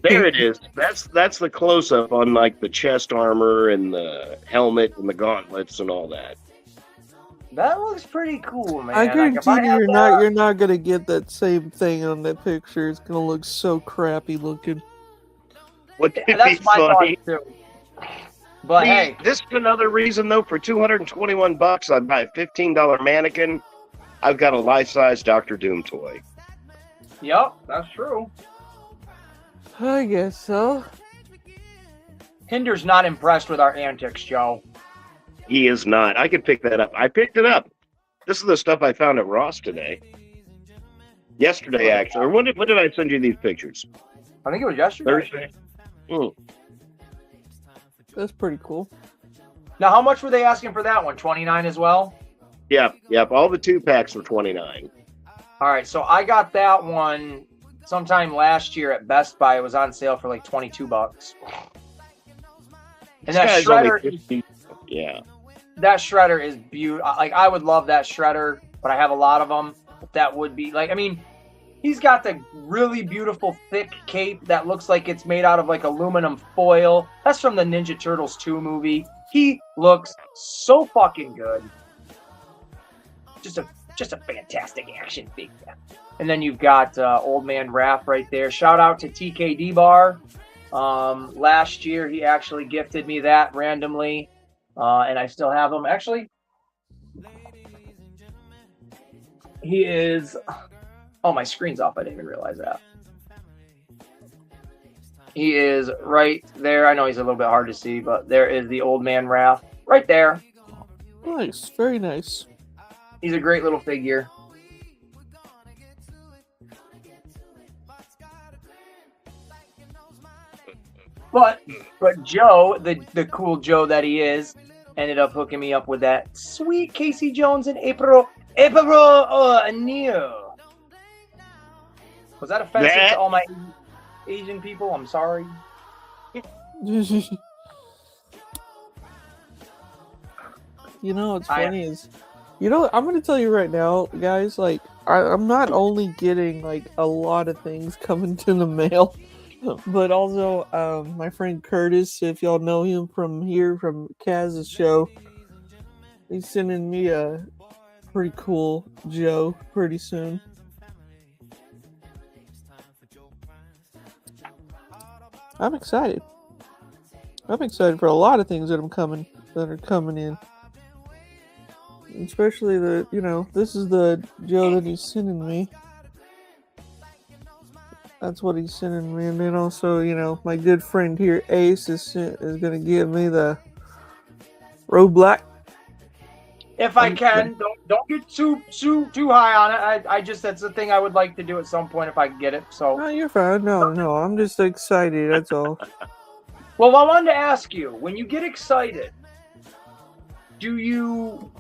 There it is. That's the close-up on, like, the chest armor and the helmet and the gauntlets and all that. That looks pretty cool, man. I Like, guarantee if I you, had you're not gonna get that same thing on that picture. It's gonna look so crappy looking. Wouldn't it that's be my funny? thought too. But See, hey, this is another reason, though, for $221, I'd buy a $15 mannequin. I've got a life-size Dr. Doom toy. yep, that's true. I guess so. Hinder's not impressed with our antics, Joe. He is not. I could pick that up. I picked it up. This is the stuff I found at Ross today. Yesterday, actually. Or when did I send you these pictures? I think it was yesterday. Thursday? That's pretty cool. Now, how much were they asking for that one? 29 as well? Yep. All the 2-packs were $29. All right, so I got that one sometime last year at Best Buy. It was on sale for like $22. And that This guy's only shredder, 50. Yeah. that shredder is beautiful. Like, I would love that shredder, but I have a lot of them. That would be like, I mean, he's got the really beautiful thick cape that looks like it's made out of like aluminum foil. That's from the Ninja Turtles 2 movie. He looks so fucking good. Just a fantastic action figure. And then you've got Old Man Raph right there. Shout out to TKD Bar. Last year he actually gifted me that randomly, and I still have him. Actually, he is. Oh, my screen's off. I didn't even realize that. He is right there. I know he's a little bit hard to see, but there is the Old Man Raph right there. Nice, very nice. He's a great little figure. But Joe, the cool Joe that he is, ended up hooking me up with that sweet Casey Jones and April O'Neil. Was that offensive to all my Asian people? I'm sorry. You know what's funny is, you know, I'm gonna tell you right now, guys. Like, I'm not only getting like a lot of things coming to the mail, but also my friend Curtis, if y'all know him from here from Kaz's show, he's sending me a pretty cool Joe pretty soon. I'm excited. I'm excited for a lot of things that are coming in. Especially this is the Joe that he's sending me. That's what he's sending me. And then also, my good friend here, Ace, is going to give me the Road Black. If I can, don't get too high on it. I just, that's the thing I would like to do at some point if I can get it. So. No, you're fine. No, I'm just excited. That's all. Well, I wanted to ask you, when you get excited, do you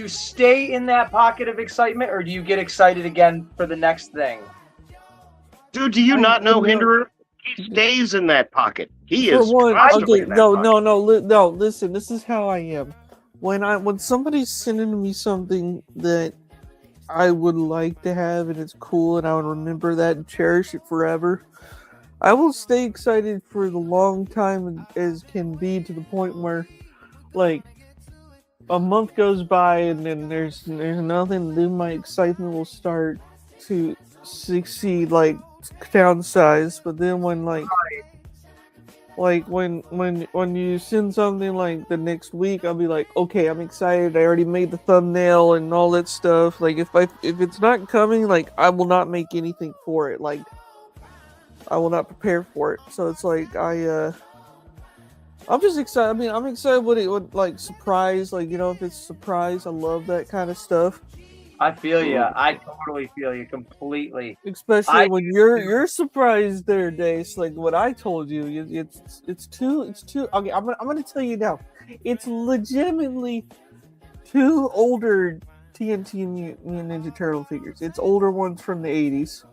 stay in that pocket of excitement, or do you get excited again for the next thing? Dude, do you not know Hinderer? He stays in that pocket. He is okay, constantly in that pocket. no. Listen, this is how I am. When somebody's sending me something that I would like to have and it's cool and I would remember that and cherish it forever, I will stay excited for the long time as can be, to the point where, like, a month goes by and then there's nothing to do. My excitement will start to succeed, like, downsize. But then when when you send something like the next week, I'll be like, okay, I'm excited. I already made the thumbnail and all that stuff. Like, if it's not coming, like, I will not make anything for it. Like, I will not prepare for it. So it's like I'm just excited. I mean, I'm excited what it would, like, surprise. Like, if it's a surprise, I love that kind of stuff. I feel you. I totally feel you completely. Especially when you're surprised there, Dace. Like what I told you, it's too. Okay, I'm gonna tell you now. It's legitimately two older TNT Mutant Ninja Turtle figures. It's older ones from the 80s.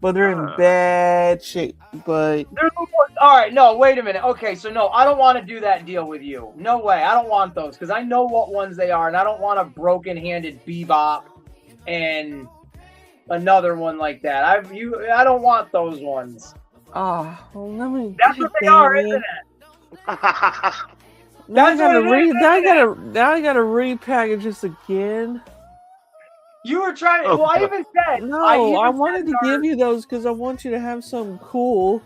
But they're in bad shape. But all right, no, wait a minute. Okay, so no, I don't want to do that deal with you. No way, I don't want those, because I know what ones they are, and I don't want a broken-handed Bebop and another one like that. I don't want those ones. Well, let me. That's what they are, isn't it? Now I gotta repackage this again. You were trying. Well, I even said. No, I wanted to give you those because I want you to have something cool.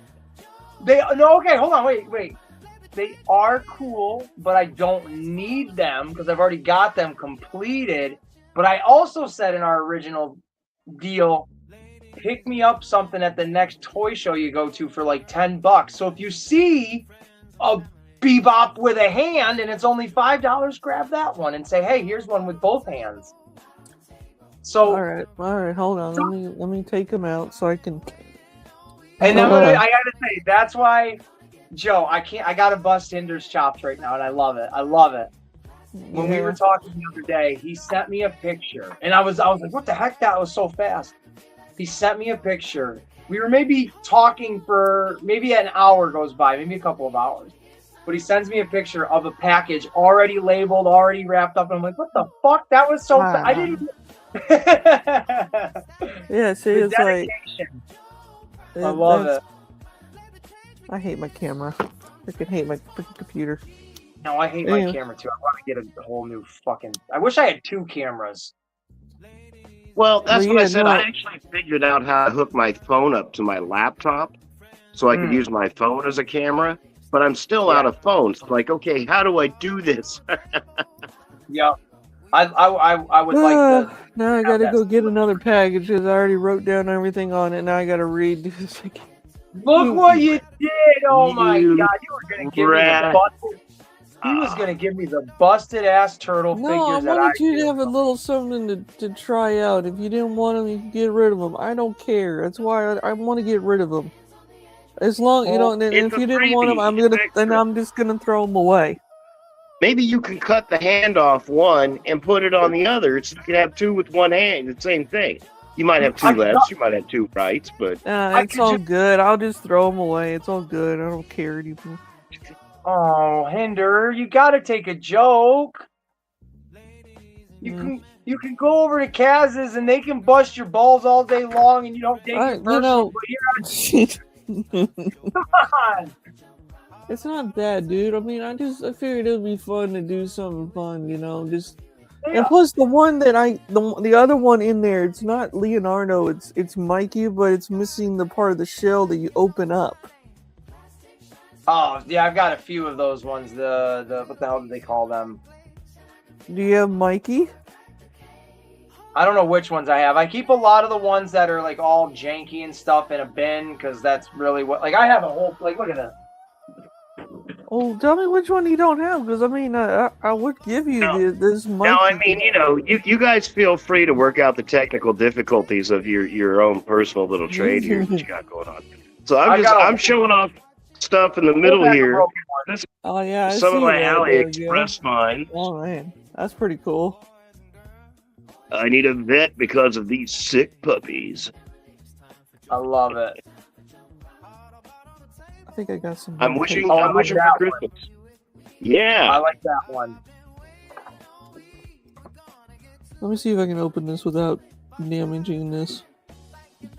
Okay, hold on, wait. They are cool, but I don't need them because I've already got them completed. But I also said in our original deal, pick me up something at the next toy show you go to for like $10. So if you see a Bebop with a hand and it's only $5, grab that one and say, hey, here's one with both hands. So all right, hold on. Let me take them out so I can. And then I gotta say, that's why, Joe, I gotta bust Hinder's chops right now, and I love it. When we were talking the other day, he sent me a picture, and I was like, what the heck? That was so fast. He sent me a picture. We were maybe talking for maybe an hour goes by, maybe a couple of hours. But he sends me a picture of a package already labeled, already wrapped up. And I'm like, what the fuck? That was so I didn't. Yeah, see, The it's like. I love it. I hate my camera. I freaking hate my freaking computer. No, I hate my camera too. I want to get a whole new fucking. I wish I had 2 cameras. Well, that's Well, what I yeah, said. no. I actually figured out how to hook my phone up to my laptop so I could use my phone as a camera, but I'm still out of phones. Like, okay, how do I do this? Yeah. I would like to. Now I gotta go get another package because I already wrote down everything on it. Now I gotta read this again. Look what you did! Oh my god, you were gonna give me the rat. busted. He was gonna give me the busted ass turtle No, I figures that wanted you to do. have a little something to try out. If you didn't want them, you can get rid of them. I don't care. That's why I want to get rid of them. As long you know, and it's if a you didn't want them, freebie. I'm just gonna throw them away. Maybe you can cut the hand off one and put it on the other, so you can have 2 with one hand. The same thing. You might have 2 lefts, you might have 2 rights, but It's all good. I'll just throw them away. It's all good. I don't care anymore. Oh, Hinder, you gotta take a joke. You can go over to Kaz's and they can bust your balls all day long and you don't take it personal. But come on. It's not bad, dude. I mean, I figured it would be fun to do something fun, you know, just. Yeah. And plus, the one that the other one in there, it's not Leonardo. It's Mikey, but it's missing the part of the shell that you open up. Oh yeah, I've got a few of those ones. The what the hell do they call them? Do you have Mikey? I don't know which ones I have. I keep a lot of the ones that are like all janky and stuff in a bin because that's really what. Like I have a whole like look at that. Oh, tell me which one you don't have, because I mean, I would give you this Mikey. now, I mean, you know, you guys feel free to work out the technical difficulties of your own personal little trade here that you got going on. So I'm showing off stuff in the middle here. This Oh yeah, some of my AliExpress finds. Oh man, that's pretty cool. I need a vet because of these sick puppies. I love it. I think I got some. I'm wishing I like for that Christmas. Yeah. I like that one. Let me see if I can open this without damaging this.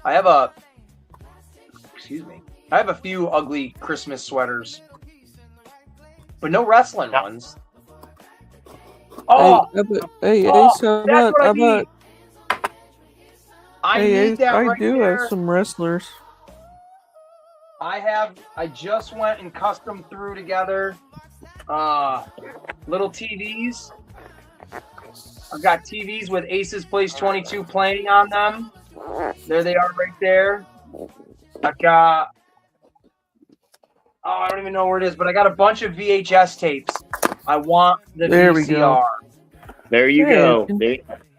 I have a few ugly Christmas sweaters, but no wrestling ones. Oh, Hey, oh, Ace, how that's what I about? need. I Hey, need that I right do there. have some wrestlers. I just went and custom threw together little TVs. I've got TVs with Aces Place 22 playing on them. There they are right there. I've got I don't even know where it is, but I got a bunch of VHS tapes. I want the There VCR. we go. There you go.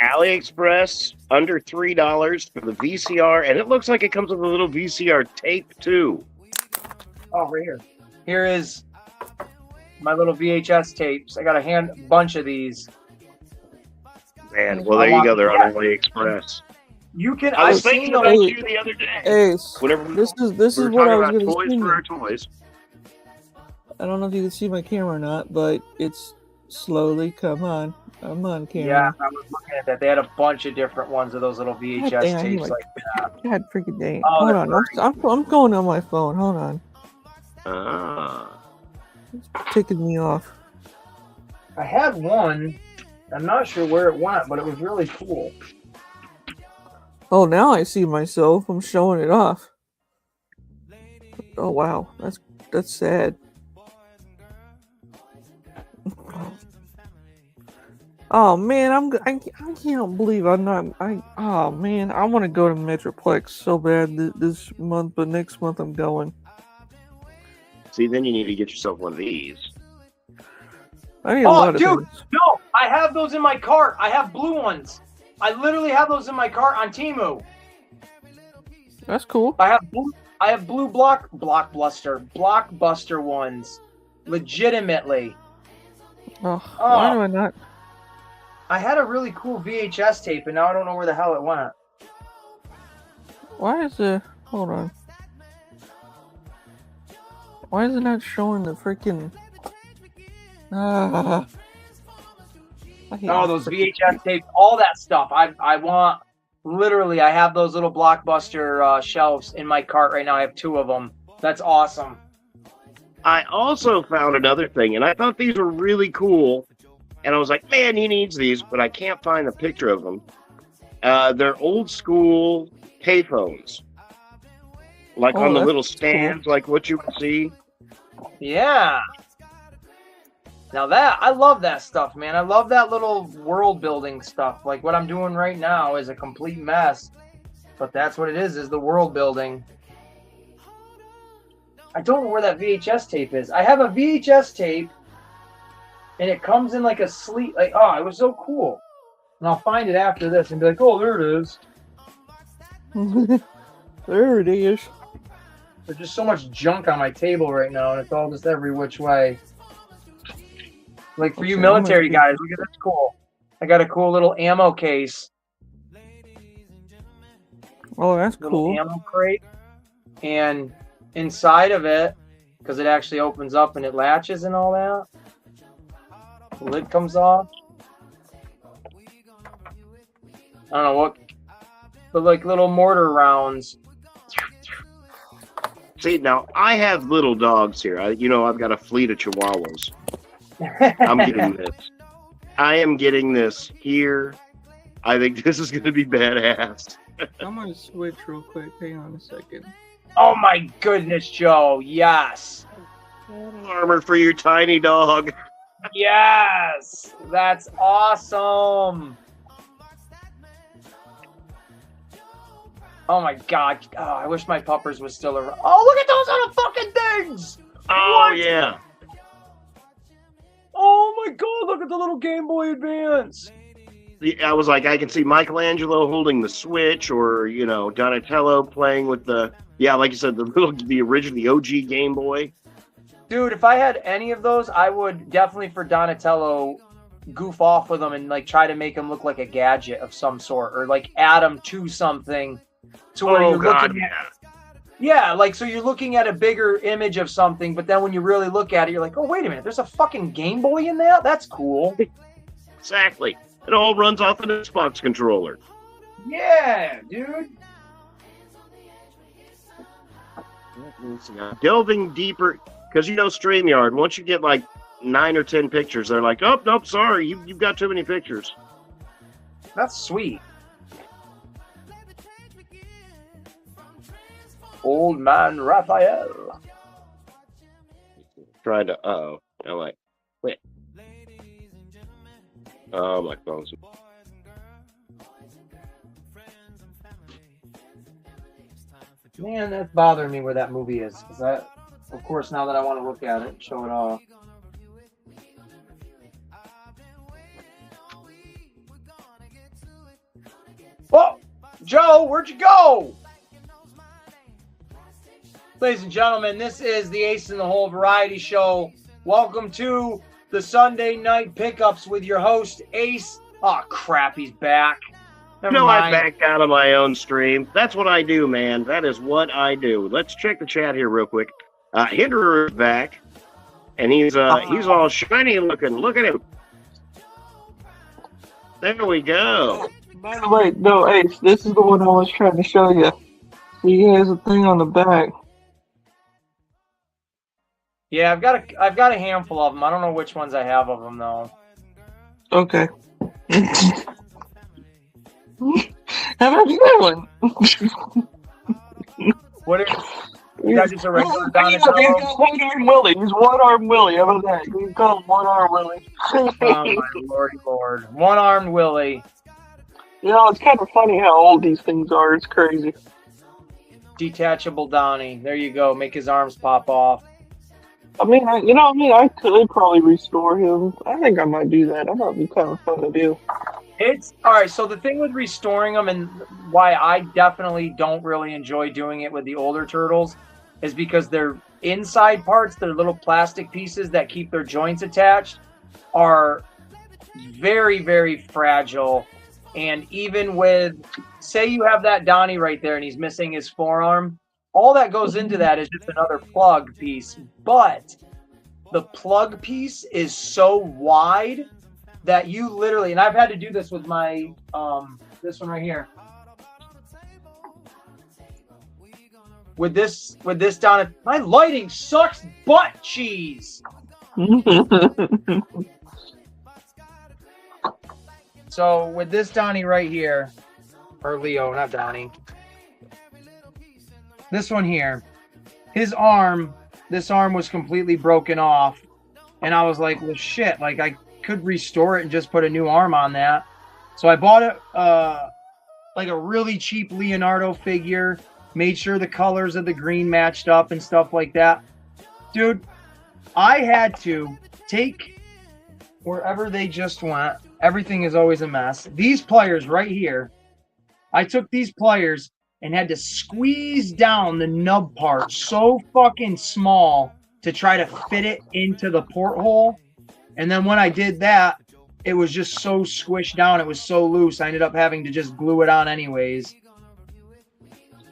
AliExpress under $3 for the VCR, and it looks like it comes with a little VCR tape too. Oh, right here. Here is my little VHS tapes. I got a bunch of these. Man, well there you go. They're on AliExpress. You can. I was I've thinking seen about those. you the other day. Ace, Whatever. this is we were what I was talking going about to toys see. for our toys. I don't know if you can see my camera or not, but it's slowly. Come on, camera. Yeah, I was looking at that. They had a bunch of different ones of those little VHS God damn, tapes like- like that. God freaking dang! Oh, Hold that's on, I'm going on my phone. Hold on, it's ticking me off. I had one. I'm not sure where it went, but it was really cool. Oh, now I see myself. I'm showing it off. Oh wow, that's sad. Oh man, I can't believe I'm not. Oh man, I want to go to Metroplex so bad this month, but next month I'm going. See, then you need to get yourself one of these. I need a lot of dude, things. no, I have those in my cart. I have blue ones. I literally have those in my cart on Temu. That's cool. I have blue blockbuster ones. Legitimately. Oh, why do I not? I had a really cool VHS tape, and now I don't know where the hell it went. Why is the... Hold on. Why is it not showing the freaking... I hate Oh, those VHS tapes, all that stuff. I want, literally, I have those little Blockbuster shelves in my cart right now. I have 2 of them. That's awesome. I also found another thing, and I thought these were really cool. And I was like, man, he needs these, but I can't find a picture of them. They're old school payphones. Like on the little stands, cool. Like what you would see. Yeah. Now that, I love that stuff, man. I love that little world building stuff. Like what I'm doing right now is a complete mess. But that's what it is the world building. I don't know where that VHS tape is. I have a VHS tape, and it comes in like a sleeve. Like, oh, it was so cool. And I'll find it after this and be like, oh, there it is. There it is. There's just so much junk on my table right now, and it's all just every which way. Like for you military guys, look at this cool. I got a cool little ammo case. Oh, that's cool. Ammo crate. And inside of it, because it actually opens up and it latches and all that, the lid comes off. I don't know what, but like little mortar rounds. See, now I have little dogs here. I've got a fleet of Chihuahuas. I'm getting this. I am getting this here. I think this is going to be badass. I'm going to switch real quick. Hang on a second. Oh my goodness, Joe. Yes. Armor for your tiny dog. Yes. That's awesome. Oh my God. Oh, I wish my puppers was still around. Oh, look at those little fucking things. Oh, what? Yeah. Oh my God, look at the little Game Boy Advance. I was like, I can see Michelangelo holding the Switch, or Donatello playing with the like you said, the original OG Game Boy. Dude, if I had any of those, I would definitely for Donatello goof off with them and like try to make him look like a gadget of some sort, or like add him to something to where you're looking at. Yeah, like, so you're looking at a bigger image of something, but then when you really look at it, you're like, oh, wait a minute, there's a fucking Game Boy in there? That's cool. Exactly. It all runs off an Xbox controller. Yeah, dude. Delving deeper, because StreamYard, once you get like 9 or 10 pictures, they're like, oh, nope, sorry, you've got too many pictures. That's sweet. Old man Raphael. Trying to, I'm like, wait. Oh, my phone's. Man, that's bothering me where that movie is. Because of course, now that I want to look at it, show it off. Oh, Joe, where'd you go? Ladies and gentlemen, this is the Ace in the Hole Variety Show. Welcome to the Sunday Night Pickups with your host, Ace. Oh, crap, he's back. Never mind. I backed out of my own stream. That's what I do, man. That is what I do. Let's check the chat here real quick. Hinderer is back, and he's all shiny looking. Look at him. There we go. By the way, no, Ace, this is the one I was trying to show you. He has a thing on the back. Yeah, I've got a handful of them. I don't know which ones I have of them though. Okay. How about that one? What is that? Just a regular Donatello? One-arm Willie. He's one-arm Willie. How about that? You can call him one-arm Willie. Oh my lord! One-armed Willie. It's kind of funny how old these things are. It's crazy. Detachable Donnie. There you go. Make his arms pop off. I could probably restore him. I think I might do that. That might be kind of fun to do. It's all right. So the thing with restoring them, and why I definitely don't really enjoy doing it with the older turtles, is because their inside parts, their little plastic pieces that keep their joints attached, are very, very fragile. And even with say you have that Donnie right there and he's missing his forearm. All that goes into that is just another plug piece. But the plug piece is so wide that you literally, and I've had to do this with my, this one right here. With this down, my lighting sucks butt cheese. So with this Donnie right here, or Leo, not Donnie. This one here, his arm, this arm was completely broken off. And I was like, well, shit, like I could restore it and just put a new arm on that. So I bought it, like a really cheap Leonardo figure, made sure the colors of the green matched up and stuff like that. Dude, I had to take wherever they just went. Everything is always a mess. These pliers right here, I took these pliers and had to squeeze down the nub part so fucking small to try to fit it into the porthole. And then when I did that, it was just so squished down. It was so loose. I ended up having to just glue it on anyways.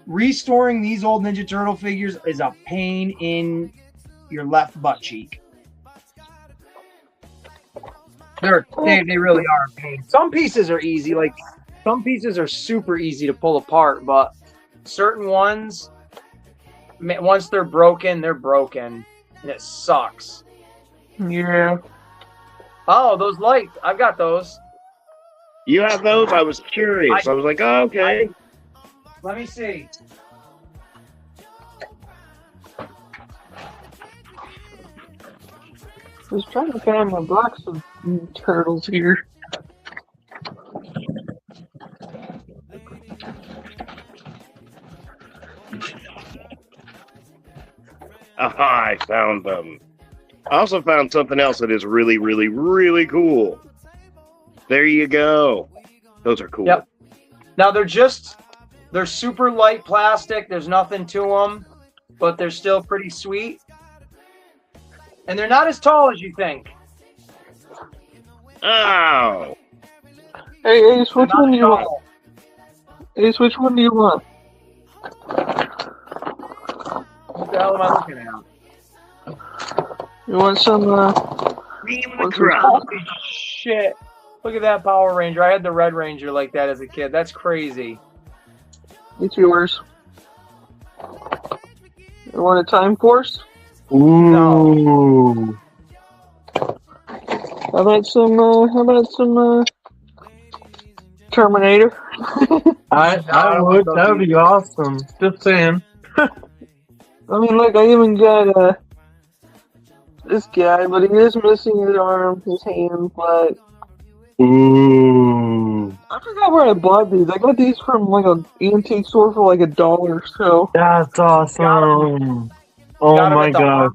Restoring these old Ninja Turtle figures is a pain in your left butt cheek. They really are a pain. Some pieces are easy. Like, some pieces are super easy to pull apart, but certain ones, once they're broken, and it sucks. Yeah. Oh, those lights. I've got those. You have those? I was curious. I was like, oh, okay. Let me see. I was trying to find my box of turtles here. Aha, I found them. I also found something else that is really, really, really cool. There you go. Those are cool. Yep. Now they're super light plastic. There's nothing to them, but they're still pretty sweet. And they're not as tall as you think. Oh. Hey, Ace, which one do you want? Ace, which one do you want? What the hell am I looking at? You want some, Holy shit. Look at that Power Ranger. I had the Red Ranger like that as a kid. That's crazy. It's yours. You want a Time Force? Ooh. No. How about some Terminator? I would. That would be awesome. Just saying. I mean, look, I even got this guy, but he is missing his arm, his hand, but Ooh. I forgot where I bought these. I got these from like an antique store for like $1. So That's awesome. Oh Got 'em my at the god.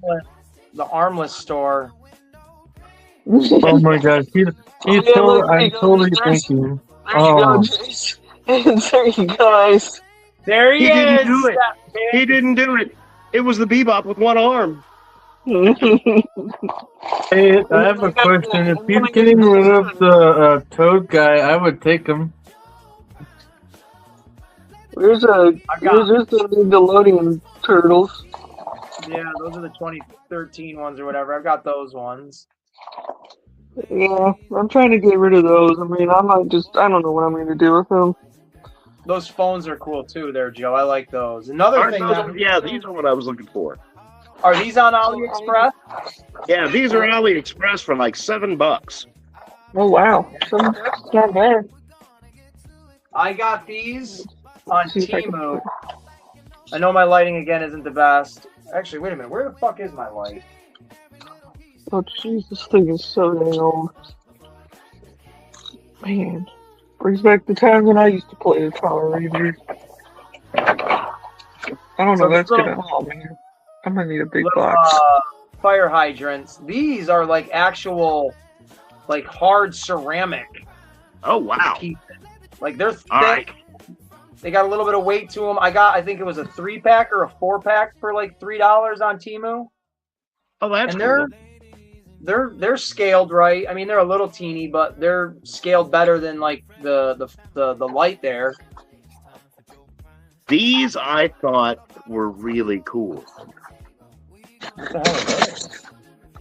The armless store. Oh my god. I'm totally thinking. There you go, Chase. And there you guys. There he, He is. didn't do it. That bitch. He didn't do it. It was the Bebop with one arm. Hey, I have a question. If he's getting rid of the Toad guy, I would take him. There's the Nickelodeon turtles. Yeah, those are the 2013 ones or whatever. I've got those ones. Yeah, I'm trying to get rid of those. I mean, I don't know what I'm going to do with them. Those phones are cool too there, Joe. I like those. Another Aren't thing those- yeah, these are what I was looking for. are these on AliExpress? Yeah, these are AliExpress for like $7. Oh, wow. That's not bad. I got these on See if I can- Temu. I know my lighting again isn't the best. Actually, wait a minute. Where the fuck is my light? Oh, jeez, this thing is so dang old. Man. Brings back the time when I used to play the Power Rangers. I don't know, So that's little- gonna... Oh, man. I'm gonna need a big Little, box. fire hydrants. These are like actual, like hard ceramic. Oh, wow. Like they're thick. All right. They got a little bit of weight to them. I think it was a 3-pack or a 4-pack for like $3 on Temu. Oh, that's And cool. they're scaled right. I mean, they're a little teeny, but they're scaled better than like the light there. These I thought were really cool. What the hell is this?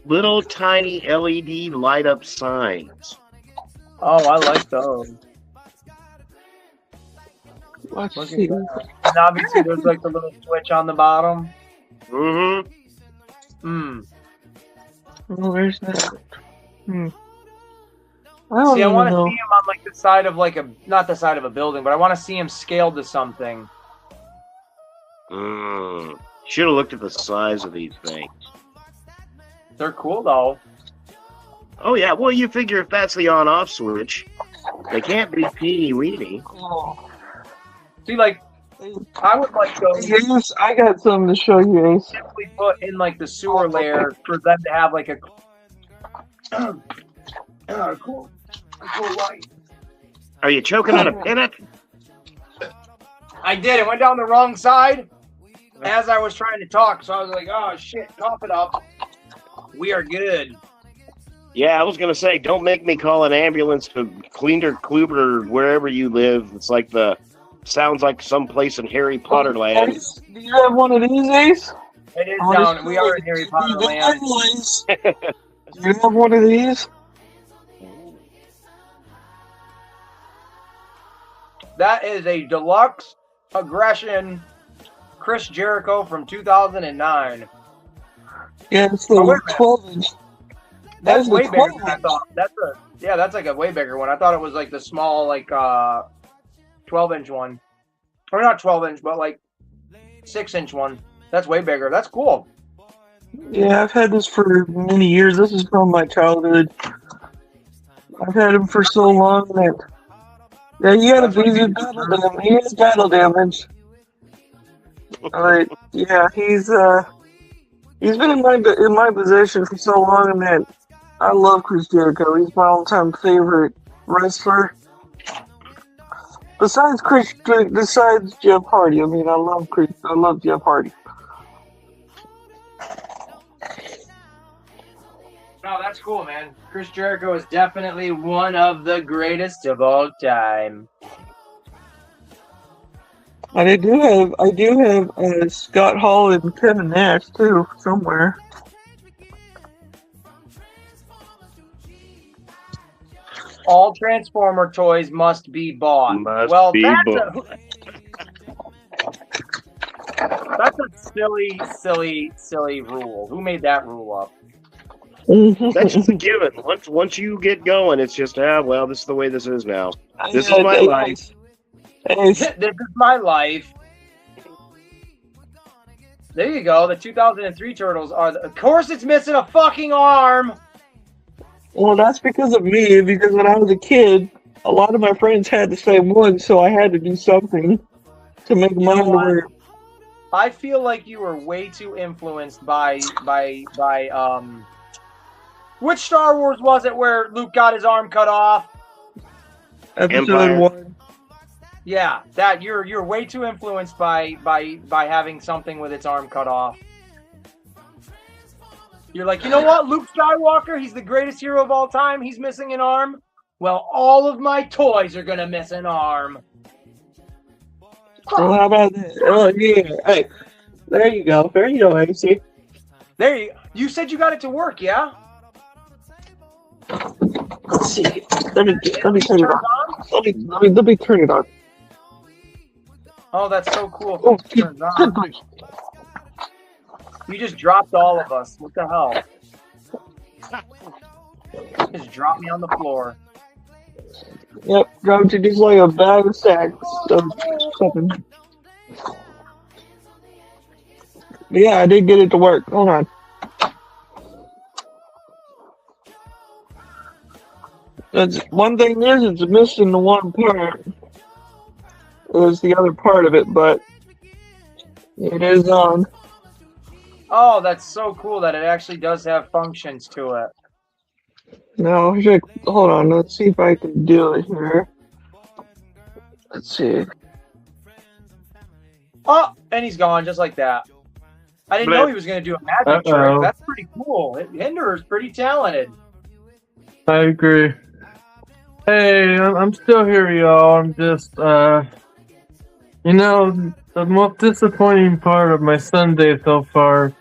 Little tiny LED light up signs. Oh, I like those. Let's Look at see. that. And obviously there's like the little switch on the bottom. Mm-hmm. Hmm. Oh, there's that. I don't See, I even want to know. see him on like the side of like not the side of a building, but I want to see him scaled to something. Should have looked at the size of these things. They're cool though. Oh yeah, well you figure if that's the on-off switch, they can't be teeny-weeny. Oh. See, like, I would like those Yes, I got something to show you, Ace. simply put in like the sewer layer for them to have like a cool light. Are you choking on a peanut? I did. It went down the wrong side as I was trying to talk, so I was like, "Oh shit, cough it up. We are good." Yeah, I was gonna say, don't make me call an ambulance to Cleaner Kluber wherever you live. It's like sounds like someplace in Harry Potter land. Ace, do you have one of these, Ace? It is down. We are in Harry Potter land. Do you have one of these? That is a deluxe aggression Chris Jericho from 2009. Yeah, it's Oh, wait the a minute. 12-inch. That's the way bigger than I 12-inch. thought. That's like a way bigger one. I thought it was like the small, like 12-inch one, or not 12-inch, but like 6-inch one. That's way bigger. That's cool. Yeah, I've had this for many years. This is from my childhood. I've had him for so long that... Yeah, you gotta believe his battle damage. He has battle damage. Alright, yeah, he's been in my possession for so long that I love Chris Jericho. He's my all-time favorite wrestler. Besides Jeff Hardy. I mean, I love Jeff Hardy. No, that's cool, man. Chris Jericho is definitely one of the greatest of all time. And I do have Scott Hall and Kevin Nash too somewhere. All Transformer toys must be bought. Must be bought. That's a silly rule. Who made that rule up? That's just a given. Once you get going, it's just, well, this is the way this is now. This is Yeah, my life. Ace, This is my life. There you go. The 2003 Turtles are... of course it's missing a fucking arm! well, that's because of me. Because when I was a kid, a lot of my friends had the same one, so I had to do something to make my know what? underwear. I feel like you were way too influenced by which Star Wars was it where Luke got his arm cut off? Episode Empire. 1. Yeah, that you're way too influenced by having something with its arm cut off. You're like, you know what? Luke Skywalker, he's the greatest hero of all time. He's missing an arm. Well, all of my toys are gonna miss an arm. Well, how about that? Oh, yeah. Hey, there you go. There you go, AC. There you said you got it to work, yeah? Let's see. Let me turn it on. Let me turn it on. Oh, that's so cool. Oh, It turns on. You just dropped all of us. What the hell? Just dropped me on the floor. Yep, dropped you just like a bag of sacks. Something. Yeah, I did get it to work. Hold on. That's one thing is it's missing the one part. There's the other part of it, but it is on. Oh, that's so cool that it actually does have functions to it. Now, hold on. Let's see if I can do it here. Let's see. Oh, and he's gone just like that. I didn't know he was going to do a magic trick. That's pretty cool. Hinder is pretty talented. I agree. Hey, I'm still here, y'all. I'm just You know, the most disappointing part of my Sunday so far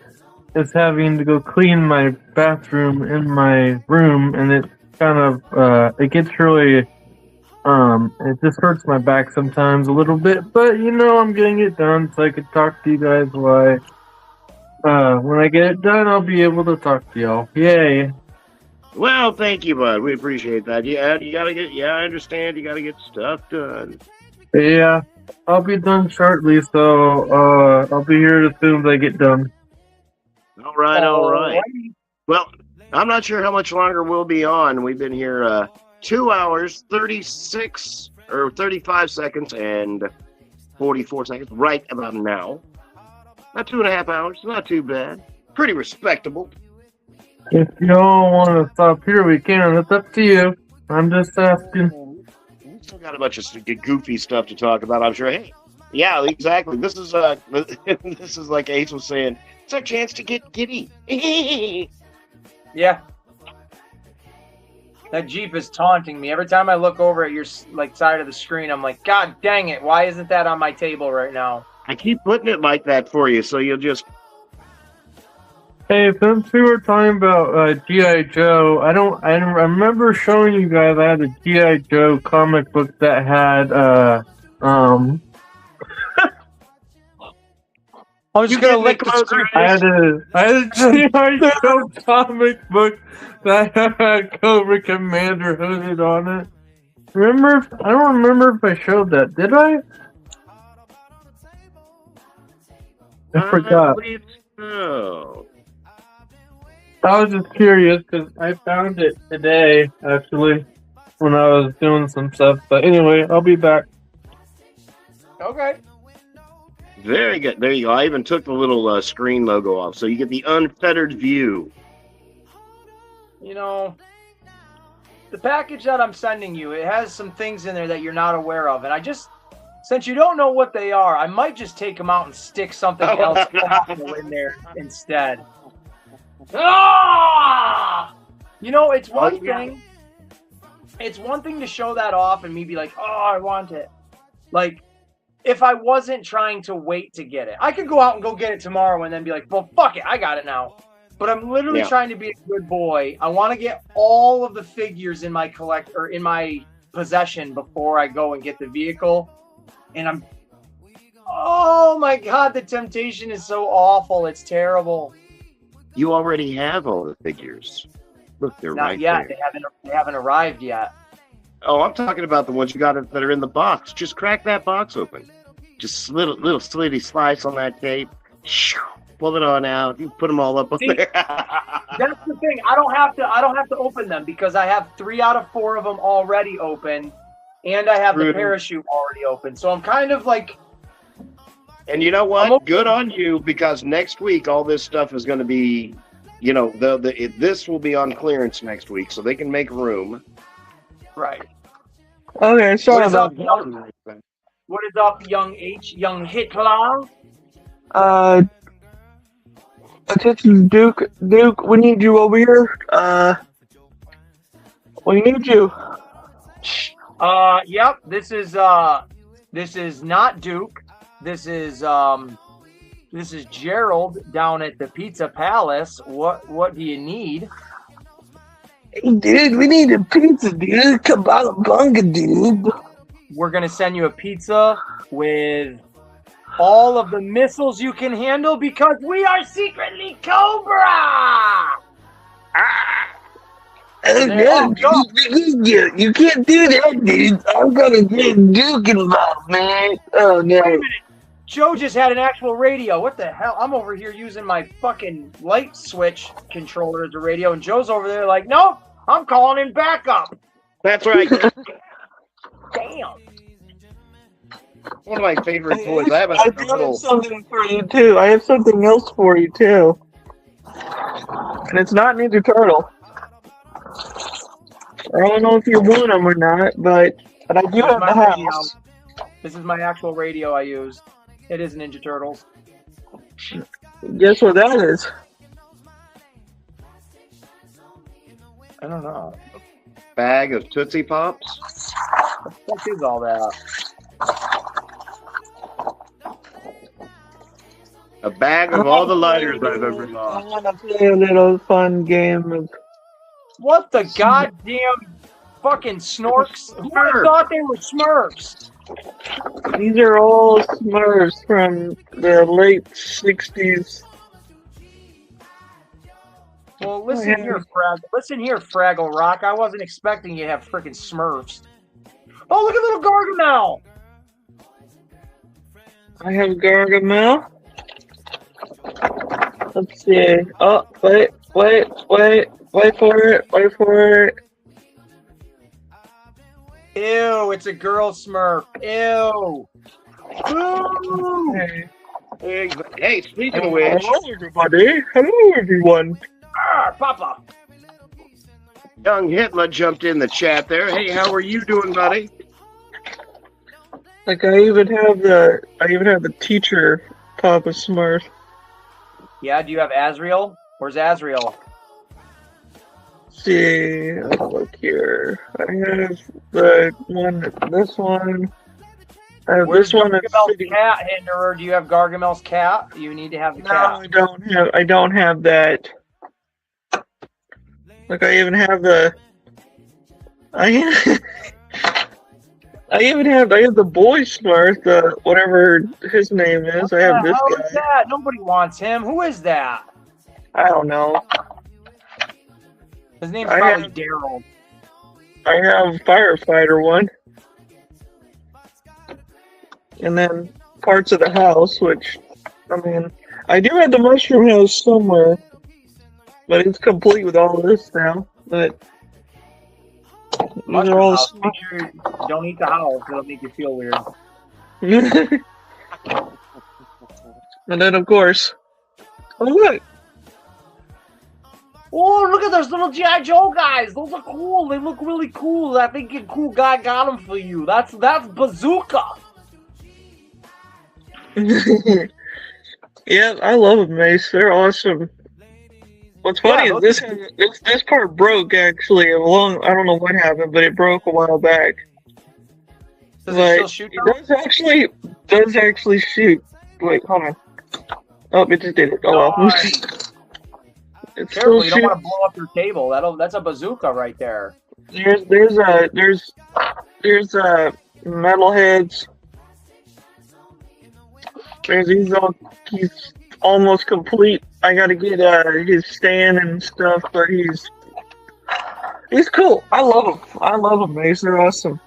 is having to go clean my bathroom in my room, and it kind of it gets really it just hurts my back sometimes a little bit. But you know, I'm getting it done, so I could talk to you guys while when I get it done, I'll be able to talk to y'all. Yay! Well, thank you, bud. We appreciate that. Yeah, you gotta get. Yeah, I understand. You gotta get stuff done. Yeah, I'll be done shortly, so I'll be here as soon as I get done. All right, all right. Well, I'm not sure how much longer we'll be on. We've been here 2 hours, 36 or 35 seconds, and 44 seconds. Right about now. Not 2.5 hours. Not too bad. Pretty respectable. If y'all want to stop here, we can. It's up to you. I'm just asking. We still got a bunch of goofy stuff to talk about, I'm sure. Hey, yeah, exactly. This is this is like Ace was saying. It's our chance to get giddy. Yeah. That Jeep is taunting me. Every time I look over at your side of the screen, I'm like, God dang it! Why isn't that on my table right now? I keep putting it like that for you, so you'll just. Hey, since we were talking about G.I. Joe, I remember showing you guys I had a G.I. Joe comic book that had I'm just gonna lick the screen. I had a G.I. Joe comic book that had Cobra Commander hooded on it. I don't remember if I showed that. Did I? I forgot. Oh. I was just curious because I found it today, actually, when I was doing some stuff. But anyway, I'll be back. Okay. Very good. There you go. I even took the little screen logo off, so you get the unfettered view. You know, the package that I'm sending you, it has some things in there that you're not aware of, and since you don't know what they are, I might just take them out and stick something else awful in there instead. Ah! You know, it's one thing. It's one thing to show that off and me be like, "Oh, I want it." Like, if I wasn't trying to wait to get it, I could go out and go get it tomorrow and then be like, "Well, fuck it, I got it now." But I'm literally trying to be a good boy. I want to get all of the figures in my in my possession before I go and get the vehicle. And oh my God, the temptation is so awful. It's terrible. You already have all the figures. Look, they're Not right yet. there. They haven't arrived yet. Oh, I'm talking about the ones you got that are in the box. Just crack that box open. Just little slitty slice on that tape. Pull it on out. You put them all up on there. That's the thing. I don't have to open them because I have 3 out of 4 of them already open, and I have the parachute already open. So I'm kind of like. And you know what? Good on you, because next week all this stuff is going to be, you know, this will be on clearance next week, so they can make room. Right. Okay, sorry about What is up, young Hitler? Attention, Duke. Duke, we need you over here. We need you. Yep. This is not Duke. This is Gerald down at the Pizza Palace. What do you need? Hey, dude, we need a pizza, dude. Kabala dude. We're gonna send you a pizza with all of the missiles you can handle because we are secretly Cobra. You can't do that, dude. I'm gonna get Duke involved, man. Oh no. Wait a minute. Joe just had an actual radio. What the hell? I'm over here using my fucking light switch controller as a radio, and Joe's over there like, nope, I'm calling in backup. That's right. Damn. One of my favorite toys. I have something for you too. I have something else for you too. And it's not Ninja Turtle. I don't know if you want them or not, but I do have the house. This is my actual radio I use. It is Ninja Turtles. Guess what that is? I don't know. Bag of Tootsie Pops? What is all that? A bag of all the lighters I've ever I lost. want to play a little fun game of. What the goddamn fucking snorks? Who would have thought they were Smurfs? These are all Smurfs from the late 60s. Well, listen here, Fraggle Rock. I wasn't expecting you to have freaking Smurfs. Oh, look at little Gargamel. I have Gargamel. Let's see. Oh, wait for it. Ew, it's a girl Smurf. Ew. Ooh. Hey, speaking of which, Hello, everybody. Hello, everyone. Papa. young Hitler jumped in the chat there. Hey, how are you doing, buddy? Like I even have the teacher Papa Smurf. Yeah, do you have Azrael? Where's Azrael? See, look here. I have this one. I have Where's this one. Gargamel's cat, Hinderer? Do you have Gargamel's cat? You need to have the No, cat. I don't have that. Like I even have the. I have the boy Smurf, the whatever his name is. I have this How guy. is that? Nobody wants him. Who is that? I don't know. His name's I probably have- Daryl. I have firefighter one. And then parts of the house, which, I mean, I do have the mushroom house somewhere, but it's complete with all this now. But these are all House. Make sure you don't eat the house. It'll make you feel weird. And then, of course, oh look, Oh, look at those little G.I. Joe guys. Those are cool. They look really cool. I think a cool guy got them for you. That's Bazooka. yeah, I love them, Mace. They're awesome. What's funny Yeah, is this part broke actually I don't know what happened, but it broke a while back. Does But it still shoot? it does actually shoot. Wait, hold on. Oh, it just did it. Oh well. It's Careful, still you don't want to shooting. blow up your table. That's a bazooka right there. There's metalheads. He's almost complete. I gotta get his stand and stuff, but he's cool. I love him, Mace. They're awesome.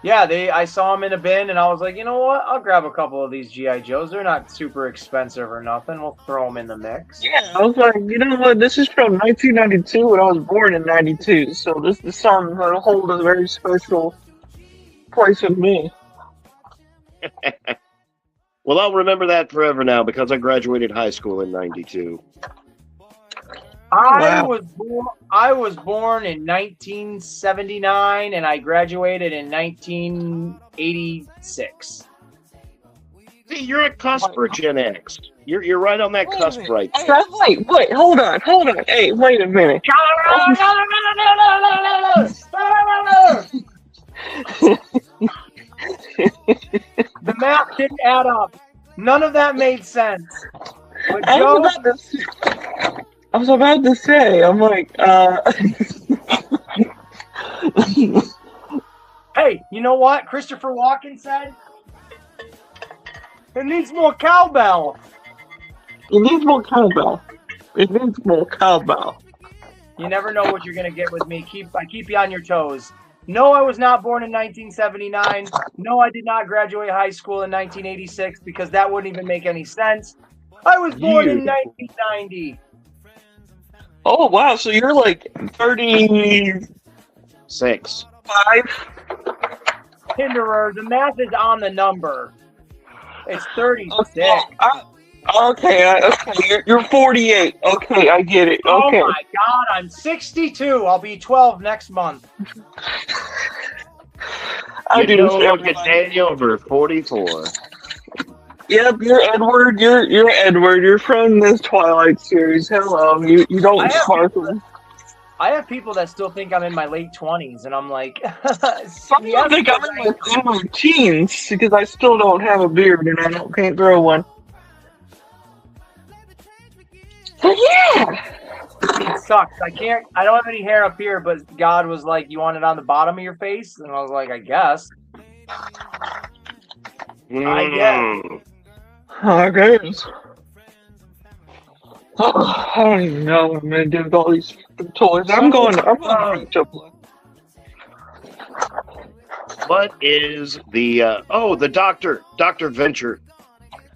Yeah, I saw them in a bin, and I was like, you know what? I'll grab a couple of these G.I. Joes. They're not super expensive or nothing. We'll throw them in the mix. Yeah, I was like, you know what? This is from 1992, and I was born in '92, so this is something that'll hold a very special place with me. Well, I'll remember that forever now because I graduated high school in '92. I Wow. was born in 1979, and I graduated in 1986. See, you're a cusp for Gen X. You're right on that cusp right there. Wait, hold on. Hey, wait a minute. The math didn't add up. None of that made sense. But I Joe, was about to say, I'm like, hey, you know what Christopher Walken said? It needs more cowbell. it needs more cowbell. You never know what you're gonna get with me. I keep you on your toes. No, I was not born in 1979. No, I did not graduate high school in 1986 because that wouldn't even make any sense. I was born in 1990. Oh, wow, so you're like 35? 6. Hinderer, the math is on the number. It's 36. Okay, you're 48. Okay, I get it. Okay. Oh my God, I'm 62. I'll be 12 next month. I You do know, this look at everybody. Daniel for 44. Yep, you're Edward. You're Edward. You're from this Twilight series. Hello. You I don't have sparkle. I have people that still think I'm in my late 20s, and I'm like, Some people think I'm in my teens because I still don't have a beard and can't grow one. Yeah. It sucks. I don't have any hair up here, but God was like, you want it on the bottom of your face? And I was like, I guess. I guess. I guess. I don't even know what I'm gonna do with all these toys. I'm going to What is the Dr. Venture?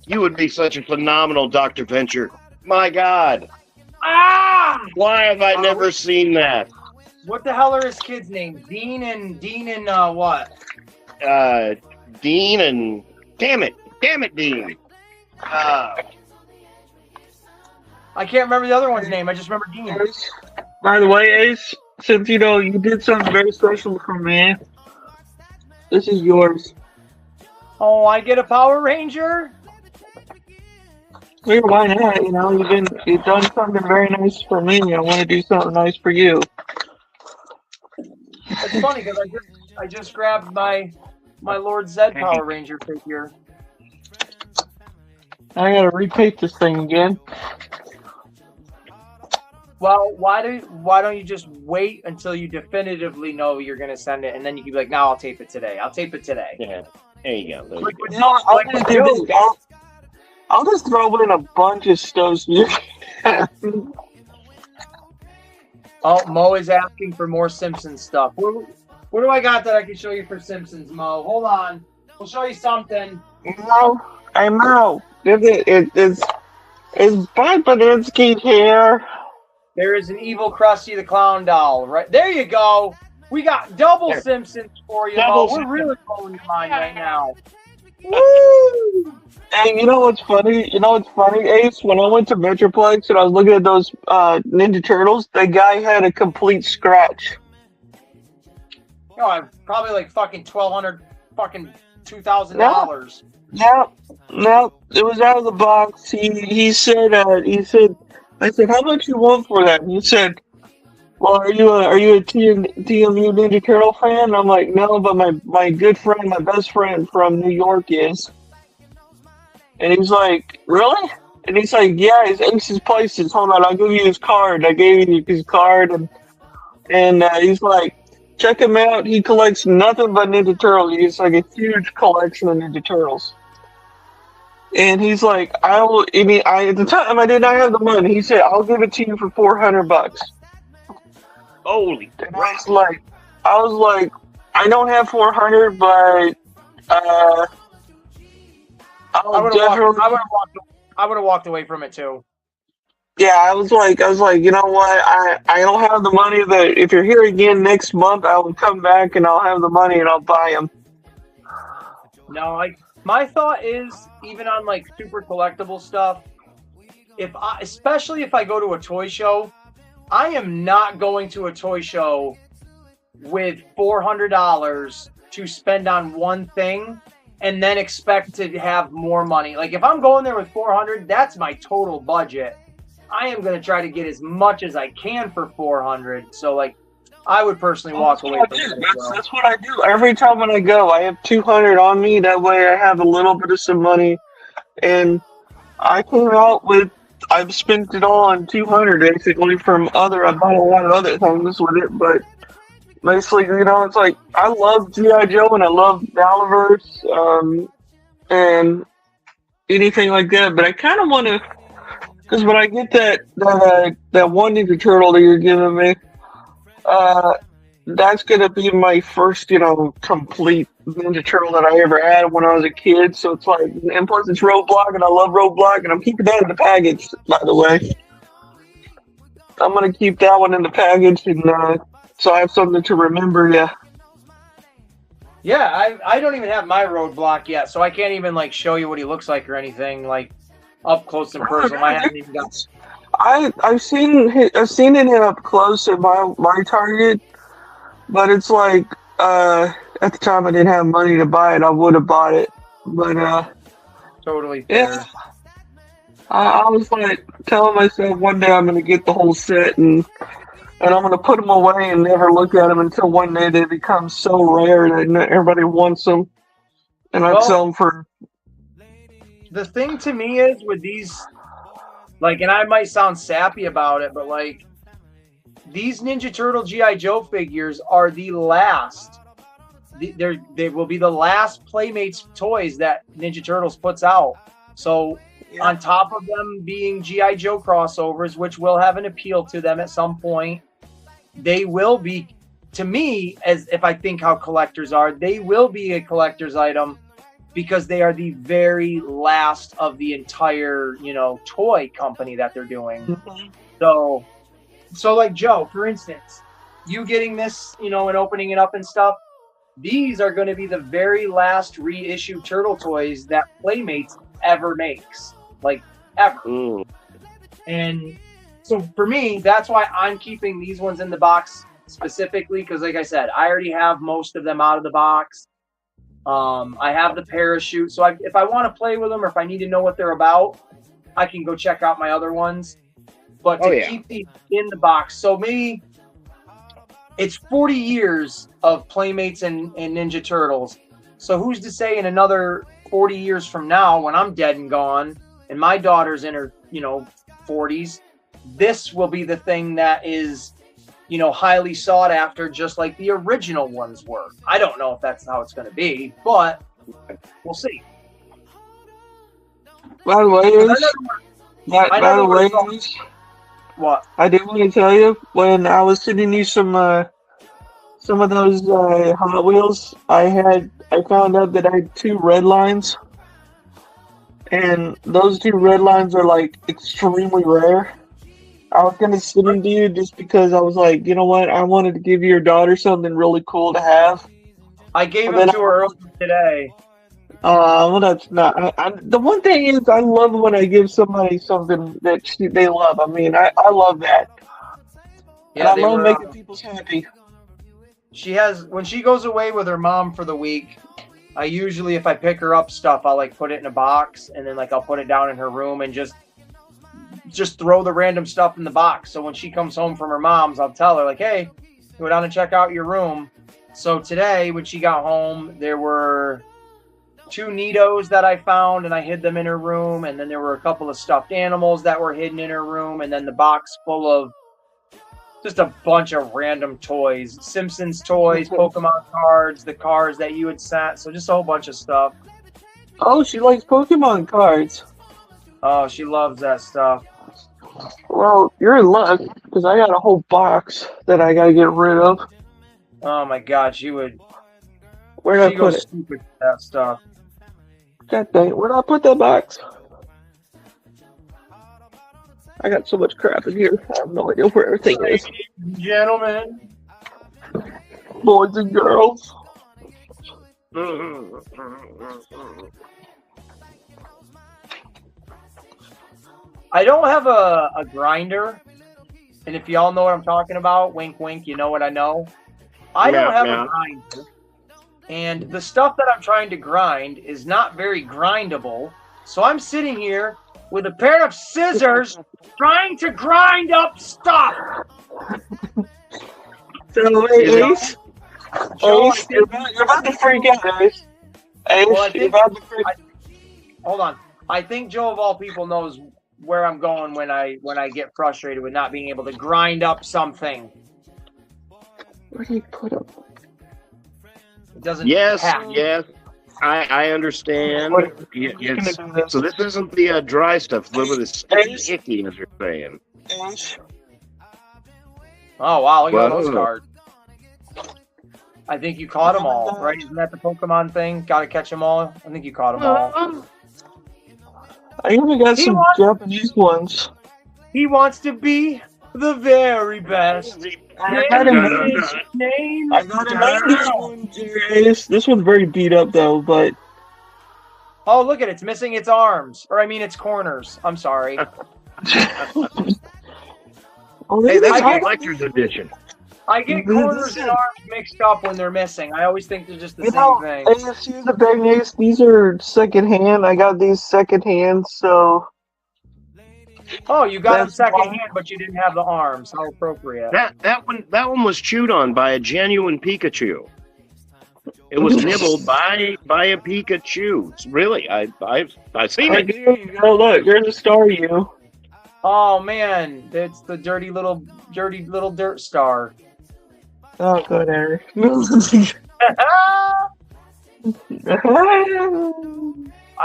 You would be such a phenomenal Dr. Venture. My God. Ah! Why have I never seen that? What the hell are his kids' names? Dean and what? Dean and damn it, Dean. I can't remember the other one's name. I just remember Dean. By the way, Ace, since you did something very special for me, this is yours. Oh, I get a Power Ranger? Well, why not? You've done something very nice for me. I want to do something nice for you. It's funny because I just grabbed my Lord Zed Power Ranger figure. I gotta repaint this thing again. Well, why don't you just wait until you definitively know you're gonna send it, and then you can be like, "No, I'll tape it today. I'll tape it today." Yeah, there you go. There you No, I'll just do this. I'll just throw in a bunch of stuff. Oh, Mo is asking for more Simpsons stuff. What do I got that I can show you for Simpsons, Mo? Hold on. We'll show you something. No, I know. It's Bob Badinsky here. There is an evil Krusty the Clown doll. Right there you go. We got double Simpsons for you, Mo. We're really blowing your mind right now. Woo! And you know what's funny? Ace? When I went to Metroplex and I was looking at those Ninja Turtles, the guy had a complete scratch. I'm probably like fucking $1,200, fucking $2,000. No, it was out of the box. He said, I said, how much you want for that? And he said, well, are you a TMU Ninja Turtle fan? And I'm like, no, but my good friend, my best friend from New York is. And he's like, really? And he's like, yeah, it's Ace's Places. Hold on, I'll give you his card. I gave you his card, and he's like, check him out. He collects nothing but Ninja Turtles. He's like a huge collection of Ninja Turtles. And he's like, at the time I did not have the money. He said, I'll give it to you for $400. Holy crap. I was like, I don't have 400, but I would have walked away from it too. Yeah, I was like, you know what? I don't have the money. That if you're here again next month, I will come back and I'll have the money and I'll buy them. No, my thought is, even on like super collectible stuff, especially if I go to a toy show, I am not going to a toy show with $400 to spend on one thing and then expect to have more money. Like if I'm going there with $400, that's my total budget. I am going to try to get as much as I can for $400. So like, I would personally walk away from it. That's what I do. Every time when I go, I have $200 on me. That way I have a little bit of some money. And I came out with, I've spent it all on $200 basically I bought a lot of other things with it. But basically, it's like, I love G.I. Joe and I love Daliverse and anything like that. But I kind of want to, because when I get that one Ninja Turtle that you're giving me, that's gonna be my first, complete Ninja Turtle that I ever had when I was a kid. So it's like, and plus it's Roadblock, and I love Roadblock, and I'm keeping that in the package, by the way. I'm gonna keep that one in the package, and so I have something to remember. Yeah. Yeah, I don't even have my Roadblock yet, so I can't even like show you what he looks like or anything like up close and personal. I haven't even got. I've seen it up close at my Target, but it's like at the time I didn't have money to buy it. I would have bought it, but totally fair. Yeah. I was like telling myself one day I'm gonna get the whole set and I'm gonna put them away and never look at them until one day they become so rare that everybody wants them, and I'd sell them for. The thing to me is with these Like, and I might sound sappy about it, but like, these Ninja Turtle G.I. Joe figures are the last. They will be the last Playmates toys that Ninja Turtles puts out. So on top of them being G.I. Joe crossovers, which will have an appeal to them at some point, they will be, to me, as if I think how collectors are, they will be a collector's item because they are the very last of the entire, toy company that they're doing. Mhm. So like Joe, for instance, you getting this, and opening it up and stuff, these are going to be the very last reissue Turtle toys that Playmates ever makes. Like, ever. Ooh. And so for me, that's why I'm keeping these ones in the box specifically, because like I said, I already have most of them out of the box. I have the parachute, so if I want to play with them or if I need to know what they're about, I can go check out my other ones. But to keep these in the box, so maybe it's 40 years of Playmates and Ninja Turtles. So who's to say in another 40 years from now, when I'm dead and gone, and my daughter's in her, 40s, this will be the thing that is, highly sought after, just like the original ones were. I don't know if that's how it's going to be, but we'll see. By the way, What? I did want to tell you, when I was sending you some of those Hot Wheels, I found out that I had 2 red lines, and those 2 red lines are like extremely rare. I was gonna send them to you just because I was like, you know what, I wanted to give your daughter something really cool to have. I gave them to her earlier today. Well, that's not. The one thing is, I love when I give somebody something that they love. I mean, I love that. Yeah, and I love making people happy. When she goes away with her mom for the week, I usually, if I pick her up stuff, I'll like put it in a box and then like I'll put it down in her room and just throw the random stuff in the box. So when she comes home from her mom's, I'll tell her like, hey, go down and check out your room. So today when she got home, there were 2 Neatos that I found and I hid them in her room. And then there were a couple of stuffed animals that were hidden in her room. And then the box full of just a bunch of random toys, Simpsons toys, Pokemon cards, the cars that you had sent. So just a whole bunch of stuff. Oh, she likes Pokemon cards. Oh, she loves that stuff. Well, you're in luck, because I got a whole box that I gotta get rid of. Oh my God, she would. Where'd I She put goes it? stupid with that stuff. God dang it, where'd I put that box? I got so much crap in here, I have no idea where everything is. Gentlemen. Boys and girls. I don't have a grinder, and if y'all know what I'm talking about, wink, wink, you know what I know. I don't have a grinder, and the stuff that I'm trying to grind is not very grindable, so I'm sitting here with a pair of scissors trying to grind up stuff. So, Ace, you're about to freak out, Ace. Well, You're about to freak out. Hold on. I think Joe of all people knows where I'm going when I get frustrated with not being able to grind up something. Where do you put them? It doesn't. Yes, pack. yes. I understand. Yes. So this isn't the dry stuff. A little bit of sticky, icky, as you're saying. Oh wow! Look at Whoa. those cards. I think you caught them all, right? Isn't that the Pokemon thing? Got to catch them all. I think you caught them all. I even got some Japanese ones. He wants to be the very best. I got a 90s one, Ace. This one's very beat up though, but Oh, look at it. It's missing its arms. Or I mean its corners. I'm sorry. oh, Hey, that's I a collector's edition. I get corners and arms mixed up when they're missing. I always think they're just the you same know, thing. Ace, here's the thing, Ace. These are secondhand. I got these secondhand, so Oh, you got them That's second fine. hand, but you didn't have the arms. How appropriate. That one was chewed on by a genuine Pikachu. It was nibbled by a Pikachu. Really, I've seen oh, it. here you go. Look, there's a Staryu. Oh man, it's the dirty little dirt star. Oh, good, Eric. I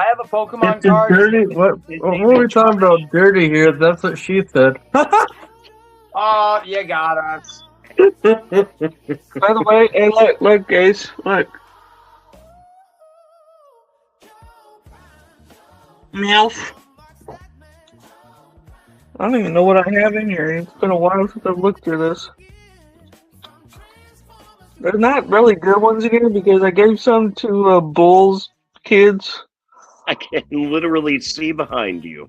have a Pokemon It's a card. dirty. What were we talking about? Dirty here. That's what she said. Oh, you got us. By the way, hey, look, guys, look. Meowth. I don't even know what I have in here. It's been a while since I've looked through this. There's not really good ones in here because I gave some to Bull's kids. I can literally see behind you.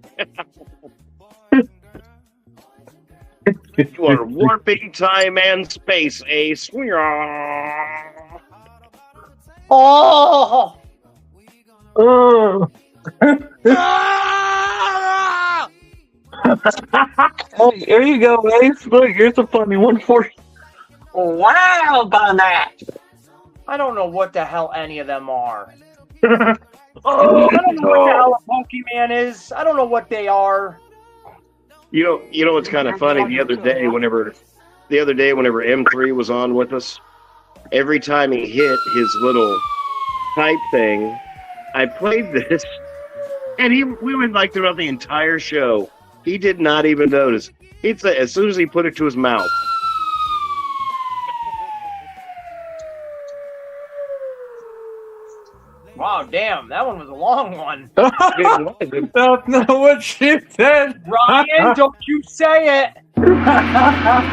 You are warping time and space, Ace. Oh! Oh. Hey, here you go, Ace. Look, here's a funny one for you. Wow, Bonnet. I don't know what the hell any of them are. Oh, I don't know what the hell a Pokemon is. I don't know what they are. You know what's kind of funny? The other day, whenever M3 was on with us, every time he hit his little type thing, I played this, and we went like throughout the entire show. He did not even notice. He'd say as soon as he put it to his mouth. Wow, damn, that one was a long one. that's not what she said. Ryan, don't you say it. Ryan,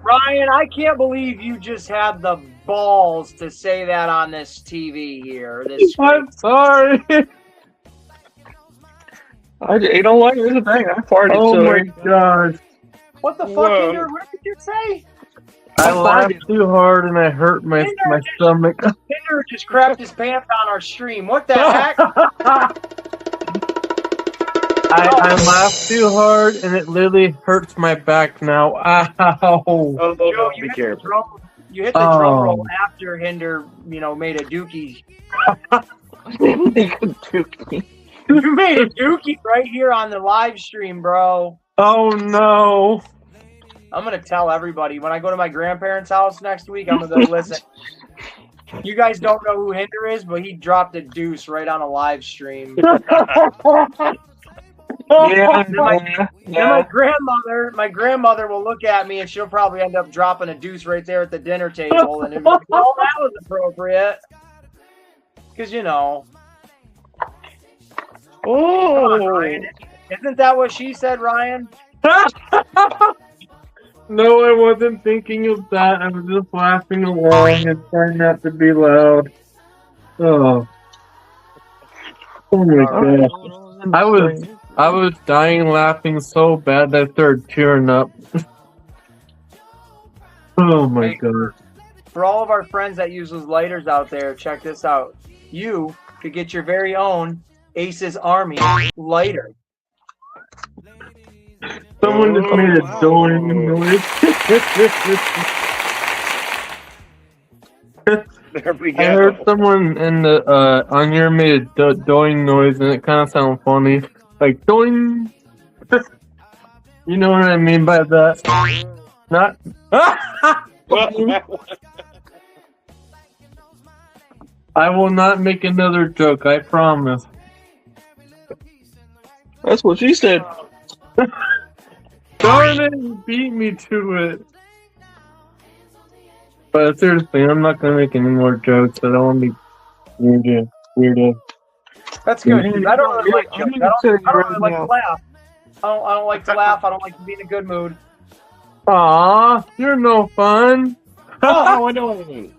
Ryan, I can't believe you just had the balls to say that on this TV here. This I'm sorry. You know what? Here's the thing. I farted. Oh so my gosh. what the fuck, Whoa. Hinder? What did you say? I laughed too hard and I hurt my stomach. Hinder just crapped his pants on our stream. What the heck? I laughed too hard and it literally hurts my back now. Ow. Oh, Joe, be careful. You hit the drum roll after Hinder, made a dookie. You made a dookie right here on the live stream, bro. Oh no. I'm gonna tell everybody when I go to my grandparents' house next week. I'm gonna go listen. You guys don't know who Hinder is, but he dropped a deuce right on a live stream. Yeah. And my grandmother will look at me and she'll probably end up dropping a deuce right there at the dinner table, and it'll be like, oh, that was appropriate. Because Oh. Come on, Ryan. Isn't that what she said, Ryan? No, I wasn't thinking of that. I was just laughing along and trying not to be loud. Oh. Oh my gosh. I was dying laughing so bad I started tearing up. Oh my god. For all of our friends that use those lighters out there, check this out. You could get your very own Ace's Army lighter. Someone just made a doing noise. There we I go. heard someone in the on your made a doing noise and it kind of sounded funny. Like doing. You know what I mean by that? Not. I will not make another joke, I promise. That's what she said. Darn it, you beat me to it. But seriously, I'm not gonna make any more jokes. I don't want to be weirdo. That's good. I don't really like I'm jokes. gonna tell you I don't right really like to now. laugh. I don't like to laugh. I don't like to be in a good mood. Aw, you're no fun. Oh, I know.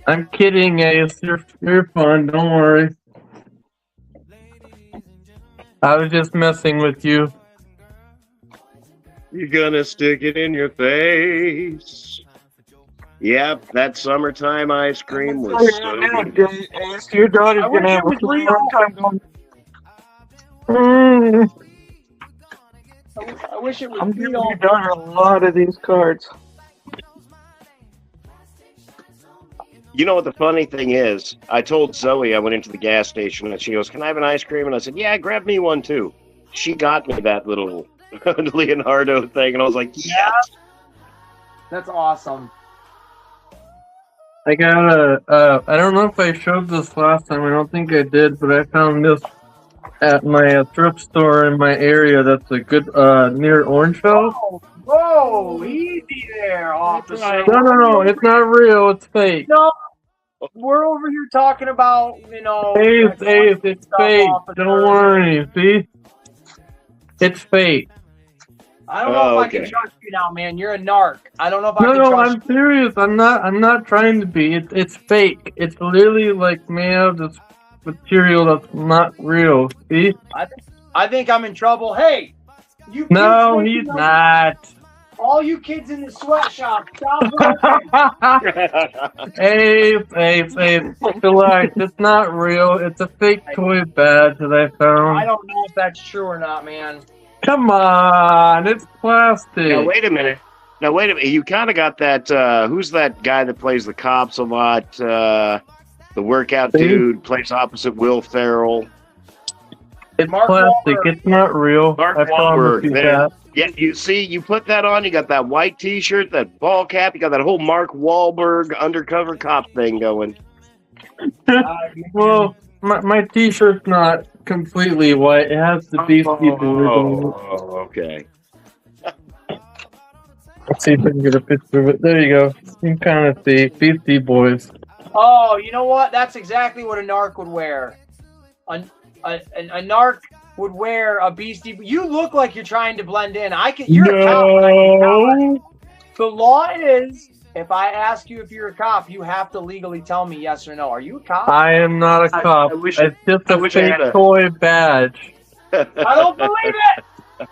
I'm kidding, Ace. You're fun. Don't worry. I was just messing with you. You're gonna stick it in your face. Yep, that summertime ice cream was so good. Ace, your daughter's I wish gonna have it was a real. hard time going. I wish it was I'm giving real. your daughter a lot of these cards. You know what the funny thing is? I told Zoe I went into the gas station and she goes, "Can I have an ice cream?" And I said, "Yeah, grab me one too." She got me that little Leonardo thing, and I was like, "Yes." That's awesome. I got I don't know if I showed this last time. I don't think I did, but I found this at my thrift store in my area. That's a good near Orangeville. Whoa, easy there, officer. No, it's not real. It's fake. No, we're over here talking about, It's fake. officer. Don't worry. See, it's fake. I don't know if I can okay. trust you now, man. You're a narc. I don't know if I can No, trust I'm serious. I'm not trying to be. It's fake. It's literally like made out of this material that's not real. See? I think I'm in trouble. Hey, you. No, kids he's making not. All you kids in the sweatshop, stop working. Hey, relax. It's not real. It's a fake toy badge that I found. I don't know if that's true or not, man. Come on, it's plastic. Now wait a minute. You kind of got that. Who's that guy that plays the cops a lot? The workout dude plays opposite Will Ferrell. It's Mark plastic. Wahlberg. It's not real. Mark I promise Wahlberg. you There. that. Yeah, you see, you put that on. You got that white T-shirt, that ball cap. You got that whole Mark Wahlberg undercover cop thing going. Well, my T-shirt's not completely white. It has the Beastie Boys on it. Oh, okay. Let's see if I can get a picture of it. There you go. You can kind of see Beastie Boys. Oh, you know what? That's exactly what a narc would wear. A narc would wear a Beastie. You look like you're trying to blend in. You're a cop. But I can tell. The law is, if I ask you if you're a cop, you have to legally tell me yes or no. Are you a cop? I am not a cop. It's just a fake toy badge. I don't believe it.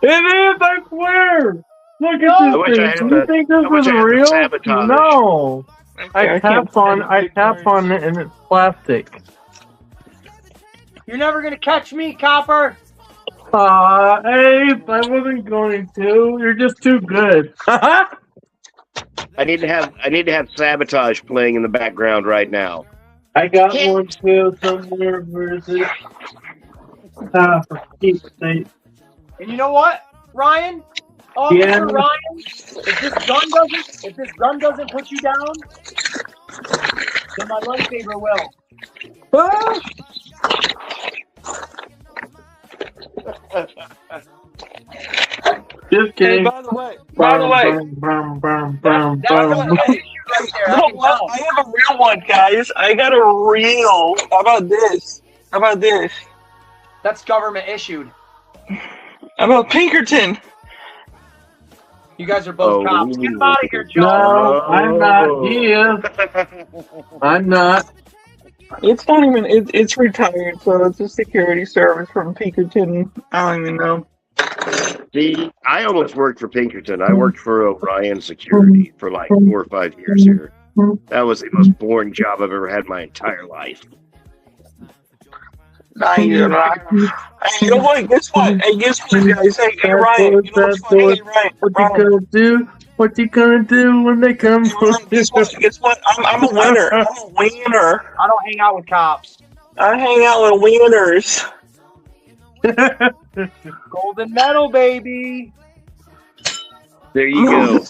It is, I swear. Look No. at this thing. Do you think this is real? No. I tap on it and it's plastic. You're never gonna catch me, copper. Hey, I wasn't going to. You're just too good. I need to have Sabotage playing in the background right now. I got one too somewhere. Where is it? For Pete's sake. And you know what, Ryan? Officer Ryan, if this gun doesn't put you down, then my lightsaber will. Ah! Just kidding. Hey, by the way, I have a real one, guys. I got a real. How about this? That's government issued. How about Pinkerton? You guys are both cops. Get out of here, Joe. No, I'm not. He is. I'm not. It's not even. It's retired, so it's a security service from Pinkerton. I don't even know. See, I almost worked for Pinkerton. I worked for O'Brien Security for like 4 or 5 years here. That was the most boring job I've ever had in my entire life. You know what? Guess what? Hey, guess what, guys? Hey, Ryan. You know what's funny? Hey, Ryan. What you gonna do? What you gonna do when they come for you? Guess what? I'm a winner. I'm a winner. I don't hang out with cops. I hang out with winners. Golden medal, baby. There you go.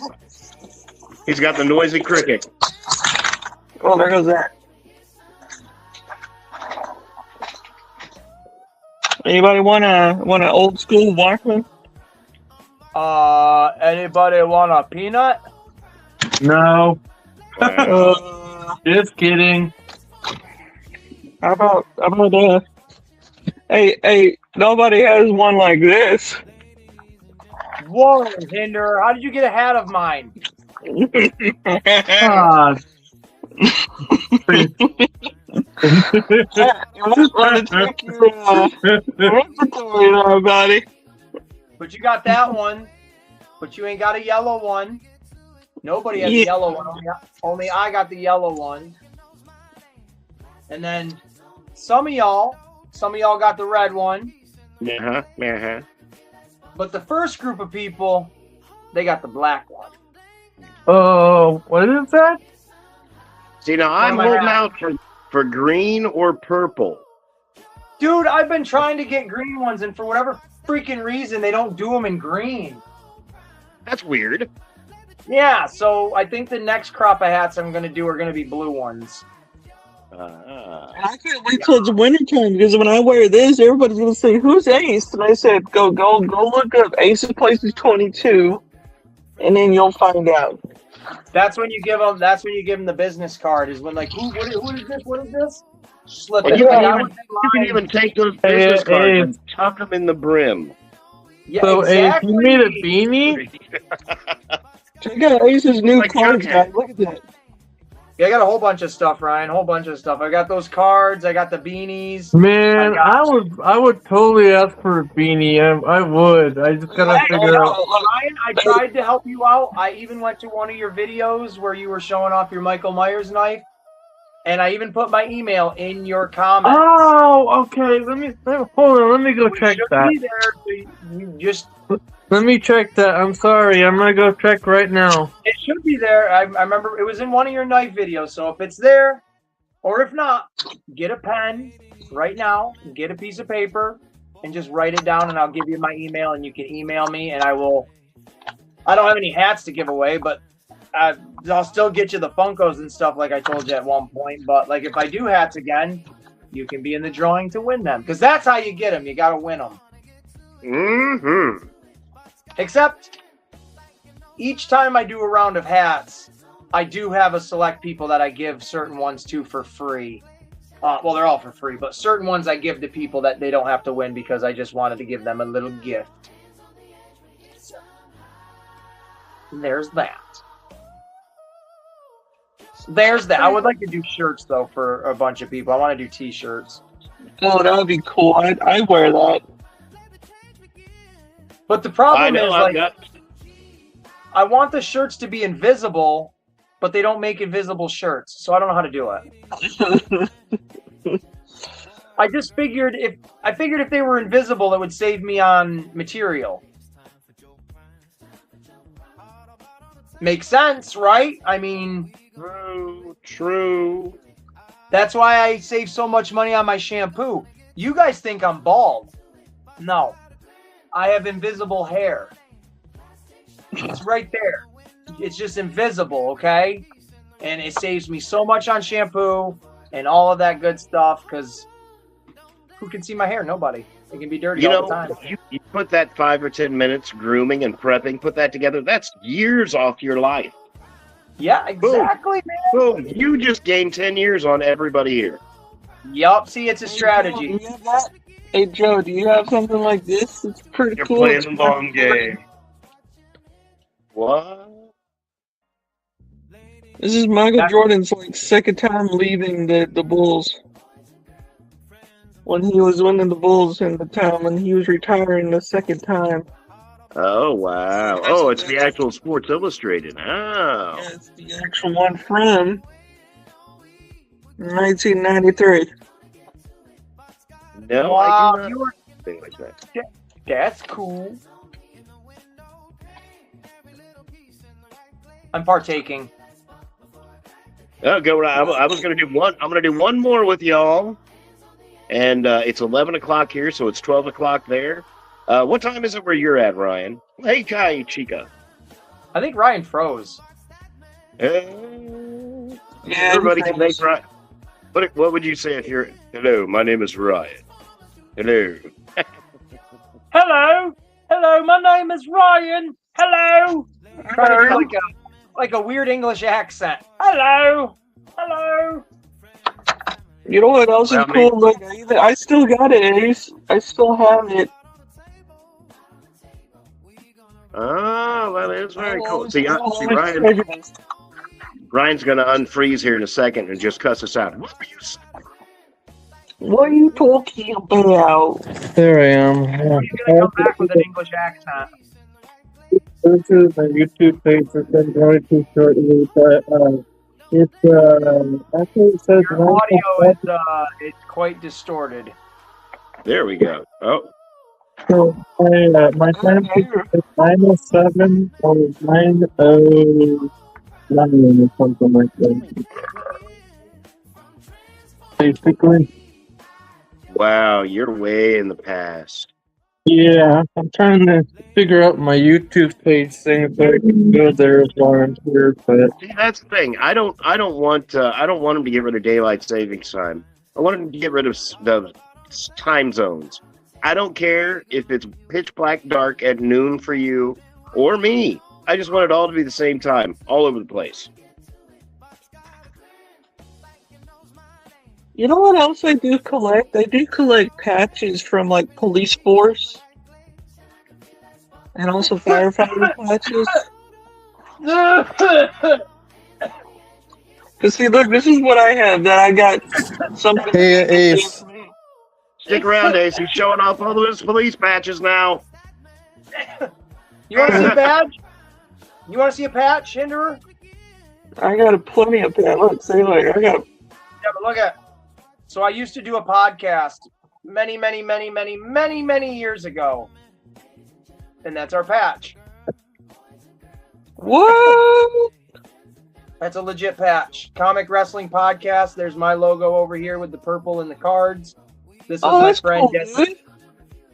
He's got the noisy cricket. Oh, there goes that. Anybody want a old school Walkman? Anybody want a peanut? No. Just kidding. How about hey, nobody has one like this. Whoa, Hinder, how did you get ahead of mine? God. You must want to check your inventory there, buddy. But you got that one. But you ain't got a yellow one. Nobody has a yellow one. Only I got the yellow one. And then some of y'all got the red one. But the first group of people, they got the black one. Oh, what is that? See, now I'm What am I holding out for green or purple. Dude, I've been trying to get green ones, and for whatever freaking reason, they don't do them in green. That's weird. Yeah, so I think the next crop of hats I'm going to do are going to be blue ones. And I can't wait till it's wintertime because when I wear this, everybody's gonna say, "Who's Ace?" And I said, "Go look up Ace's Places 22, and then you'll find out." That's when you give them. That's when you give them the business card. Is when like, who is this? What is this? Slip Well, it. you, Like, can I even, would say you can mine. even take those business Hey, cards hey. and tuck them in the brim. Yeah, So, exactly. you made a beanie? Check out Ace's new Like cards, Jughead. guys. Look at that. Yeah, I got a whole bunch of stuff, Ryan. A whole bunch of stuff. I got those cards. I got the beanies. Man, I I would totally ask for a beanie. I would. I just gotta Hey, figure out. Ryan, I tried to help you out. I even went to one of your videos where you were showing off your Michael Myers knife, and I even put my email in your comments. Oh, okay. Hold on. Let me go It check should that. be there, so you just Let me check that. I'm sorry. I'm gonna go check right now. it should be there. I remember it was in one of your knife videos. So if it's there, or if not, get a pen right now, get a piece of paper, and just write it down, and I'll give you my email, and you can email me, and I will. I don't have any hats to give away, but I'll still get you the Funkos and stuff like I told you at one point. But like if I do hats again, you can be in the drawing to win them because that's how you get them. You got to win them. Mm-hmm. Except each time I do a round of hats, I do have a select people that I give certain ones to for free. Well, they're all for free, but certain ones I give to people that they don't have to win because I just wanted to give them a little gift. So, there's that. There's that. I would like to do shirts, though, for a bunch of people. I want to do T-shirts. Oh, that would be cool. I'd wear that. But the problem is, I've like, got. I want the shirts to be invisible, but they don't make invisible shirts, so I don't know how to do it. I just figured if they were invisible, it would save me on material. Makes sense, right? I mean, True. that's why I save so much money on my shampoo. You guys think I'm bald. No. I have invisible hair. It's right there. It's just invisible, okay? And it saves me so much on shampoo and all of that good stuff because who can see my hair? Nobody. It can be dirty You all the know, time. you put that 5 or 10 minutes grooming and prepping, put that together, that's years off your life. Yeah, exactly, man. Boom, you just gained 10 years on everybody here. Yup, see, it's a strategy. Do you have that? Hey, Joe, do you have something like this? It's pretty You're cool. playing It's the long game. What? This is Michael Jordan's like second time leaving the Bulls. When he was winning the Bulls in the time when he was retiring the second time. Oh, wow. Oh, it's the actual Sports Illustrated. Oh. Yeah, it's the actual one from 1993. No, Wow, I do you not. were, Thing like that. that's cool. I'm partaking. Oh, go right. I was going to do one. I'm going to do one more with y'all. And it's 11 o'clock here, so it's 12 o'clock there. What time is it where you're at, Ryan? Hey, Kai Chica. I think Ryan froze. Everybody can make Ryan. What would you say if you're... Hello, my name is Ryan. Hello. Hello, hello. My name is Ryan. Hello. Trying to do like a weird English accent. Hello, hello. You know what else is Well, cool? Like, I still got it, Ace. I still have it. Oh, that is very cool. See, Oh, Ryan's going to unfreeze here in a second and just cuss us out. What were you saying? What are you talking about? There I am. You're gonna come back with an English accent. This is my YouTube page. It's been going too shortly, but it's actually it says Your audio is it's quite distorted. There we go. Oh, So my time is 907 or 909 or something like that. basically. Wow, you're way in the past. Yeah, I'm trying to figure out my YouTube page thing so I can go there while I'm here, but See, that's the thing. I don't want them to get rid of daylight savings time. I want them to get rid of the time zones. I don't care if it's pitch black dark at noon for you or me. I just want it all to be the same time, all over the place. You know what else I do collect? I do collect patches from like police force and also firefighter patches. Cause see, look, this is what I have. That I got something. Hey, Ace. Stick around, Ace. He's showing off all those police patches now. You want to see a badge? You want to see a patch, Hinderer? I got a plenty of patches. Look, see, like I got. Yeah, but look at. So I used to do a podcast many years ago, and that's our patch. What? That's a legit patch. Comic Wrestling Podcast. There's my logo over here with the purple and the cards. This was my friend. Cool,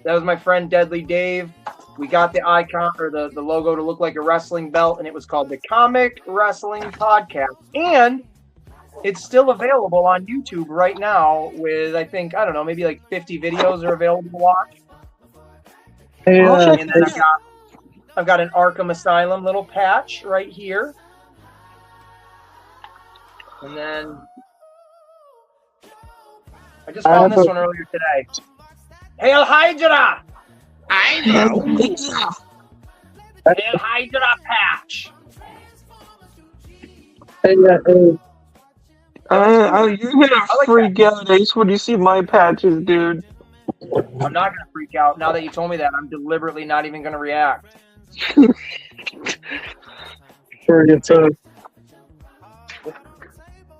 that was my friend Deadly Dave. We got the icon or the logo to look like a wrestling belt, and it was called the Comic Wrestling Podcast. And it's still available on YouTube right now with, I think, I don't know, maybe like 50 videos are available to watch. hey, And then I've got an Arkham Asylum little patch right here. And then I just found this one earlier today. Hail Hydra! Hail Hydra patch! hey, you're gonna freak out, Ace, when you see my patches, dude. I'm not gonna freak out. Now that you told me that, I'm deliberately not even gonna react.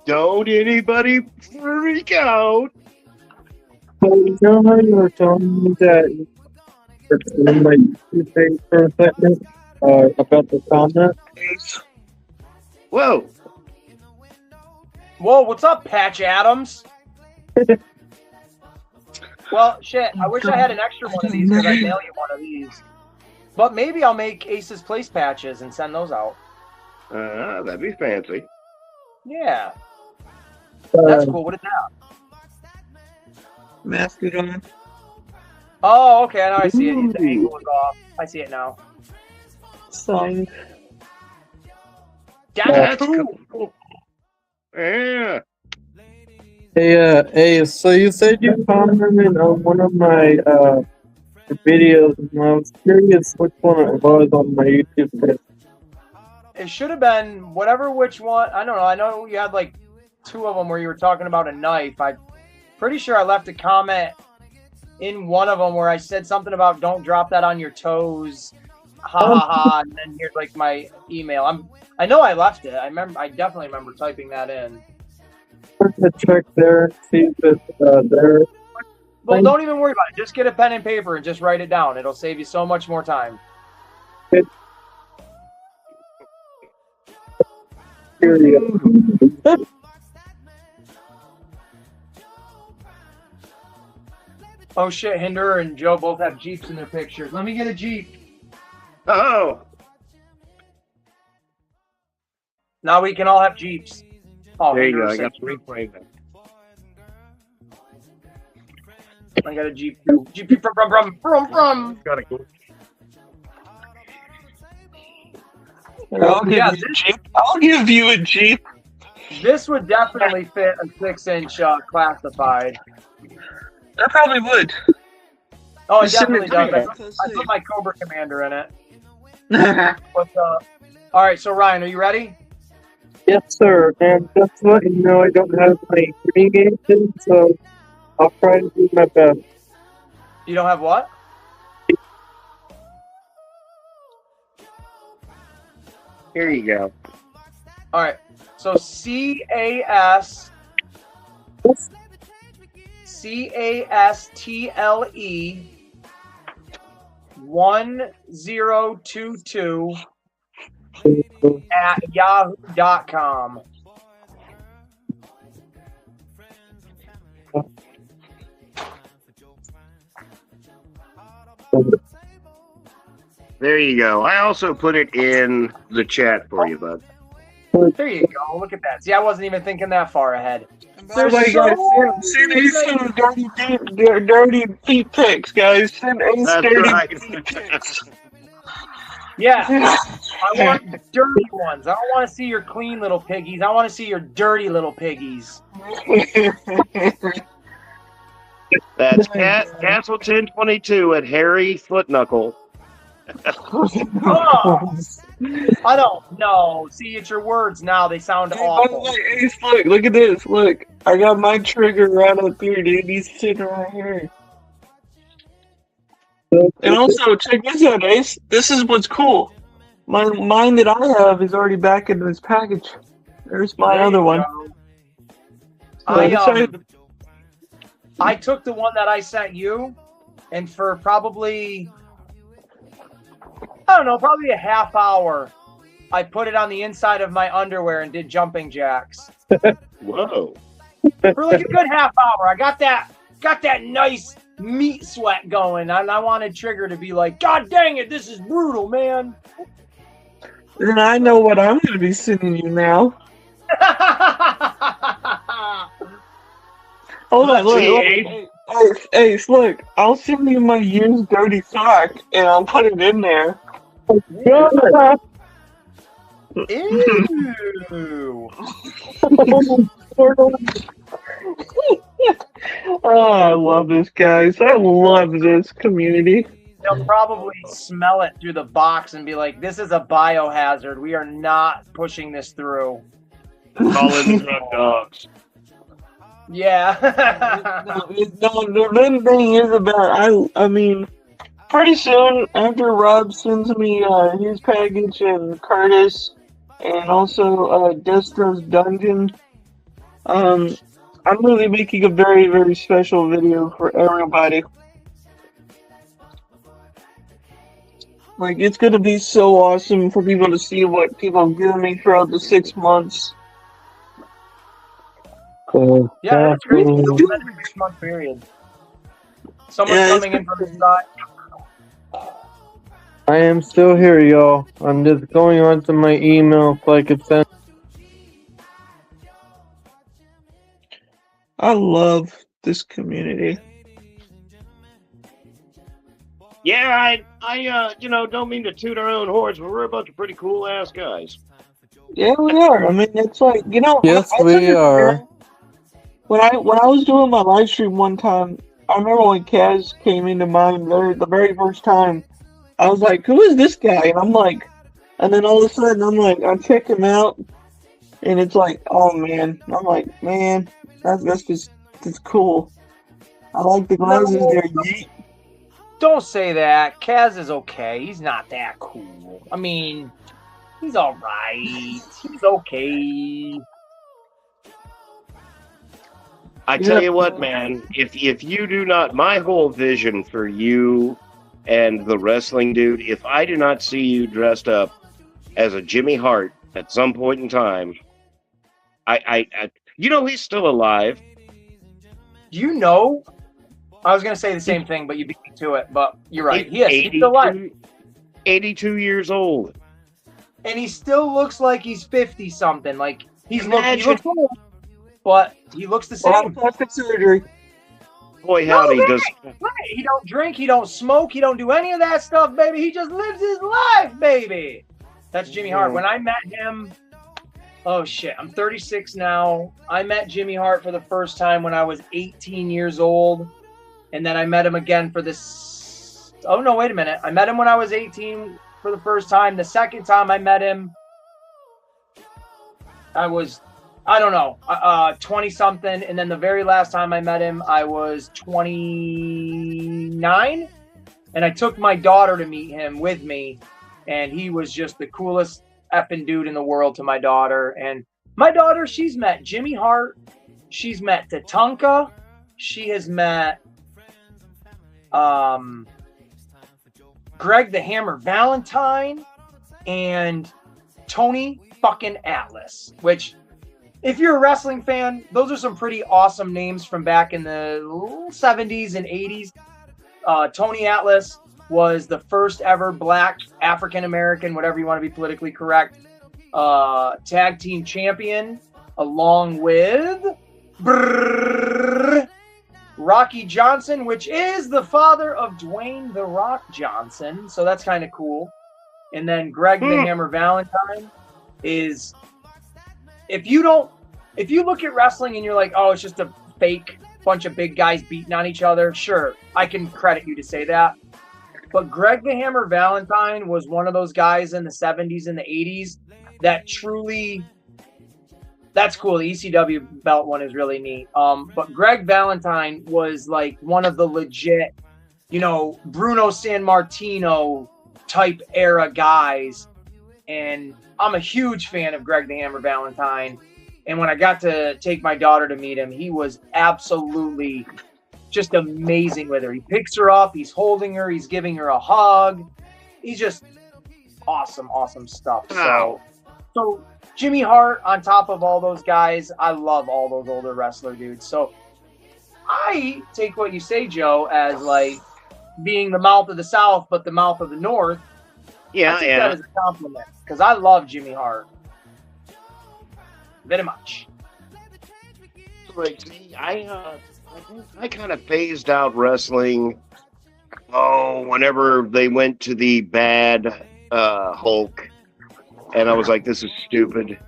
Don't anybody freak out. you know how you were telling me that in my YouTube page for a second about the comment? Whoa. Whoa, what's up, Patch Adams? Well, shit, I wish I had an extra one of these because I'd mail you one of these. But maybe I'll make Ace's Place patches and send those out. That'd be fancy. Yeah. That's cool. What is that? Mastodon. Oh, okay. Now I see it. The angle is off. I see it now. Signed. That's cool. Yeah. Hey, so you said you commented on one of my videos, and I was curious which one it was on my YouTube page. It should have been which one. I don't know. I know you had like 2 of them where you were talking about a knife. I'm pretty sure I left a comment in one of them where I said something about don't drop that on your toes. Ha ha ha. And then here's like my email. I know I left it. I definitely remember typing that in. To check there, see if it's there. Well, don't even worry about it. Just get a pen and paper and just write it down. It'll save you so much more time. Here you go. Oh shit, Hinder and Joe both have Jeeps in their pictures. Let me get a Jeep. Oh. Now we can all have Jeeps. Oh, There you go. Hinder I got said 3 frames. I got a Jeep too. Jeep from. Got a cool. I'll give you a Jeep. This would definitely fit a 6-inch classified. I probably would. Oh, it Just send definitely it to does. me. I put my Cobra Commander in it. But, all right, so Ryan, are you ready? Yes, sir. And just to let you know, I don't have my green game in, so I'll try to do my best. You don't have what? Here you go. All right. So CASTLE 1022 at yahoo.com. There you go. I also put it in the chat for you, bud. There you go. Look at that. See, I wasn't even thinking that far ahead. There's guys, send Ace some dirty feet pics, guys. Send Ace That's dirty right. feet pics. Yeah. I want dirty ones. I don't want to see your clean little piggies. I want to see your dirty little piggies. That's Castle 1022 at Harry Footknuckle. Oh, I don't know. See, it's your words now. They sound Hey, by the awful. way, Ace, look at this. Look, I got my trigger right up here, dude. He's sitting right here. And also, check this out, Ace. This is what's cool. Mine that I have is already back in this package. There's my There other you one. go. I took the one that I sent you, and for probably, I don't know, probably a half hour, I put it on the inside of my underwear and did jumping jacks. Whoa. For like a good half hour. I got that nice meat sweat going, and I wanted Trigger to be like, God dang it, this is brutal, man. And I know what I'm going to be sending you now. Hold on, look. Ace, look. I'll send you my used dirty sock, and I'll put it in there. Ew. Oh, I love this, guys. I love this community. They'll probably smell it through the box and be like, this is a biohazard. We are not pushing this through. Call in the drug dogs. Yeah. No, the thing is about, I mean, pretty soon after Rob sends me his package and Curtis and also Destro's Dungeon, I'm really making a very, very special video for everybody. Like, it's gonna be so awesome for people to see what people have given me throughout the 6 months. Yeah, that's crazy. It's been a 6-month period. Someone's coming in from the side. I am still here, y'all. I'm just going on to my email so I can send. I love this community. Yeah, I don't mean to toot our own horns, but we're a bunch of pretty cool ass guys. Yeah, we are. I mean, it's like, Yes, I we are. When I was doing my live stream one time, I remember when Kaz came into mine the very first time. I was like, "Who is this guy?" And I'm like, and then all of a sudden I'm like, I check him out, and it's like, oh man, I'm like, man, that's cool. I like the glasses there. Yeet. Don't say that. Kaz is okay. He's not that cool. I mean, he's alright. He's okay. I tell you what, man, if you do not, my whole vision for you and the wrestling dude, if I do not see you dressed up as a Jimmy Hart at some point in time, he's still alive. You know, I was going to say the same thing, but you beat me to it. But you're right. Yes, he's still alive. 82 years old. And he still looks like he's 50-something. Like, he looks old, but he looks the same. Plastic surgery. Boy, howdy, does... Right. He don't drink, he don't smoke, he don't do any of that stuff, baby. He just lives his life, baby. That's Jimmy Hart. When I met him, oh shit, I'm 36 now. I met Jimmy Hart for the first time when I was 18 years old. And then I met him again for this. Oh no, wait a minute. I met him when I was 18 for the first time. The second time I met him, I was, 20-something. And then the very last time I met him, I was 29. And I took my daughter to meet him with me. And he was just the coolest effing dude in the world to my daughter. And my daughter, she's met Jimmy Hart. She's met Tatanka. She has met Greg the Hammer Valentine and Tony fucking Atlas, which if you're a wrestling fan, those are some pretty awesome names from back in the 70s and 80s. Tony Atlas was the first ever black African American, whatever you want to be politically correct, tag team champion, along with Rocky Johnson, which is the father of Dwayne The Rock Johnson. So that's kind of cool. And then Greg the Hammer Valentine is, if you look at wrestling and you're like, oh, it's just a fake bunch of big guys beating on each other, sure, I can credit you to say that. But Greg the Hammer Valentine was one of those guys in the 70s and the 80s that truly, that's cool. The ECW belt one is really neat. But Greg Valentine was like one of the legit, Bruno Sammartino type era guys. And I'm a huge fan of Greg the Hammer Valentine. And when I got to take my daughter to meet him, he was absolutely just amazing with her. He picks her up, he's holding her, he's giving her a hug. He's just awesome stuff. Wow. So Jimmy Hart on top of all those guys, I love all those older wrestler dudes. So I take what you say, Joe, as like being the mouth of the South, but the mouth of the North. Yeah, I take that as a compliment because I love Jimmy Hart very much. Like me, I kind of phased out wrestling. Oh, whenever they went to the bad Hulk, and I was like, "This is stupid."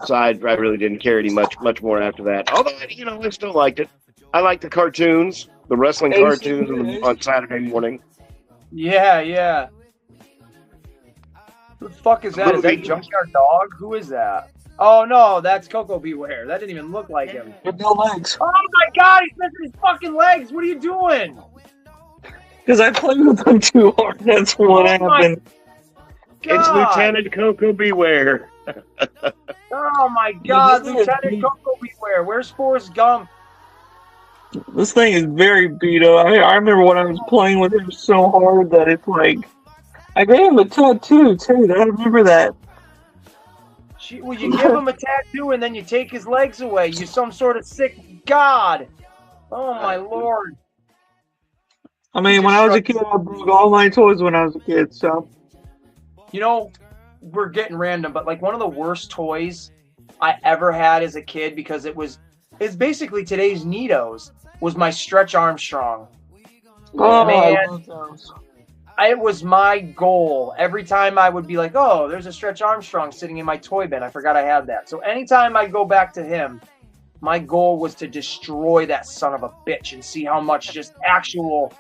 So I really didn't care much more after that. Although I still liked it. I liked the cartoons, the wrestling cartoons on Saturday morning. Yeah. Who the fuck is that? Is that Junkyard Dog? Who is that? Oh no, that's Coco Beware. That didn't even look like him. With no legs. Oh my god, he's missing his fucking legs. What are you doing? Because I played with them too hard. That's what happened. It's Lieutenant Coco Beware. Oh my god, Lieutenant Coco Beware. Where's Forrest Gump? This thing is very beat up. I remember when I was playing with him so hard that it's like, I gave him a tattoo too. I remember that. Well, you give him a tattoo and then you take his legs away. You're some sort of sick god. Oh my lord. I mean, when I was a kid, I broke all my toys when I was a kid, so. We're getting random, but like one of the worst toys I ever had as a kid, because it's basically today's Neatos, was my Stretch Armstrong. Oh, man, I love those. it was my goal. Every time I would be like, oh, there's a Stretch Armstrong sitting in my toy bin. I forgot I had that. So anytime I go back to him, my goal was to destroy that son of a bitch and see how much just actual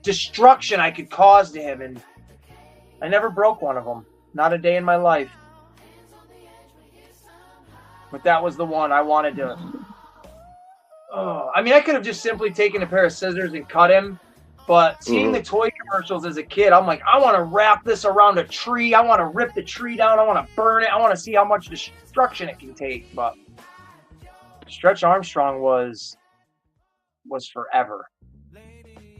destruction I could cause to him. And I never broke one of them. Not a day in my life. But that was the one I wanted to. Oh, I mean, I could have just simply taken a pair of scissors and cut him. But seeing the toy commercials as a kid, I'm like, I want to wrap this around a tree. I want to rip the tree down. I want to burn it. I want to see how much destruction it can take. But Stretch Armstrong was forever.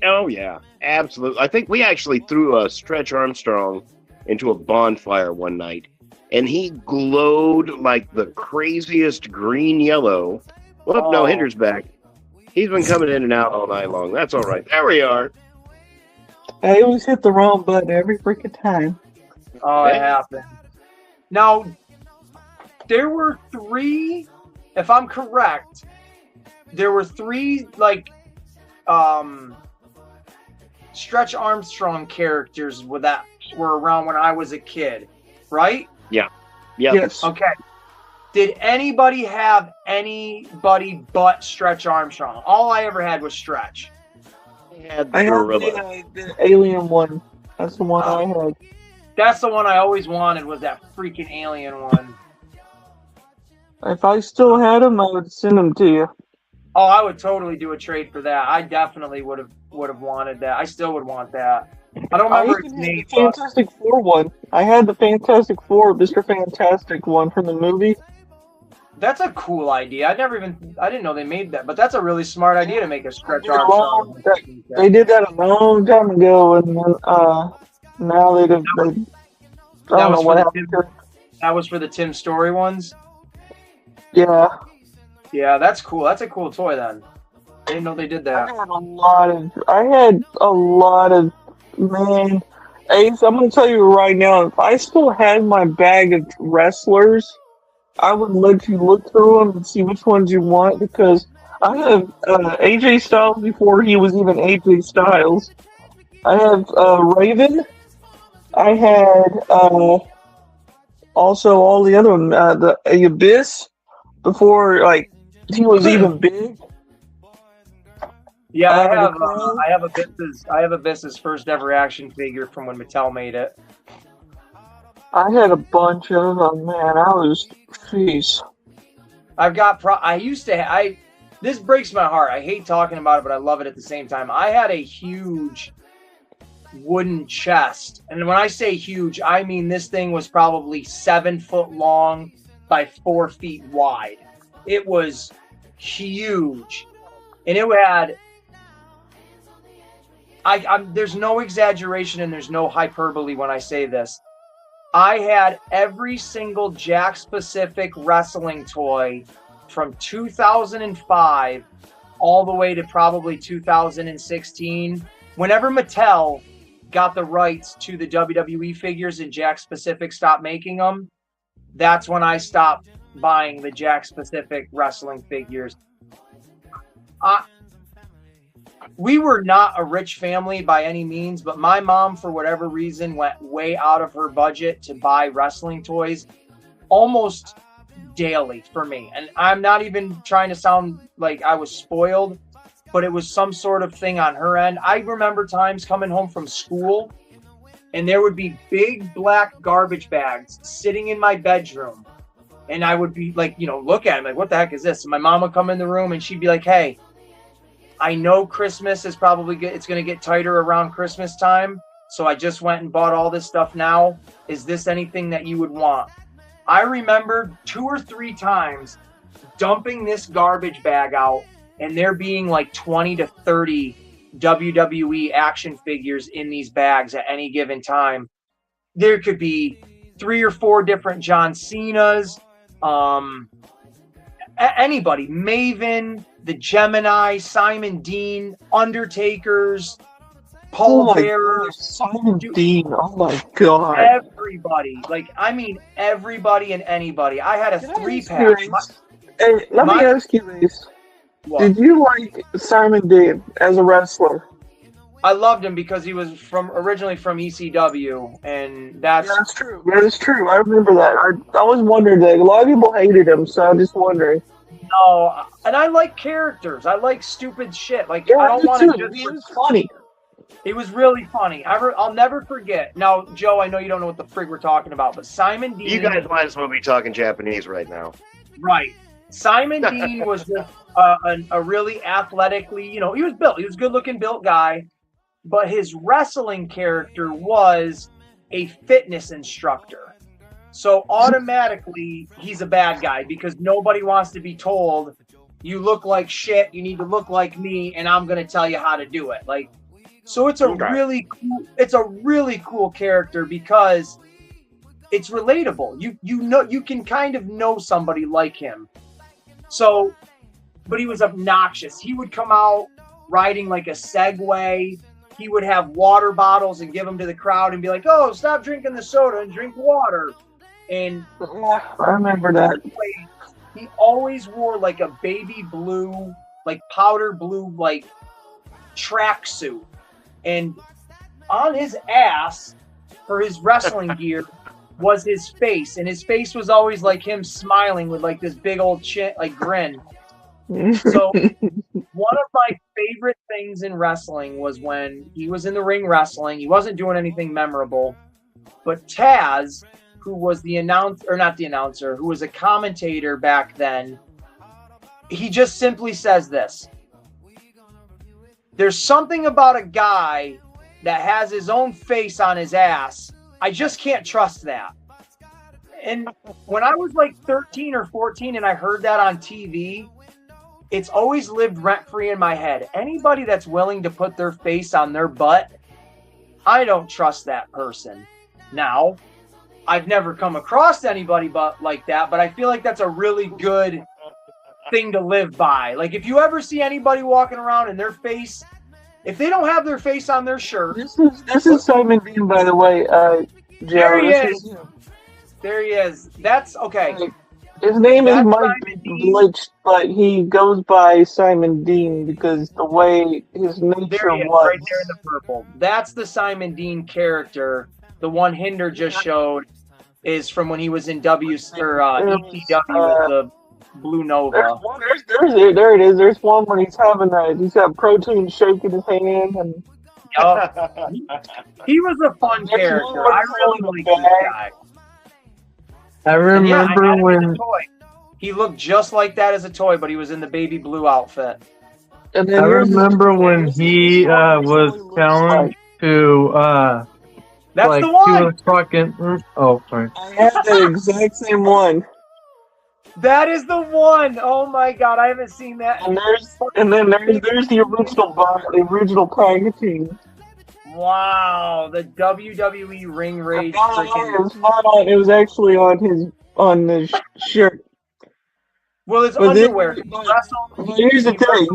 Oh yeah, absolutely. I think we actually threw a Stretch Armstrong into a bonfire one night, and he glowed like the craziest green yellow. Well, no, Hinder's back. He's been coming in and out all night long. That's all right. There we are. I always hit the wrong button every freaking time. Oh, it happened. Now, there were 3, if I'm correct, there were 3, Stretch Armstrong characters that were around when I was a kid, right? Yeah. Yes. Okay. Did anybody have anybody but Stretch Armstrong? All I ever had was Stretch. I had I gorilla. had the alien one. That's the one I had. That's the one I always wanted, was that freaking alien one. If I still had them, I would send them to you. Oh, I would totally do a trade for that. I definitely would have wanted that. I still would want that. I don't remember its name. The Fantastic Four one. I had the Fantastic Four, Mr. Fantastic one from the movie. That's a cool idea. I didn't know they made that, but that's a really smart idea to make a Stretch Armstrong. They did that a long time ago, and then now I don't know what happened. That was for the Tim Story ones? Yeah. Yeah, that's cool. That's a cool toy then. Didn't know they did I that. had a lot of, man, Ace, I'm gonna tell you right now, if I still had my bag of wrestlers, I would let you look through them and see which ones you want, because I have AJ Styles before he was even AJ Styles. I have Raven. I had also all the other one, the Abyss, before like he was even big. Yeah, Crow. I have Abyss's first ever action figure from when Mattel made it. I had a bunch of them, man. I was, jeez. I've got this breaks my heart. I hate talking about it, but I love it at the same time. I had a huge wooden chest. And when I say huge, I mean this thing was probably 7 foot long by 4 feet wide. It was huge. And it had, there's no exaggeration and there's no hyperbole when I say this. I had every single Jakks Pacific wrestling toy from 2005 all the way to probably 2016. Whenever Mattel got the rights to the WWE figures and Jakks Pacific stopped making them, that's when I stopped buying the Jakks Pacific wrestling figures. We were not a rich family by any means, but my mom, for whatever reason, went way out of her budget to buy wrestling toys almost daily for me. And I'm not even trying to sound like I was spoiled, but it was some sort of thing on her end. I remember times coming home from school and there would be big black garbage bags sitting in my bedroom. And I would be like, look at them, like, what the heck is this? And my mom would come in the room and she'd be like, hey, I know Christmas is it's going to get tighter around Christmas time. So I just went and bought all this stuff now. Is this anything that you would want? I remember 2 or 3 times dumping this garbage bag out and there being like 20 to 30 WWE action figures in these bags at any given time. There could be 3 or 4 different John Cenas, anybody, Maven, the Gemini, Simon Dean, Undertakers, Paul Bearer, Simon Dean. Oh my god! Everybody, everybody and anybody. I had a 3-pack. Hey, let me ask you this: did you like Simon Dean as a wrestler? I loved him because he was originally from ECW, and that's true. That is true. I remember that. I was wondering that a lot of people hated him, so I'm just wondering. No, and I like characters. I like stupid shit. I don't want to just. He was funny. It was really funny. I'll never forget. Now, Joe, I know you don't know what the frig we're talking about, but Simon Dean. You guys might as well be talking Japanese right now. Right. Simon Dean was just a really athletically, he was built. He was a good-looking built guy, but his wrestling character was a fitness instructor. So automatically, he's a bad guy because nobody wants to be told, you look like shit, you need to look like me, and I'm going to tell you how to do it. So it's a really cool character because it's relatable. You can kind of know somebody like him. So, but he was obnoxious. He would come out riding like a Segway. He would have water bottles and give them to the crowd and be like, "Oh, stop drinking the soda and drink water." And I remember that. He always wore like a baby blue, like powder blue, like tracksuit. And on his ass for his wrestling gear was his face. And his face was always like him smiling with like this big old chin, like grin. So one of my favorite things in wrestling was when he was in the ring wrestling. He wasn't doing anything memorable, but Taz, who was the announcer, who was a commentator back then, he just simply says this: there's something about a guy that has his own face on his ass. I just can't trust that. And when I was like 13 or 14 and I heard that on TV, it's always lived rent-free in my head. Anybody that's willing to put their face on their butt, I don't trust that person. Now, I've never come across anybody like that, but I feel like that's a really good thing to live by. Like if you ever see anybody walking around and their face, if they don't have their face on their shirt. This is Simon Dean, by the way. There he is. There he is. That's okay. His name is That's Mike Glitch, but he goes by Simon Dean because the way his nature There he is, was. right there in the purple. That's the Simon Dean character. The one Hinder just showed is from when he was in ECW with the Blue Nova. There it is. There's one when he's got protein shake in his hand, and he was a fun character. I really like this guy. I remember when he looked just like that as a toy, but he was in the baby blue outfit. I remember when he was challenged to that's like the one. he was fucking. Oh, sorry. I have the exact same one. That is the one. Oh my god, I haven't seen that. And there's the original packaging. Wow, the WWE Ring Race. It was not on. It was actually on the shirt. Well, it's But underwear. Here's the thing.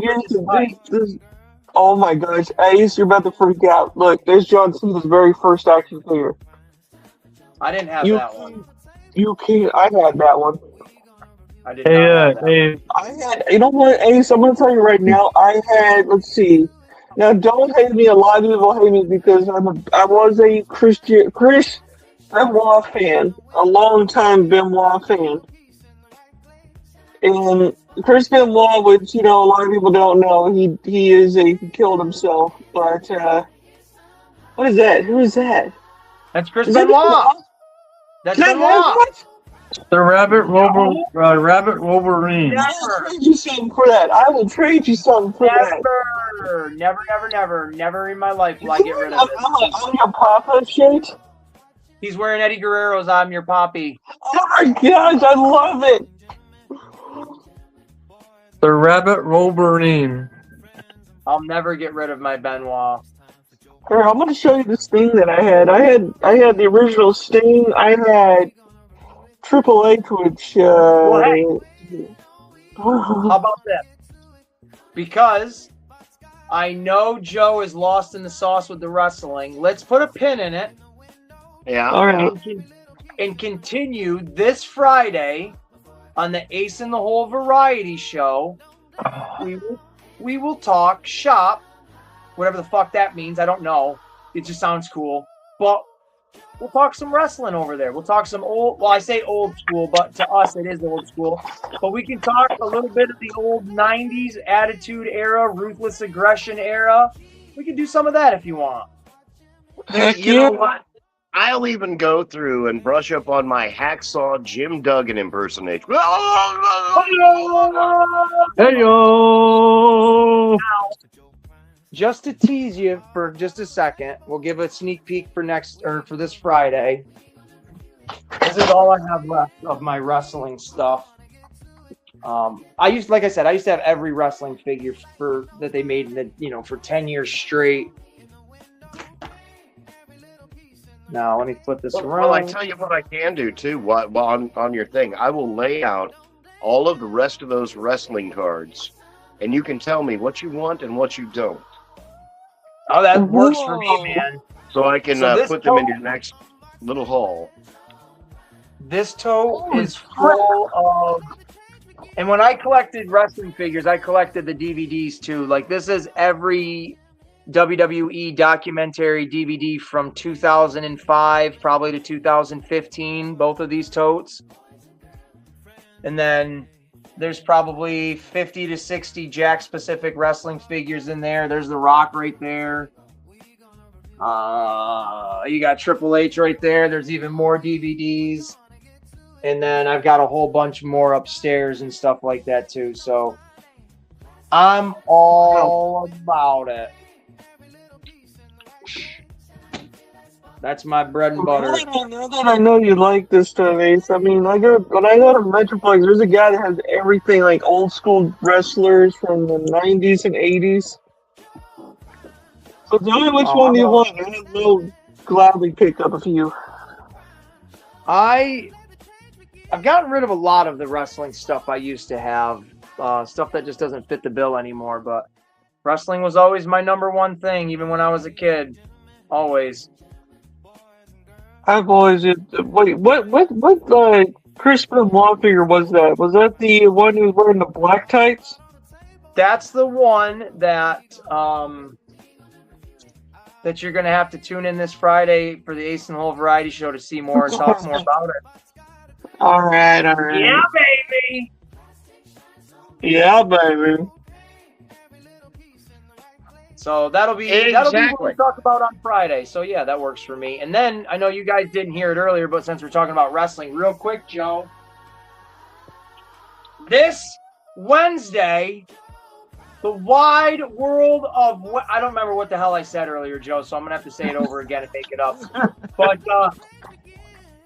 Oh my gosh, Ace, you're about to freak out. Look, there's John Cena's very first action figure. I didn't have that one. You can't. I had that one. I did not have that one. I had. You know what, Ace? I'm gonna tell you right now. I had. Let's see. Now, don't hate me. A lot of people hate me because I was a Chris Benoit fan, a long-time Benoit fan. And Chris Benoit, which, a lot of people don't know, he killed himself. But, what is that? Who is that? That's Chris Benoit. That's Benoit. The Rabbit Wolverine. I will trade you something for that. I will trade you something for that. Never in my life will I get rid of it. I'm your Papa shit. He's wearing Eddie Guerrero's I'm Your Poppy. Oh my gosh, I love it. The Rabbit Wolverine. I'll never get rid of my Benoit. Here, I'm going to show you the Sting that I had. I had the original Sting. I had Triple H, which. Well, hey. How about this? Because I know Joe is lost in the sauce with the wrestling. Let's put a pin in it. Yeah. All right. And continue this Friday on the Ace in the Hole Variety Show. We will talk shop, whatever the fuck that means. I don't know. It just sounds cool. But we'll talk some wrestling over there. We'll talk some old, well, I say old school, but to us it is old school. But we can talk a little bit of the old 90s Attitude Era, Ruthless Aggression Era. We can do some of that if you want. Hey, you know what? I'll even go through and brush up on my hacksaw Jim Duggan impersonation. Hey-yo! Just to tease you for just a second, we'll give a sneak peek for this Friday. This is all I have left of my wrestling stuff. I used to have every wrestling figure that they made for 10 years straight. Now let me flip this around. Well, I tell you what I can do too. While on your thing, I will lay out all of the rest of those wrestling cards, and you can tell me what you want and what you don't. Oh, that works for me, man. So I can put them in your next little haul. This tote is full of... And when I collected wrestling figures, I collected the DVDs too. Like, this is every WWE documentary DVD from 2005 probably to 2015, both of these totes. And then there's probably 50 to 60 Jack Pacific wrestling figures in there. There's The Rock right there. You got Triple H right there. There's even more DVDs. And then I've got a whole bunch more upstairs and stuff like that too. So I'm all about it. That's my bread and butter. Now that I know you like this stuff, Ace, I mean, when I go to Metroplex, there's a guy that has everything, like old school wrestlers from the 90s and 80s. So tell me which one do you want. I will gladly pick up a few. I've gotten rid of a lot of the wrestling stuff I used to have, stuff that just doesn't fit the bill anymore. But wrestling was always my number one thing, even when I was a kid. Always. I've always wait. What Chris Benoit figure was that? Was that the one who was wearing the black tights? That's the one that that you're gonna have to tune in this Friday for the Ace and Hole Variety Show to see more and talk more about it. All right. Yeah, baby. Yeah, baby. So that'll be what we talk about on Friday. So yeah, that works for me. And then I know you guys didn't hear it earlier, but since we're talking about wrestling, real quick, Joe. This Wednesday, the wide world of I don't remember what the hell I said earlier, Joe. So I'm gonna have to say it over again and make it up. But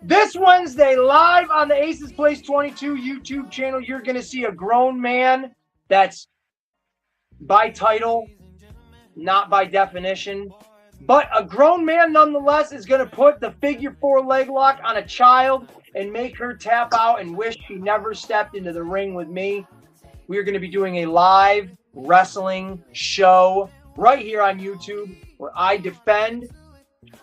this Wednesday, live on the Aces Place 22 YouTube channel, you're gonna see a grown man that's by title, not by definition, but a grown man nonetheless is going to put the figure 4 leg lock on a child and make her tap out and wish she never stepped into the ring with me. We are going to be doing a live wrestling show right here on YouTube where I defend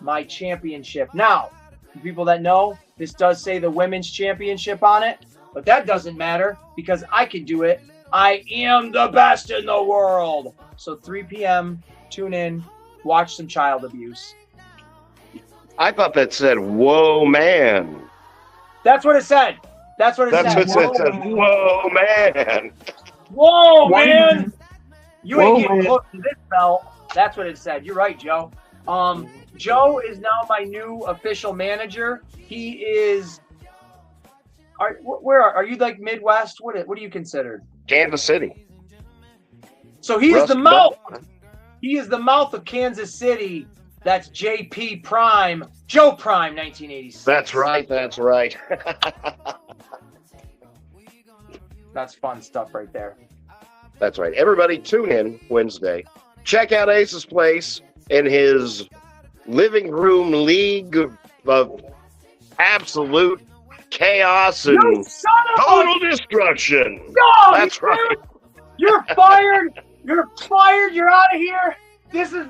my championship. Now, for people that know, this does say the women's championship on it, but that doesn't matter because I can do it. I am the best in the world. So 3 p.m., tune in, watch some child abuse. I thought that said, whoa, man. That's what it said. That's what it said. That's what it said. Whoa, man. Whoa, man. You ain't getting close to this belt. That's what it said. You're right, Joe. Joe is now my new official manager. He is... Where are you, like Midwest? What do you consider? Kansas City. So he is the mouth. He is the mouth of Kansas City. That's JP Prime, Joe Prime, 1986. That's right. That's right. That's fun stuff right there. That's right. Everybody tune in Wednesday. Check out Ace's Place in his living room league of absolute chaos and total destruction. No, that's right. You're fired. You're fired. You're out of here. This is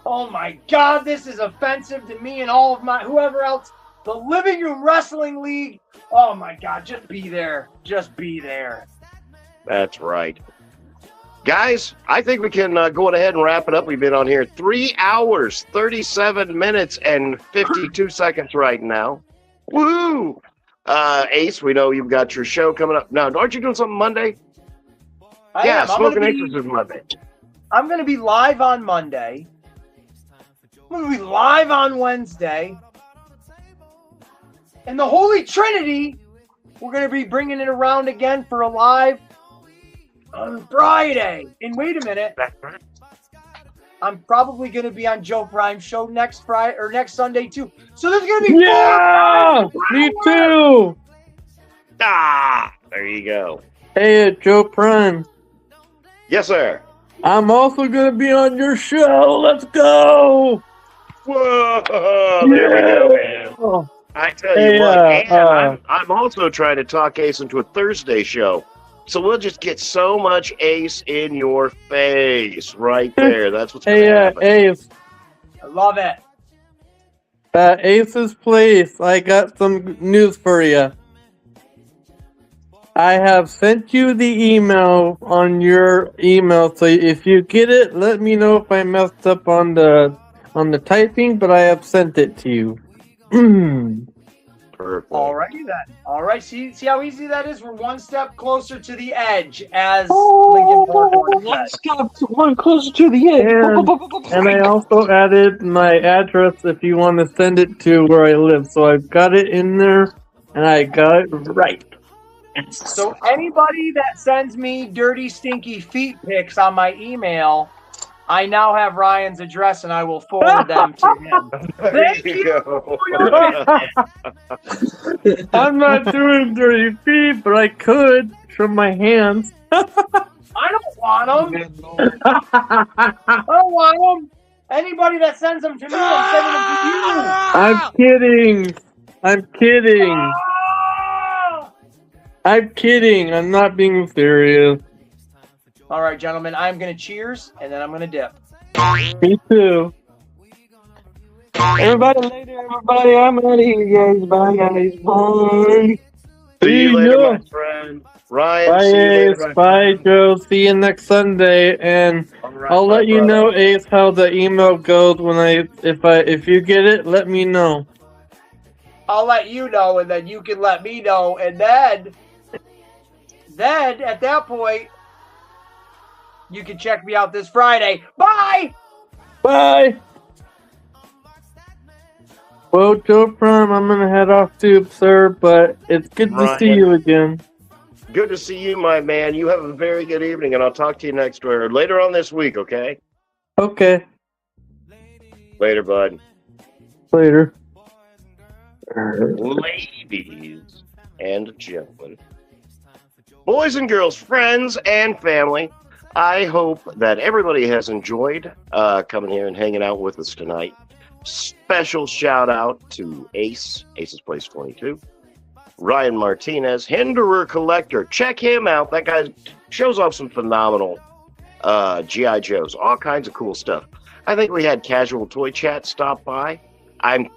oh my God, this is offensive to me and all of whoever else. The Living Room Wrestling League. Oh my God, just be there. Just be there. That's right. Guys, I think we can go ahead and wrap it up. We've been on here 3 hours, 37 minutes, and 52 seconds right now. Woo! Ace, we know you've got your show coming up. Now, aren't you doing something Monday? I am. Smoking Aces is Monday. I'm going to be live on Monday. I'm going to be live on Wednesday. And the Holy Trinity, we're going to be bringing it around again for a live on Friday. And wait a minute. I'm probably going to be on Joe Prime's show next Friday or next Sunday too. So there's going to be me too. There you go. Hey, Joe Prime. Yes, sir. I'm also going to be on your show. Let's go. Whoa. There we go, man. I tell you what, I'm also trying to talk Ace into a Thursday show. So we'll just get so much Ace in your face right there. That's what's going to happen. Ace. I love it. Ace's Place, I got some news for you. I have sent you the email on your email, so if you get it, let me know if I messed up on the typing, but I have sent it to you. Perfect. Alrighty then. All right. See how easy that is? We're one step closer to the edge, as Lincoln Park once said. One closer to the edge. And I also added my address if you want to send it to where I live. So I've got it in there, and I got it right. So anybody that sends me dirty, stinky feet pics on my email, I now have Ryan's address, and I will forward them to him. Thank you for your business. I'm not doing dirty feet, but I could from my hands. I don't want them. I don't want them. Anybody that sends them to me, I'm sending them to you. I'm kidding. I'm kidding. I'm kidding. I'm not being serious. All right, gentlemen, I'm going to cheers, and then I'm going to dip. Me too. Everybody later, everybody. I'm out of here, guys. Bye, guys. Bye. See you later, ya. my friend. Ryan, Bye, see you later. Ace. Bye, Joe. See you next Sunday. And All right, I'll my let you brother. know, Ace, how the email goes when if you get it, let me know. I'll let you know, and then you can let me know, and then at that point, you can check me out this Friday. Bye! Bye. Well, Joe Prime, I'm gonna head off too, sir, but it's good to see you again. Good to see you, my man. You have a very good evening, and I'll talk to you later on this week, okay? Okay. Later, bud. Later. Ladies and gentlemen, boys and girls, friends and family, I hope that everybody has enjoyed coming here and hanging out with us tonight. Special shout out to Ace's Place 22, Ryan Martinez, Hinderer Collector. Check him out. That guy shows off some phenomenal G.I. Joes, all kinds of cool stuff. I think we had Casual Toy Chat stop by. I'm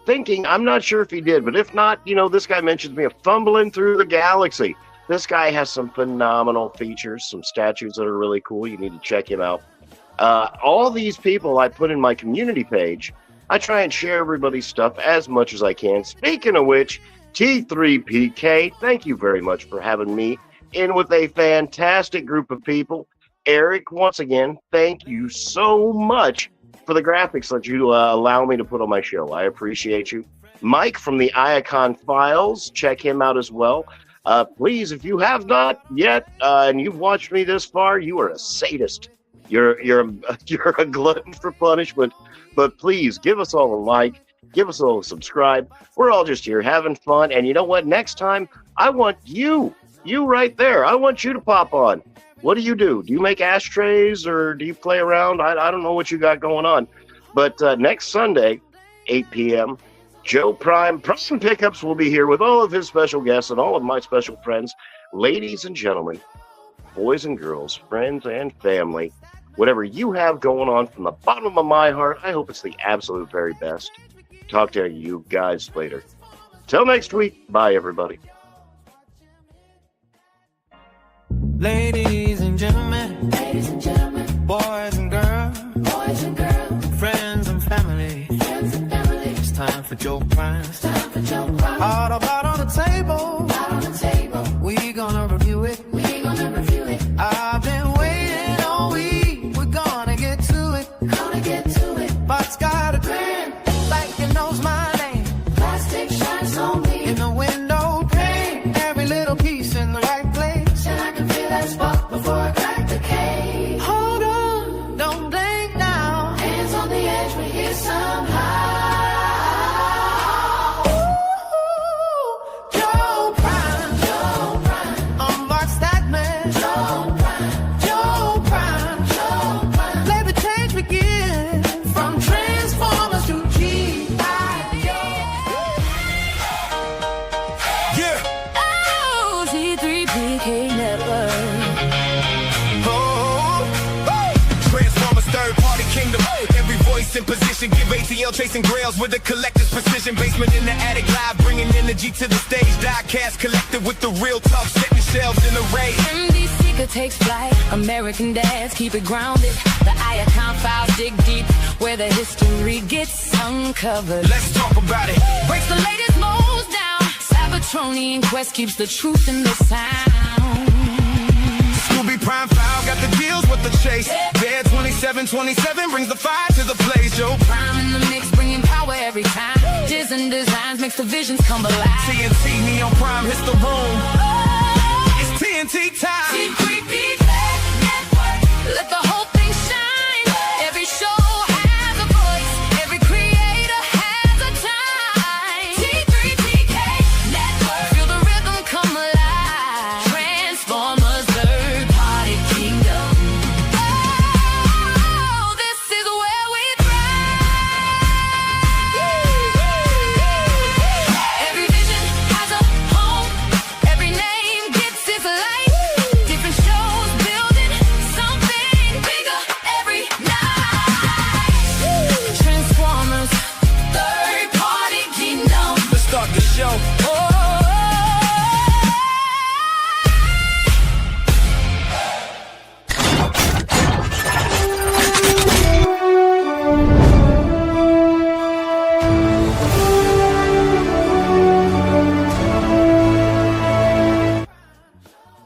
not sure if he did, but if not, this guy mentions me of Fumbling Through the Galaxy. This guy has some phenomenal features, some statues that are really cool. You need to check him out. All these people I put in my community page, I try and share everybody's stuff as much as I can. Speaking of which, T3PK, thank you very much for having me in with a fantastic group of people. Eric, once again, thank you so much for the graphics that you allow me to put on my show. I appreciate you. Mike from the Iacon Files, check him out as well. Please, if you have not yet, and you've watched me this far, you are a sadist. You're a glutton for punishment. But please, give us all a like. Give us all a subscribe. We're all just here having fun. And you know what? Next time, I want you right there. I want you to pop on. What do? Do you make ashtrays or do you play around? I don't know what you got going on. But next Sunday, 8 p.m., Joe Prime Pickups will be here with all of his special guests and all of my special friends. Ladies and gentlemen, boys and girls, friends and family, whatever you have going on from the bottom of my heart, I hope it's the absolute very best. Talk to you guys later. Till next week, bye everybody. Ladies and gentlemen, boys and girls, friends and family, it's time for Joe Prime. All about on the table, we gonna review it. I've been waiting all week, we're gonna get to it. Box got a grin, like it knows my name. Plastic shines on me in the window pane, every little piece in the right place, and I can feel that spark before I crack the case. Hold on, don't blink now. Hands on the edge, we're here somehow. Ooh, Joe Prime, unbox that man. Joe Prime, let the change begin. From Transformers to G.I. Yeah. Oh, T3PK Network. Transformers third party kingdom. Every voice in position. Give ATL chasing grails with a collector's precision. Basement in the attic live, bringing energy to the stage. Diecast collected with the real talk, setting shelves in array. MD Seeker takes flight. American dads keep it grounded. The Iacon Files dig deep where the history gets uncovered. Let's talk about it. Breaks the latest molds down. Sabatronian Quest keeps the truth in the sound. Scooby Prime File got the deals with the chase. Dead 2727 brings the fire to the place. Joe Prime in the mix, bringing power every time. Diz and designs makes the visions come alive. TNT, Neon Prime hits the room. It's TNT time. T3PK.